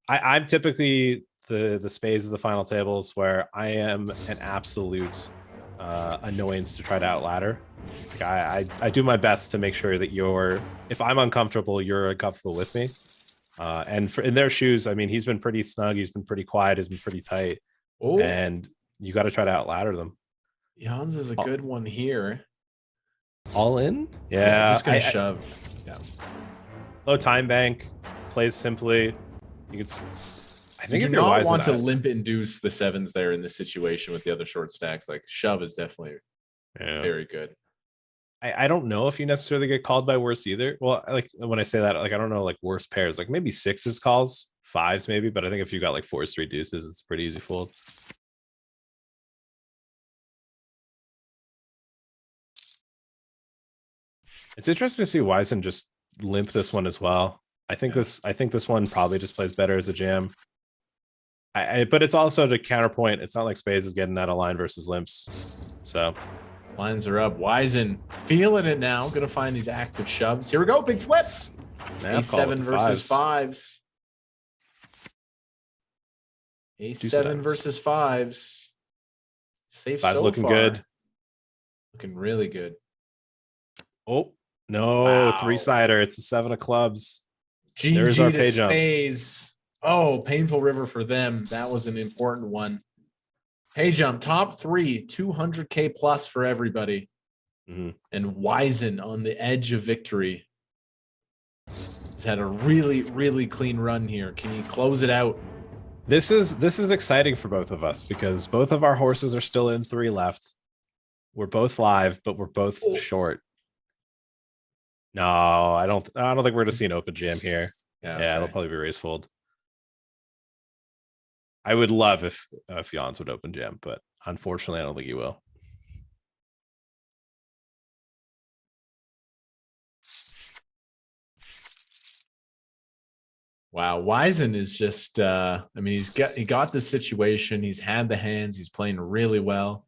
I'm typically the spades of the final tables where I am an absolute annoyance to try to outladder. I do my best to make sure that if I'm uncomfortable, you're uncomfortable with me. And in their shoes, I mean, he's been pretty snug, he's been pretty quiet, he's been pretty tight. Oh, and you got to try to outladder them. Jans is a good one here. All in? Yeah. Just gonna shove. Yeah. Low time bank, plays simply. You could. I think You if do you're not wise, want to limp induce the sevens there in this situation with the other short stacks. Like shove is definitely very good. I don't know if you necessarily get called by worse either. Well, like when I say that, like I don't know, like worse pairs, like maybe sixes calls, fives maybe, but I think if you got like fours, three deuces, it's a pretty easy fold. It's interesting to see Wisen just limp this one as well. I think this one probably just plays better as a jam. But it's also to counterpoint. It's not like Spades is getting out of line versus limps. So lines are up. Wisen feeling it now. Gonna find these active shoves. Here we go. Big flips. A7 versus fives. A7 versus fives. Safe fives so looking far. good. Looking really good. Oh no, Wow. three-sider. It's the 7 of clubs. GG There's our to pay jump. Spades. Oh, painful river for them. That was an important one. Pay jump, top 3, 200K plus for everybody. And Wisen on the edge of victory. He's had a really, really clean run here. Can you close it out? This is exciting for both of us because both of our horses are still in 3 left. We're both live, but we're both short. No, I don't think we're gonna see an open jam here. Yeah, it'll probably be raise fold. I would love if Jans would open jam, but unfortunately, I don't think he will. Wow, Wisen is just I mean, he got the situation, he's had the hands, he's playing really well.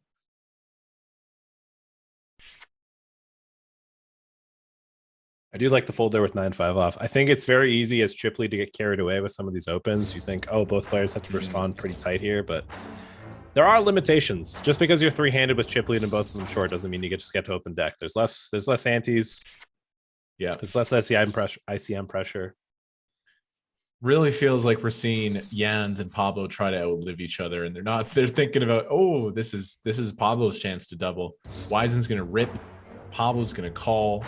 I do like the fold there with 9-5 off. I think it's very easy as chip lead to get carried away with some of these opens. You think, oh, both players have to respond pretty tight here, but there are limitations. Just because you're three-handed with chip lead and both of them short doesn't mean you just get to open deck. There's less antes. Yeah, there's less ICM pressure. Really feels like we're seeing Jans and Pablo try to outlive each other, and they're thinking about, oh, this is Pablo's chance to double. Wisen's gonna rip, Pablo's gonna call.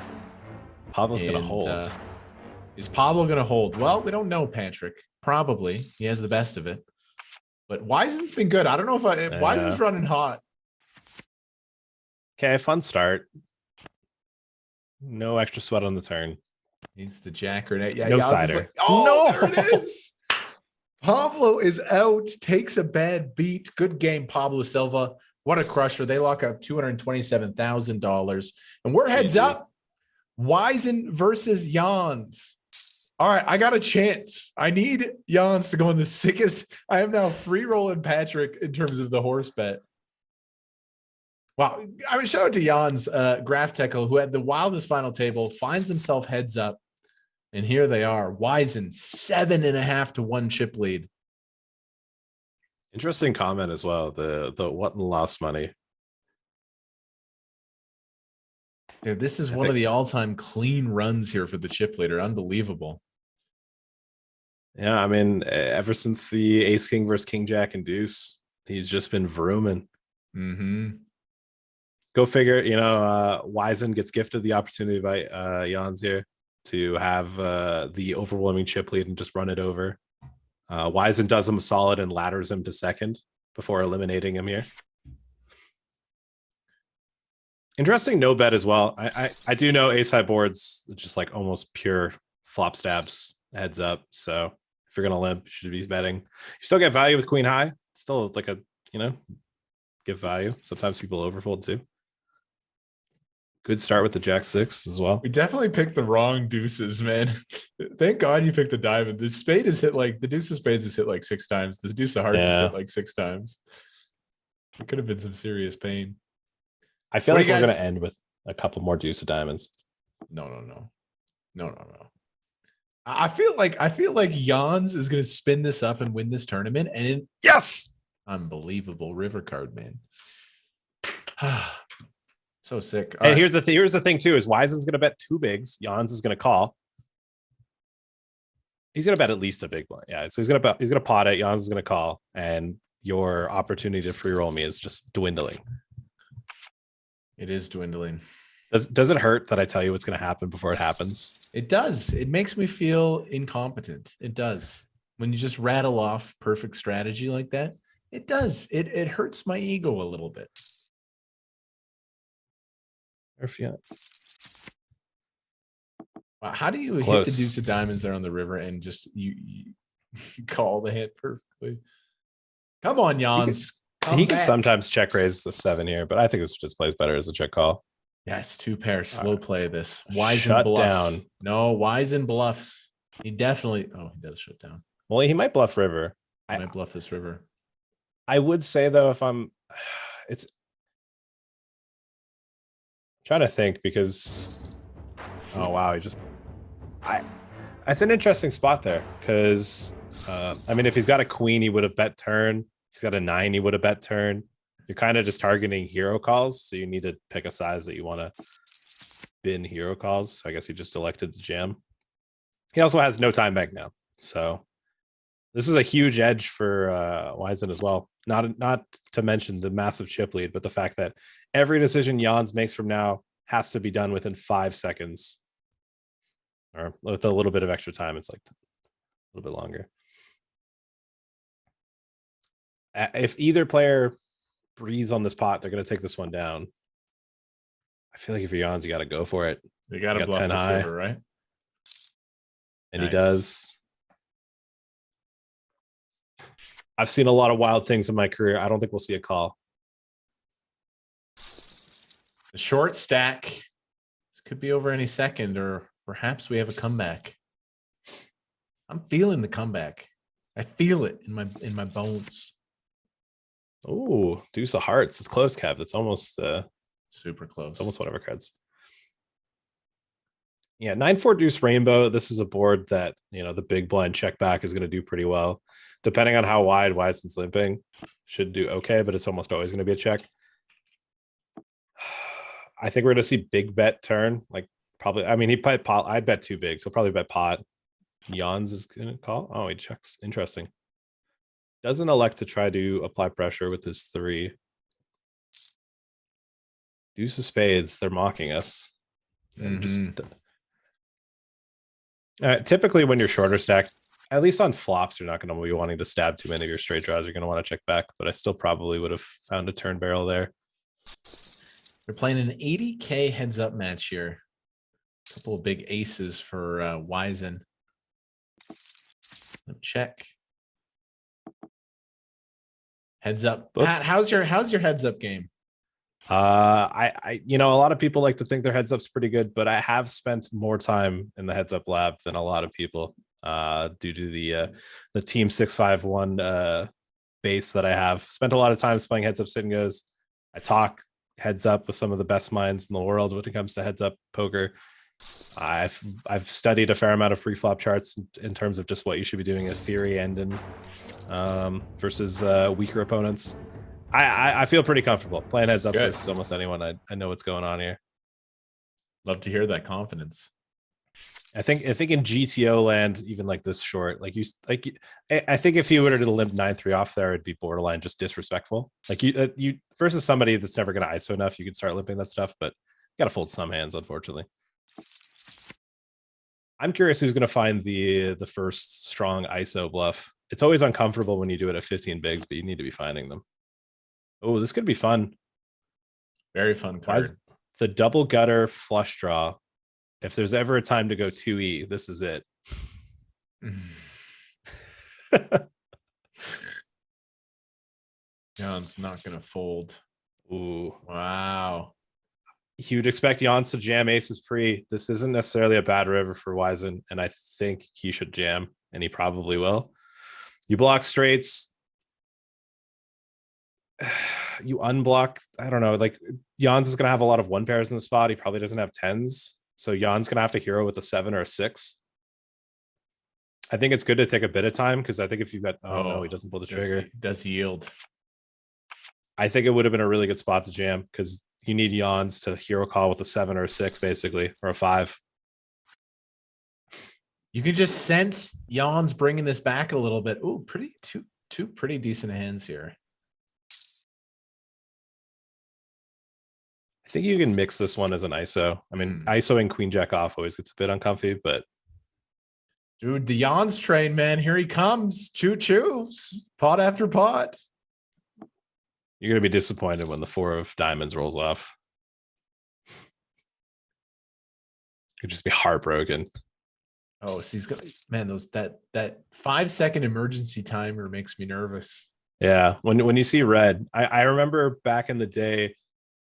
Pablo's going to hold. Is Pablo going to hold? Well, we don't know, Patrick. Probably. He has the best of it. But Wisen's been good. I don't know if Wisen's running hot. Okay, fun start. No extra sweat on the turn. Needs the jack or net. Yeah, no cider. Like, oh, no, there it is. Pablo is out. Takes a bad beat. Good game, Pablo Silva. What a crusher. They lock up $227,000. And we're heads up. Wisen versus Jans. All right, I got a chance. I need Jans to go in the sickest. I am now free rolling Patrick in terms of the horse bet. Wow. I mean, shout out to Jans, Graph Teckle, who had the wildest final table, finds himself heads up. And here they are. Wisen 7.5 to 1 chip lead. Interesting comment as well. The what and lost money. Dude, this is one of the all-time clean runs here for the chip leader. Unbelievable. Yeah, I mean, ever since the Ace King versus King Jack and Deuce, he's just been vrooming. Go figure. You know, Wisen gets gifted the opportunity by Jans here to have the overwhelming chip lead and just run it over. Wisen does him a solid and ladders him to second before eliminating him here. Interesting no bet as well. I do know ace high boards just like almost pure flop stabs heads up. So if you're gonna limp, you should be betting. You still get value with queen high. It's still like a, you know, give value. Sometimes people overfold too. Good start with the jack 6 as well. We definitely picked the wrong deuces, man. Thank God you picked the diamond. The spade is hit like the deuce of spades is hit like 6 times. The deuce of hearts is hit like 6 times. It could have been some serious pain. I feel like we're going to end with a couple more deuce of diamonds. No. I feel like Jans is going to spin this up and win this tournament. And yes, unbelievable river card, man. So sick. And here's the thing too: is Wisen's going to bet 2 bigs. Jans is going to call. He's going to bet at least a big one. Yeah, so he's going to pot it. Jans is going to call, and your opportunity to free roll me is just dwindling. It is dwindling. Does it hurt that I tell you what's going to happen before it happens? It does. It makes me feel incompetent. It does. When you just rattle off perfect strategy like that, it does. It hurts my ego a little bit. Wow, how do you hit the deuce of diamonds there on the river and just you call the hit perfectly? Come on, Jans. He could sometimes check raise the 7 here, but I think this just plays better as a check call. Yes, 2 pairs. Slow play this. Wise Shut and bluffs. down. No, wise and bluffs. He definitely. Oh, he does shut down. Well, he might bluff river. I might bluff this river. I would say though, if I'm, it's trying to think because, oh wow, he just, that's an interesting spot there because, I mean, if he's got a queen, he would have bet turn. If he's got a 9, he would have bet turn. You're kind of just targeting hero calls, so you need to pick a size that you want to bin hero calls. I guess he just elected to jam. He also has no time bank now, so this is a huge edge for Wisen as well. Not to mention the massive chip lead, but the fact that every decision Jans makes from now has to be done within 5 seconds, or with a little bit of extra time. It's like a little bit longer. If either player breathes on this pot, they're going to take this one down. I feel like if you're Jans, you got to go for it. You got to bluff 10 high, river, right? And nice. He does. I've seen a lot of wild things in my career. I don't think we'll see a call. The short stack. This could be over any second, or perhaps we have a comeback. I'm feeling the comeback. I feel it in my bones. Oh, deuce of hearts. It's close, Kev. It's almost super close. It's almost whatever cards. Yeah, 9-4 deuce rainbow. This is a board that, you know, the big blind check back is going to do pretty well. Depending on how wide Wisen's limping, should do okay, but it's almost always going to be a check. I think we're going to see big bet turn. Like probably, I mean, he played pot. I'd bet too big, so probably bet pot. Jans is going to call. Oh, he checks. Interesting. Doesn't elect to try to apply pressure with his 3. Deuce of spades. They're mocking us. And just typically when you're shorter stack, at least on flops, you're not going to be wanting to stab too many of your straight draws. You're going to want to check back, but I still probably would have found a turn barrel there. We're playing an 80K heads up match here. A couple of big aces for Wisen. Check. Heads up. Pat, how's your heads up game? I you know, a lot of people like to think their heads up's pretty good, but I have spent more time in the heads up lab than a lot of people due to the team 651 base that I have. Spent a lot of time playing heads up sit and goes. I talk heads up with some of the best minds in the world when it comes to heads up poker. I've studied a fair amount of pre-flop charts in terms of just what you should be doing in theory and in versus weaker opponents. I feel pretty comfortable playing heads up versus almost anyone. I know what's going on here. Love to hear that confidence. I think in GTO land, even like this short, I think if you were to limp 9-3 off there, it'd be borderline just disrespectful. Like you versus somebody that's never going to ISO enough, you could start limping that stuff, but you got to fold some hands, unfortunately. I'm curious who's going to find the first strong ISO bluff. It's always uncomfortable when you do it at 15 bigs, but you need to be finding them. Oh, this could be fun. Very fun card. The double gutter flush draw. If there's ever a time to go 2E, this is it. Jan's not going to fold. Ooh. Wow. You'd expect Jans to jam aces pre. This isn't necessarily a bad river for Wisen, and I think he should jam, and he probably will. You block straights. You unblock. I don't know. Like Jans is going to have a lot of 1 pairs in the spot. He probably doesn't have 10s. So Jan's going to have to hero with a 7 or a 6. I think it's good to take a bit of time because I think if you've got, oh no, he doesn't pull the trigger. Does yield. I think it would have been a really good spot to jam because you need Jans to hero call with a 7 or a 6, basically, or a 5. You can just sense Jan's bringing this back a little bit. Ooh, pretty Two pretty decent hands here. I think you can mix this one as an ISO. I mean, ISOing queen jack off always gets a bit uncomfy, but Dude, the Jans train, man. Here he comes. Choo choo. Pot after pot. you're gonna be disappointed when the 4 of diamonds rolls off. You'd just be heartbroken. Oh, so he's gonna, man, that 5-second emergency timer makes me nervous. Yeah, when you see red, I remember back in the day,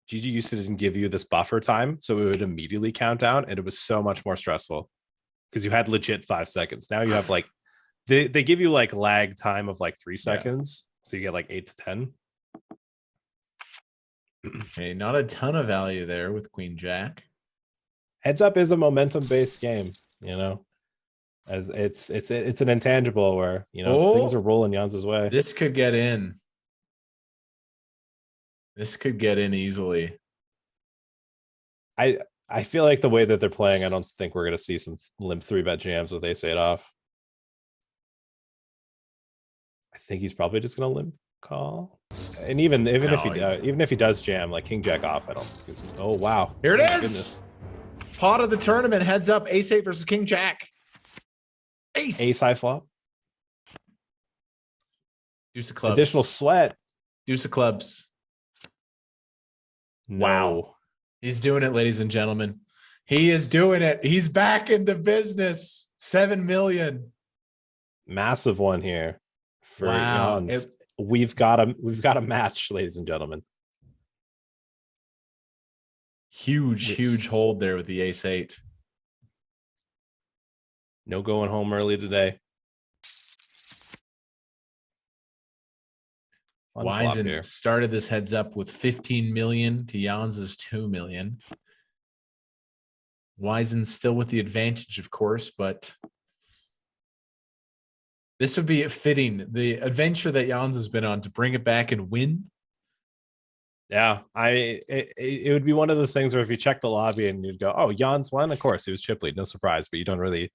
GG used to didn't give you this buffer time, so it would immediately count down, and it was so much more stressful because you had legit 5 seconds. Now you have like they give you like lag time of like 3 seconds, so you get like 8 to 10. Okay, not a ton of value there with Queen Jack. Heads up is a momentum based game, you know, as it's an intangible where, you know, things are rolling Jans's way. This could get in. This could get in easily. I feel like the way that they're playing, I don't think we're going to see some limp 3-bet jams with ace 8 off. I think he's probably just going to limp call. And even if he does jam like king jack off, I don't think it's, oh wow. Here it is. Goodness. Pot of the tournament, heads up, ace 8 versus king jack. Ace high flop. Deuce of clubs. Additional sweat. Deuce of clubs. No. Wow. He's doing it, ladies and gentlemen. He is doing it. He's back into business. 7 million. Massive one here for Jans. We've got a match, ladies and gentlemen. Huge hold there with the ace 8. No going home early today. Wisen started this heads up with 15 million to Jans's 2 million. Wisen's still with the advantage, of course, but this would be fitting. The adventure that Jans has been on to bring it back and win. Yeah, it would be one of those things where if you check the lobby and you'd go, oh, Jans won, of course he was chip lead, no surprise, but you don't really,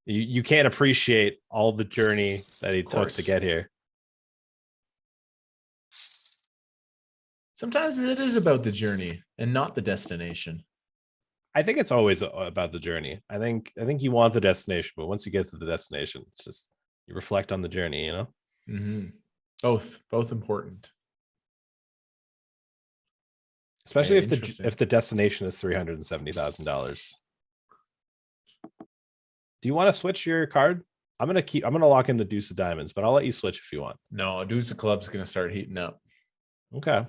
you can't appreciate all the journey that he took to get here. Sometimes it is about the journey and not the destination. I think it's always about the journey. I think you want the destination, but once you get to the destination, it's just you reflect on the journey, you know? Mm-hmm. Both important. Especially if the destination is $370,000. Do you want to switch your card? I'm gonna lock in the deuce of diamonds, but I'll let you switch if you want. No, deuce of clubs gonna start heating up. Okay.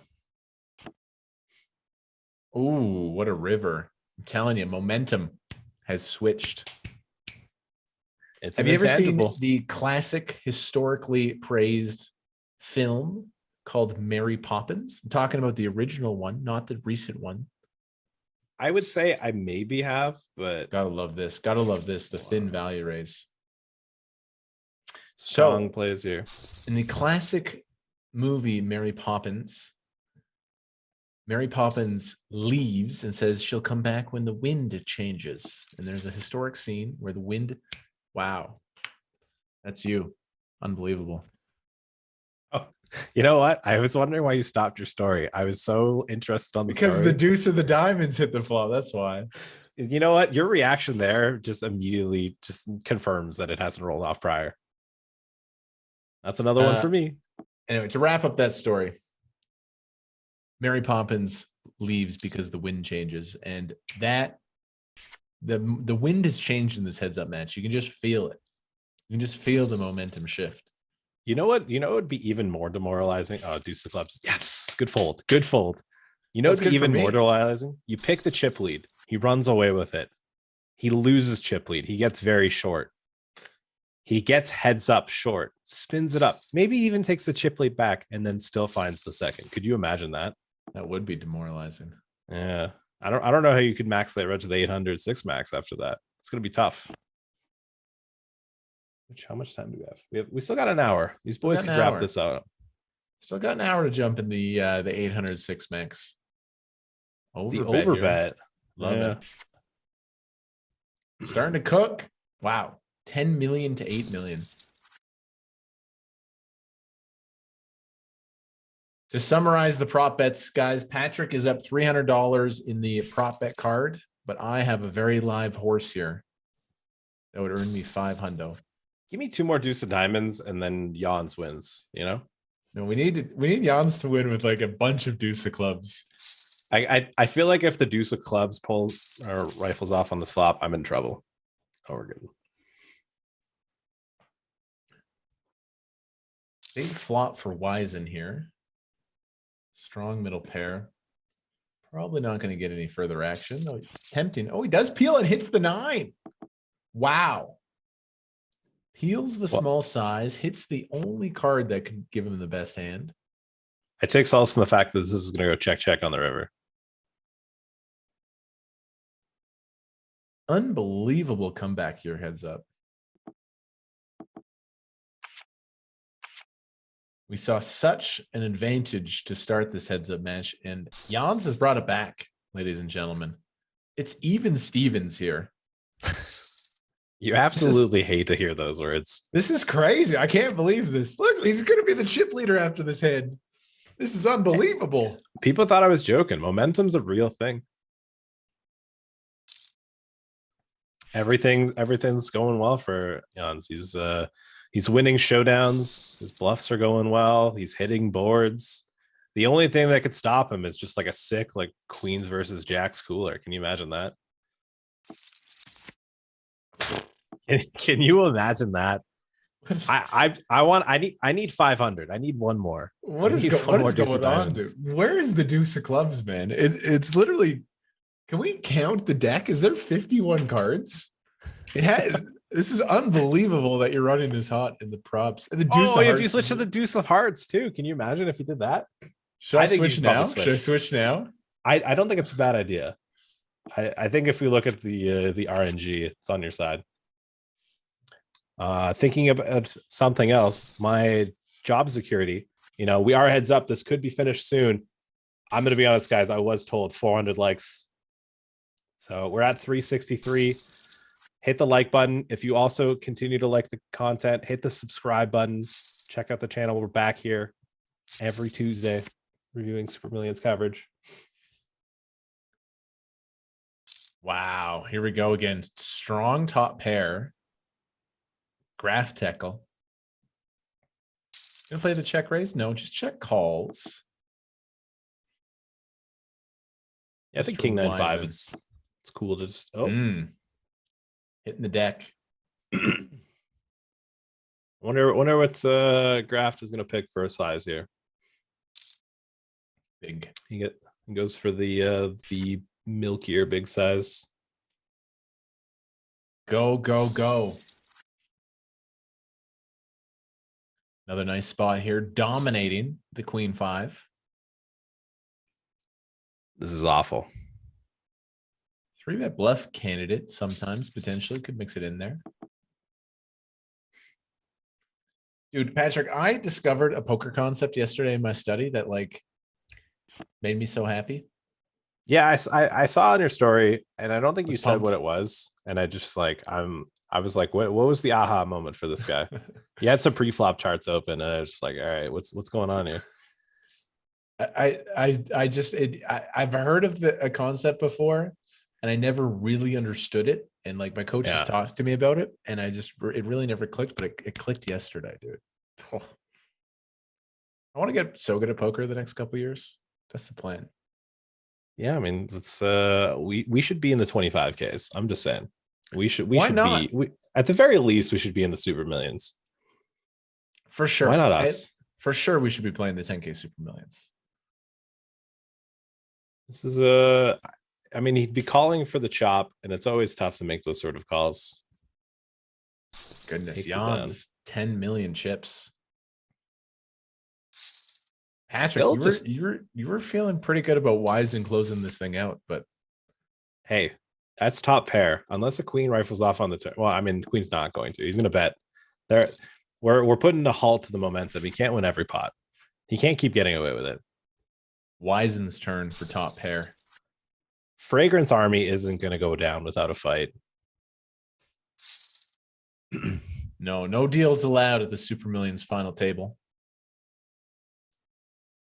Ooh, what a river. I'm telling you, momentum has switched. Have you ever seen the classic, historically praised film called Mary Poppins? I'm talking about the original one, not the recent one. I would say I maybe have, but gotta love this. Gotta love this. The thin value raise. Strong plays here. In the classic movie Mary Poppins leaves and says she'll come back when the wind changes. And there's a historic scene where the wind, wow, that's you. Unbelievable. Oh, you know what? I was wondering why you stopped your story. I was so interested on the because story. The deuce of the diamonds hit the flop. That's why. You know what? Your reaction there just immediately just confirms that it hasn't rolled off prior. That's another one for me. Anyway, to wrap up that story, Mary Poppins leaves because the wind changes, and that the wind has changed in this heads up match. You can just feel it. You can just feel the momentum shift. You know what? You know, it would be even more demoralizing. Oh, deuce of clubs. Yes. Good fold. Good fold. You know, it'd be even more demoralizing. You pick the chip lead. He runs away with it. He loses chip lead. He gets very short. He gets heads up short, spins it up, maybe even takes the chip lead back and then still finds the second. Could you imagine that? That would be demoralizing. Yeah. I don't know how you could max that red to the 800 6 max after that. It's going to be tough. How much time do we have? We still got an hour. These boys can wrap this out. Still got an hour to jump in the 806 max. The overbet. Love it. Starting to cook. Wow. 10 million to 8 million. To summarize the prop bets, guys, Patrick is up $300 in the prop bet card, but I have a very live horse here that would earn me $500. Give me 2 more deuce of diamonds and then Jans wins, you know? No, we need Jans to win with like a bunch of deuce of clubs. I feel like if the deuce of clubs pulls or rifles off on this flop, I'm in trouble. Oh, we're good. Big flop for Wiesen here. Strong middle pair. Probably not going to get any further action. Oh, it's tempting. Oh, he does peel and hits the 9. Wow. Peels the small size, hits the only card that could give him the best hand. I take solace in the fact that this is going to go check on the river. Unbelievable comeback here, heads up. We saw such an advantage to start this heads up match, and Jans has brought it back, ladies and gentlemen. It's even Stevens here. You absolutely hate to hear those words. This is crazy. I can't believe this. Look, he's going to be the chip leader after this head. This is unbelievable. People thought I was joking. Momentum's a real thing. Everything's going well for Jans. He's winning showdowns. His bluffs are going well. He's hitting boards. The only thing that could stop him is just like a sick like queens versus jacks cooler. Can you imagine that? Can you imagine that? I need 500. I need one more. What is going on, dude? Where is the deuce of clubs, man? It's literally. Can we count the deck? Is there 51 cards? It had. This is unbelievable that you're running this hot in the props. And the deuce of hearts. If you switch to the deuce of hearts too, can you imagine if you did that? Should I switch now? Should I switch now? I don't think it's a bad idea. I think if we look at the RNG, it's on your side. Thinking about something else, my job security. You know, we are heads up. This could be finished soon. I'm going to be honest, guys. I was told 400 likes. So we're at 363. Hit the like button. If you also continue to like the content, hit the subscribe button. Check out the channel. We're back here every Tuesday reviewing Super Millions coverage. Wow. Here we go again. Strong top pair. Graph tackle. Gonna play the check raise? No, just check calls. Yeah, I think King 9-5 it's cool to just hitting the deck. wonder what Graft is gonna pick for a size here. Big. He goes for the milkier big size. Go, go, go. Another nice spot here, dominating the queen 5. This is awful. 3-bet bluff candidate sometimes, potentially, could mix it in there. Dude, Patrick, I discovered a poker concept yesterday in my study that like made me so happy. Yeah, I saw on your story, and I don't think you said pumped. what it was. And I just like I was like, what was the aha moment for this guy? He had some pre-flop charts open, and I was just like, all right, what's going on here? I've heard of a concept before, and I never really understood it. And like my coach has talked to me about it, and it really never clicked, but it clicked yesterday, dude. Oh. I want to get so good at poker the next couple of years. That's the plan. Yeah, I mean, let's we should be in the 25Ks. I'm just saying. We should at the very least we should be in the Super Millions. For sure. Why not us? For sure we should be playing the 10K Super Millions. This is I mean, he'd be calling for the chop, and it's always tough to make those sort of calls. Goodness, Jans, 10 million chips. Patrick, you were feeling pretty good about Wiesen closing this thing out, but hey, that's top pair. Unless a queen rifles off on the turn. Well, I mean, the queen's not going to. He's going to bet. We're putting a halt to the momentum. He can't win every pot. He can't keep getting away with it. Weisen's turn for top pair. Fragrance Army isn't going to go down without a fight. No deals allowed at the Super Millions final table.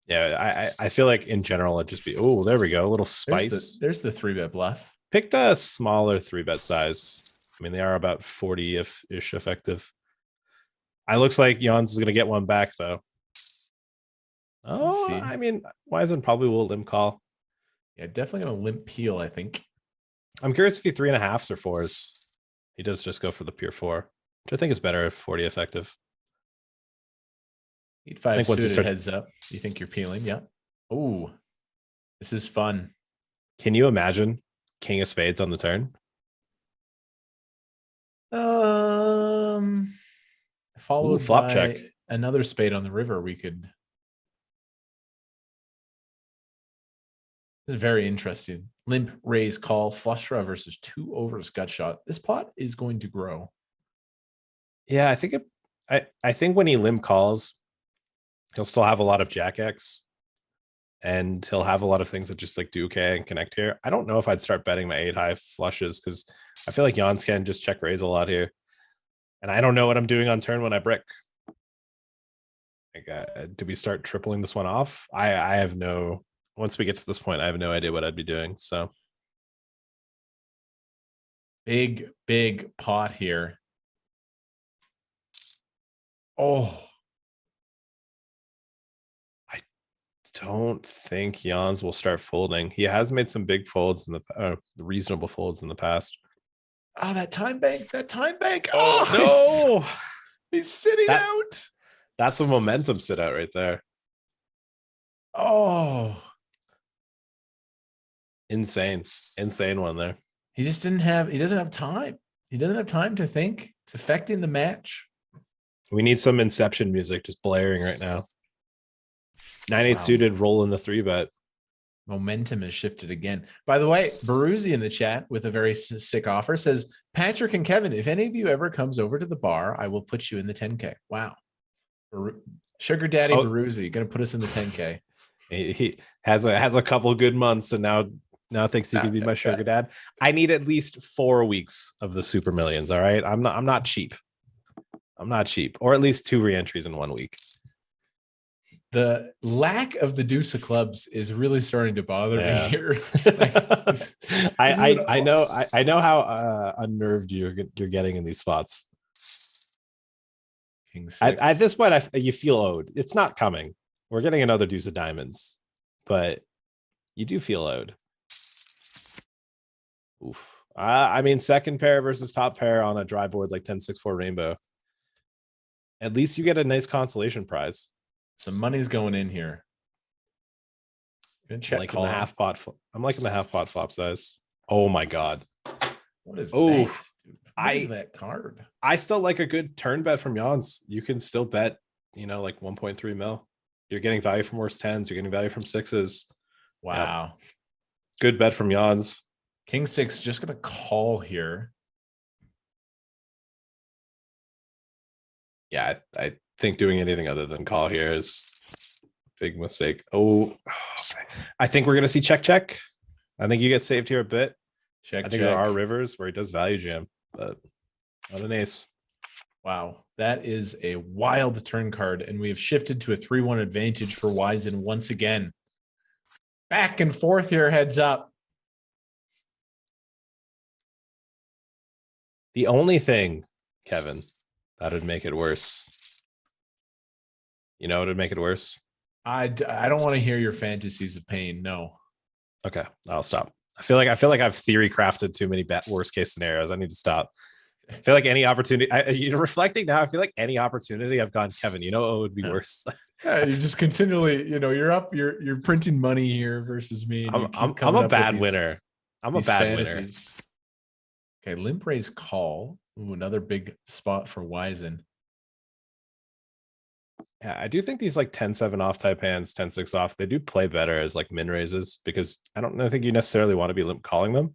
Yeah, I feel like in general it'd just be, oh, there we go, a little spice. There's the 3-bet bluff. Pick the smaller 3-bet size. I mean, they are about 40-ish effective. It looks like Jans is going to get one back, though. Oh, I mean, Wisen probably will limp call. Yeah, definitely going to limp peel, I think. I'm curious if he 3.5s or 4s. He does just go for the pure 4, which I think is better if 40 effective. Eat 5 suited heads up. You think you're peeling? Yeah. Oh, this is fun. Can you imagine king of spades on the turn? Followed flop by check. Another spade on the river. We could. This is very interesting. Limp, raise, call, flush draw versus 2 overs gut shot. This pot is going to grow. Yeah, I think I think when he limp calls, he'll still have a lot of jack X, and he'll have a lot of things that just like do okay and connect here. I don't know if I'd start betting my 8 high flushes because I feel like Jans can just check raise a lot here, and I don't know what I'm doing on turn when I brick. Like, do we start tripling this one off? I have no. Once we get to this point, I have no idea what I'd be doing. So big pot here. Oh. Don't think Jans will start folding. He has made some big folds in the reasonable folds in the past. Oh, that time bank. Oh, no. He's sitting out. That's a momentum sit out right there. Oh, insane one there. He doesn't have time. He doesn't have time to think. It's affecting the match. We need some Inception music just blaring right now. 9-8 suited, roll in the 3-bet. Momentum has shifted again. By the way, Baruzzi in the chat with a very sick offer says, Patrick and Kevin, if any of you ever comes over to the bar, I will put you in the 10K. Wow. Sugar Daddy Baruzzi going to put us in the 10K. He has a couple good months, and now thinks he can be my sugar dad. I need at least 4 weeks of the Super Millions. All right, I'm not cheap. I'm not cheap, or at least 2 reentries in 1 week. The lack of the deuce of clubs is really starting to bother me here. I know how unnerved you're getting in these spots. King 6. At this point, you feel owed. It's not coming. We're getting another deuce of diamonds, but you do feel owed. Oof. I mean, second pair versus top pair on a dry board like 10-6-4 rainbow. At least you get a nice consolation prize. Some money's going in here. Check the half pot. I'm liking the half pot flop size. Oh my god. What is that? Dude? What is that card? I still like a good turn bet from Jans. You can still bet, like 1.3 mil. You're getting value from worse 10s. You're getting value from 6s. Wow. Yep. Good bet from Jans. King 6 just gonna call here. Yeah, I think doing anything other than call here is a big mistake. Oh, I think we're gonna see check. I think you get saved here a bit. I think there are rivers where he does value jam, but not an ace. Wow, that is a wild turn card, and we have shifted to a 3-1 advantage for Wisen once again. Back and forth here, heads up. The only thing, Kevin, that would make it worse. You know what would make it worse? I don't want to hear your fantasies of pain. No. Okay, I'll stop. I feel like I've theory crafted too many worst case scenarios. I need to stop. I feel like any opportunity, reflecting now, I feel like any opportunity I've gone, Kevin, what would be worse? Yeah, you just continually, you're printing money here versus me. I'm a bad winner. I'm a bad winner. Okay, limp raise call. Ooh, another big spot for Wisen. Yeah, I do think these like 10-7 off type hands, 10-6 off, they do play better as like min raises because I think you necessarily want to be limp calling them.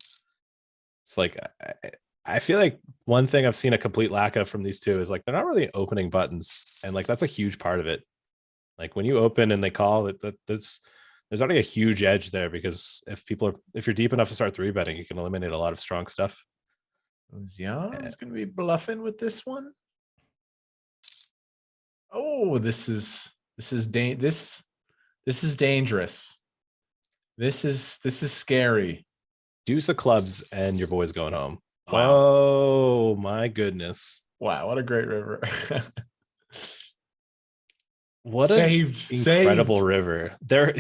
It's like I feel like one thing I've seen a complete lack of from these two is like they're not really opening buttons, and like that's a huge part of it. Like when you open and they call it, there's already a huge edge there because if you're deep enough to start 3-betting, you can eliminate a lot of strong stuff. It's going to be bluffing with this one. Oh, this This is dangerous. This is scary. Deuce of clubs and your boy's going home. Wow. Oh my goodness. Wow, what a great river. What saved, an incredible saved. river. There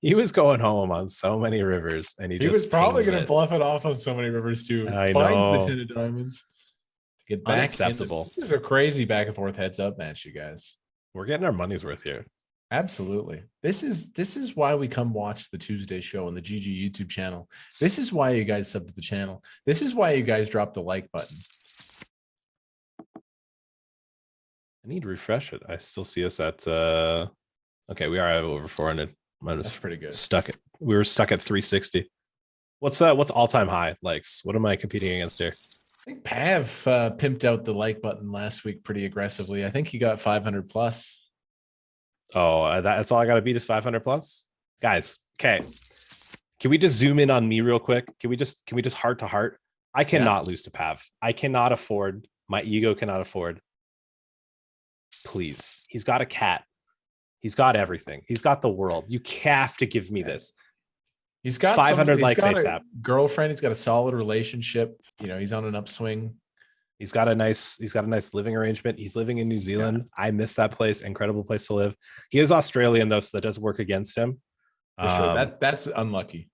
he was going home on so many rivers, and he just was probably going to it. bluff it off on so many rivers too. I Finds know. the 10 of diamonds. Get back. Unacceptable. This is a crazy back and forth heads up match, you guys. We're getting our money's worth here. Absolutely. This is why we come watch the Tuesday show on the GG YouTube channel. This is why you guys sub to the channel. This is why you guys drop the like button. I need to refresh it. I still see us at okay, we are over 400. That's pretty good. We were stuck at 360. What's all-time high likes? What am I competing against here? I think Pav pimped out the like button last week pretty aggressively. I think he got 500 plus. Oh, that's all I got to beat is 500 plus, guys. Okay, can we just zoom in on me real quick? Can we just heart to heart? I cannot lose to Pav. I cannot afford. My ego cannot afford. Please, he's got a cat. He's got everything. He's got the world. You have to give me this. He's got 500 likes got ASAP. Girlfriend. He's got a solid relationship. You know, he's on an upswing. He's got a nice living arrangement. He's living in New Zealand. Yeah. I miss that place. Incredible place to live. He is Australian though, so that does work against him. For sure. That's unlucky.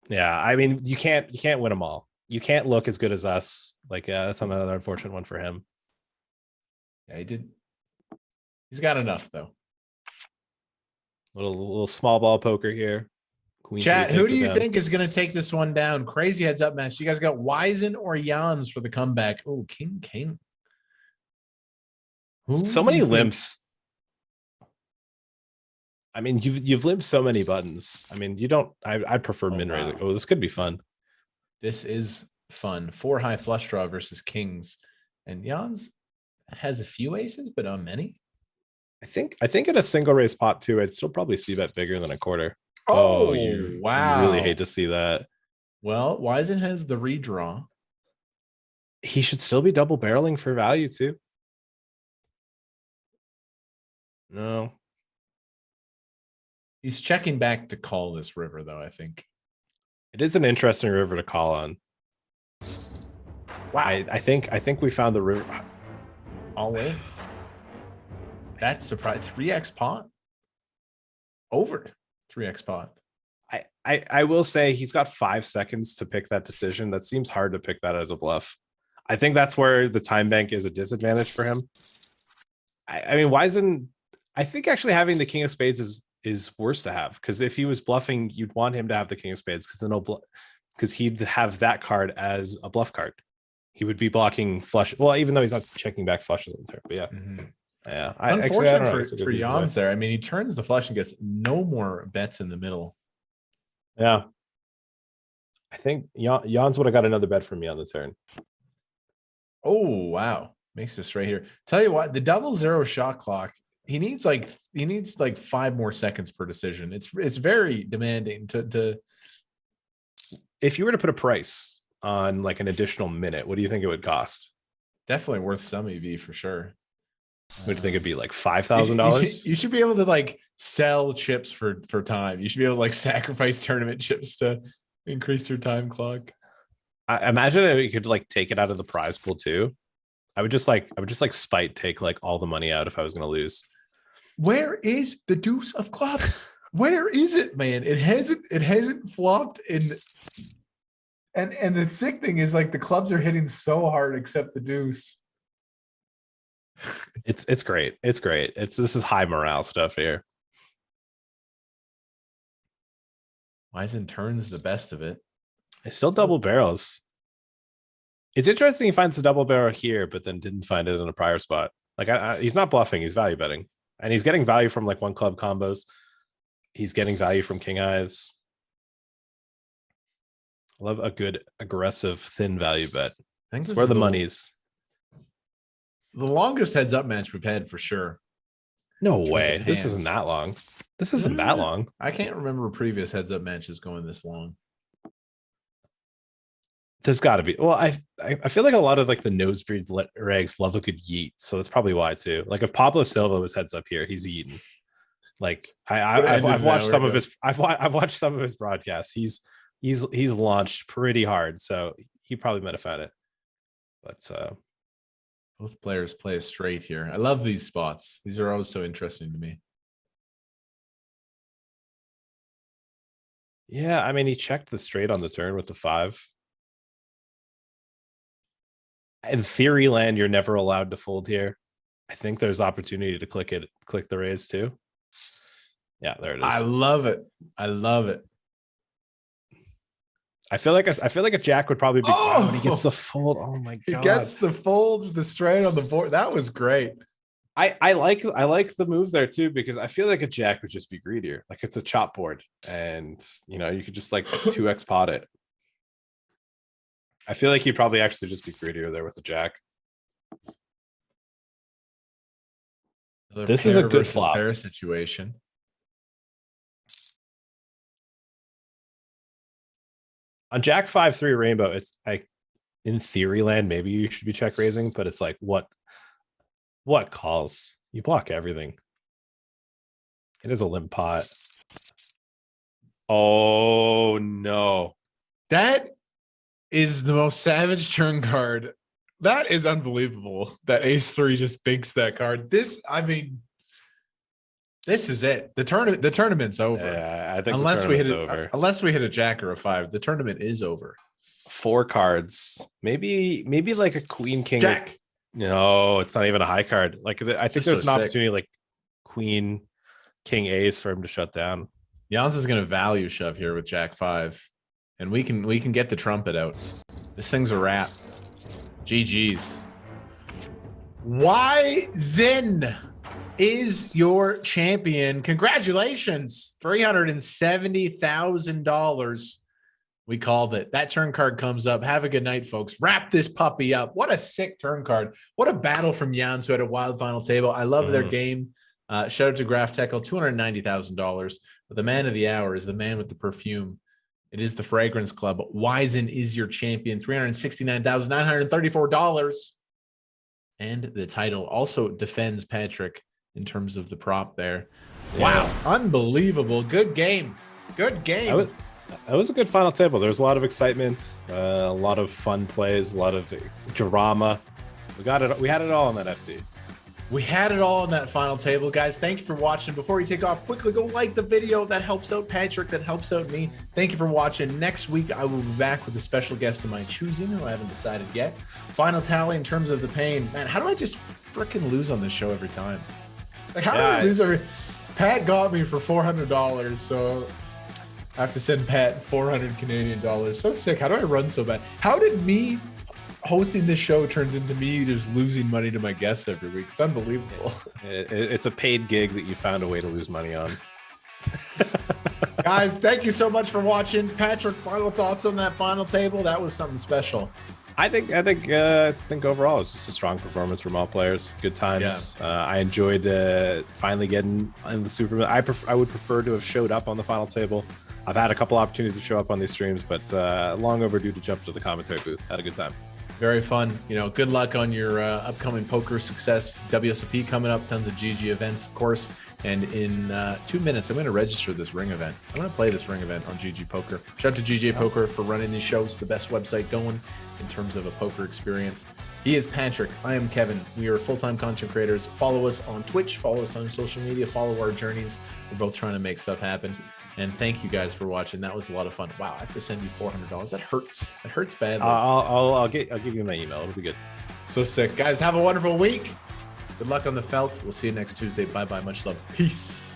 Yeah, I mean, you can't win them all. You can't look as good as us. Like, that's another unfortunate one for him. Yeah, he's got enough though. Little small ball poker here. Queen Chat, who do you think is going to take this one down? Crazy heads up match. You guys got Wizen or Jans for the comeback? Oh, King. So many limps. I mean, you've limped so many buttons. I mean, you don't. I prefer min raising. Wow. Oh, this could be fun. This is fun. 4 high flush draw versus kings, and Jans has a few aces, but not many. I think in a single raise pot too, I'd still probably see bet bigger than a quarter. Oh, wow. You really hate to see that. Well, Wizen has the redraw. He should still be double barreling for value too. No. He's checking back to call this river, though, I think. It is an interesting river to call on. Wow. I think we found the river. All in. That's surprise. 3x pot? Over 3x pot. I will say he's got 5 seconds to pick that decision. That seems hard to pick that as a bluff. I think that's where the time bank is a disadvantage for him. I mean, Wizen, I think actually having the king of spades is worse to have, because if he was bluffing, you'd want him to have the king of spades, because he'd have that card as a bluff card. He would be blocking flush. Well, even though he's not checking back flushes on the turn, but yeah. Mm-hmm. Yeah, unfortunate for Jans there. I mean, he turns the flush and gets no more bets in the middle. Yeah, I think Jans would have got another bet from me on the turn. Oh wow, makes this right here. Tell you what, the 00 shot clock. He needs like 5 more seconds per decision. It's very demanding to. If you were to put a price on like an additional minute, what do you think it would cost? Definitely worth some EV for sure. What do you think it'd be, like $5,000? You should be able to like sell chips for time. You should be able to like sacrifice tournament chips to increase your time clock. I imagine if you could like take it out of the prize pool too. I would just like spite take like all the money out if I was going to lose. Where is the deuce of clubs? Where is it, man? It hasn't flopped in. And the sick thing is like the clubs are hitting so hard except the deuce. It's great. It's great. This is high morale stuff here. Wizen turns the best of it. It's still double barrels. It's interesting he finds the double barrel here, but then didn't find it in a prior spot. Like he's not bluffing, he's value betting. And he's getting value from like one club combos. He's getting value from king eyes. I love a good aggressive thin value bet. I think that's where the money's. The longest heads up match we've had for sure. No way. This isn't that long. This isn't that long. I can't remember previous heads up matches going this long. There's got to be. Well, I feel like a lot of like the nosebleed regs love a good yeet, so that's probably why too. Like if Pablo Silva was heads up here, he's eating. Like I've watched some of his I've watched some of his broadcasts. He's launched pretty hard, so he probably might have found it. But both players play straight here. I love these spots. These are always so interesting to me. Yeah, I mean, he checked the straight on the turn with the 5. In theory land, you're never allowed to fold here. I think there's opportunity to click the raise too. Yeah, there it is. I love it. I love it. I feel like a jack would probably be when he gets the fold. Oh my god. He gets the fold, the straight on the board. That was great. I like the move there too, because I feel like a jack would just be greedier. Like it's a chop board, and you know, you could just like 2x pot it. I feel like he'd probably actually just be greedier there with the jack. This is a good flop. Pair situation. On Jack 5-3 rainbow, it's like in theory land, maybe you should be check raising, but it's like what calls? You block everything. It is a limp pot. Oh no. That is the most savage turn card. That is unbelievable. That ace-3 just binks that card. This, I mean, this is it. The tournament's over. Yeah, I think unless the we hit over. Unless we hit a jack or a 5, the tournament is over. 4 cards. Maybe like a queen king. Jack. No, it's not even a high card. Like I think there's an opportunity like queen king ace for him to shut down. Jans is going to value shove here with jack 5, and we can get the trumpet out. This thing's a wrap. GG's. Why Zin is your champion? Congratulations, $370,000. We called it. That turn card comes up. Have a good night, folks. Wrap this puppy up. What a sick turn card. What a battle from Jans, who had a wild final table. I love their game. Shout out to Graph Teckle, $290,000. But the man of the hour is the man with the perfume. It is the Fragrance Club. Wizen is your champion, $369,934. And the title also defends Patrick in terms of the prop there. Wow. Unbelievable. Good game. Good game. That was a good final table. There was a lot of excitement, a lot of fun plays, a lot of drama. We got it. We had it all on that FT. We had it all on that final table, guys. Thank you for watching. Before we take off, quickly go like the video. That helps out Patrick. That helps out me. Thank you for watching. Next week, I will be back with a special guest of my choosing, who I haven't decided yet. Final tally in terms of the pain. Man, how do I just freaking lose on this show every time? Like, how do I lose every... Pat got me for $400, so I have to send Pat 400 Canadian dollars. So sick. How do I run so bad? How did me hosting this show turns into me just losing money to my guests every week? It's unbelievable. It's a paid gig that you found a way to lose money on. Guys, thank you so much for watching. Patrick, final thoughts on that final table? That was something special. I think overall it's just a strong performance from all players. Good times. Yeah. I enjoyed finally getting in the Super. I would prefer to have showed up on the final table. I've had a couple opportunities to show up on these streams, but long overdue to jump to the commentary booth. Had a good time. Very fun. You know, good luck on your upcoming poker success. WSOP coming up, tons of GG events, of course. And in 2 minutes, I'm going to register this ring event. I'm going to play this ring event on GG Poker. Shout out to GGPoker for running these shows. The best website going in terms of a poker experience. He is Patrick. I am Kevin. We are full-time content creators. Follow us on Twitch. Follow us on social media. Follow our journeys. We're both trying to make stuff happen. And thank you guys for watching. That was a lot of fun. Wow, I have to send you $400. That hurts. It hurts badly. I'll give you my email. It'll be good. So sick. Guys, have a wonderful week. Good luck on the felt. We'll see you next Tuesday. Bye-bye. Much love. Peace.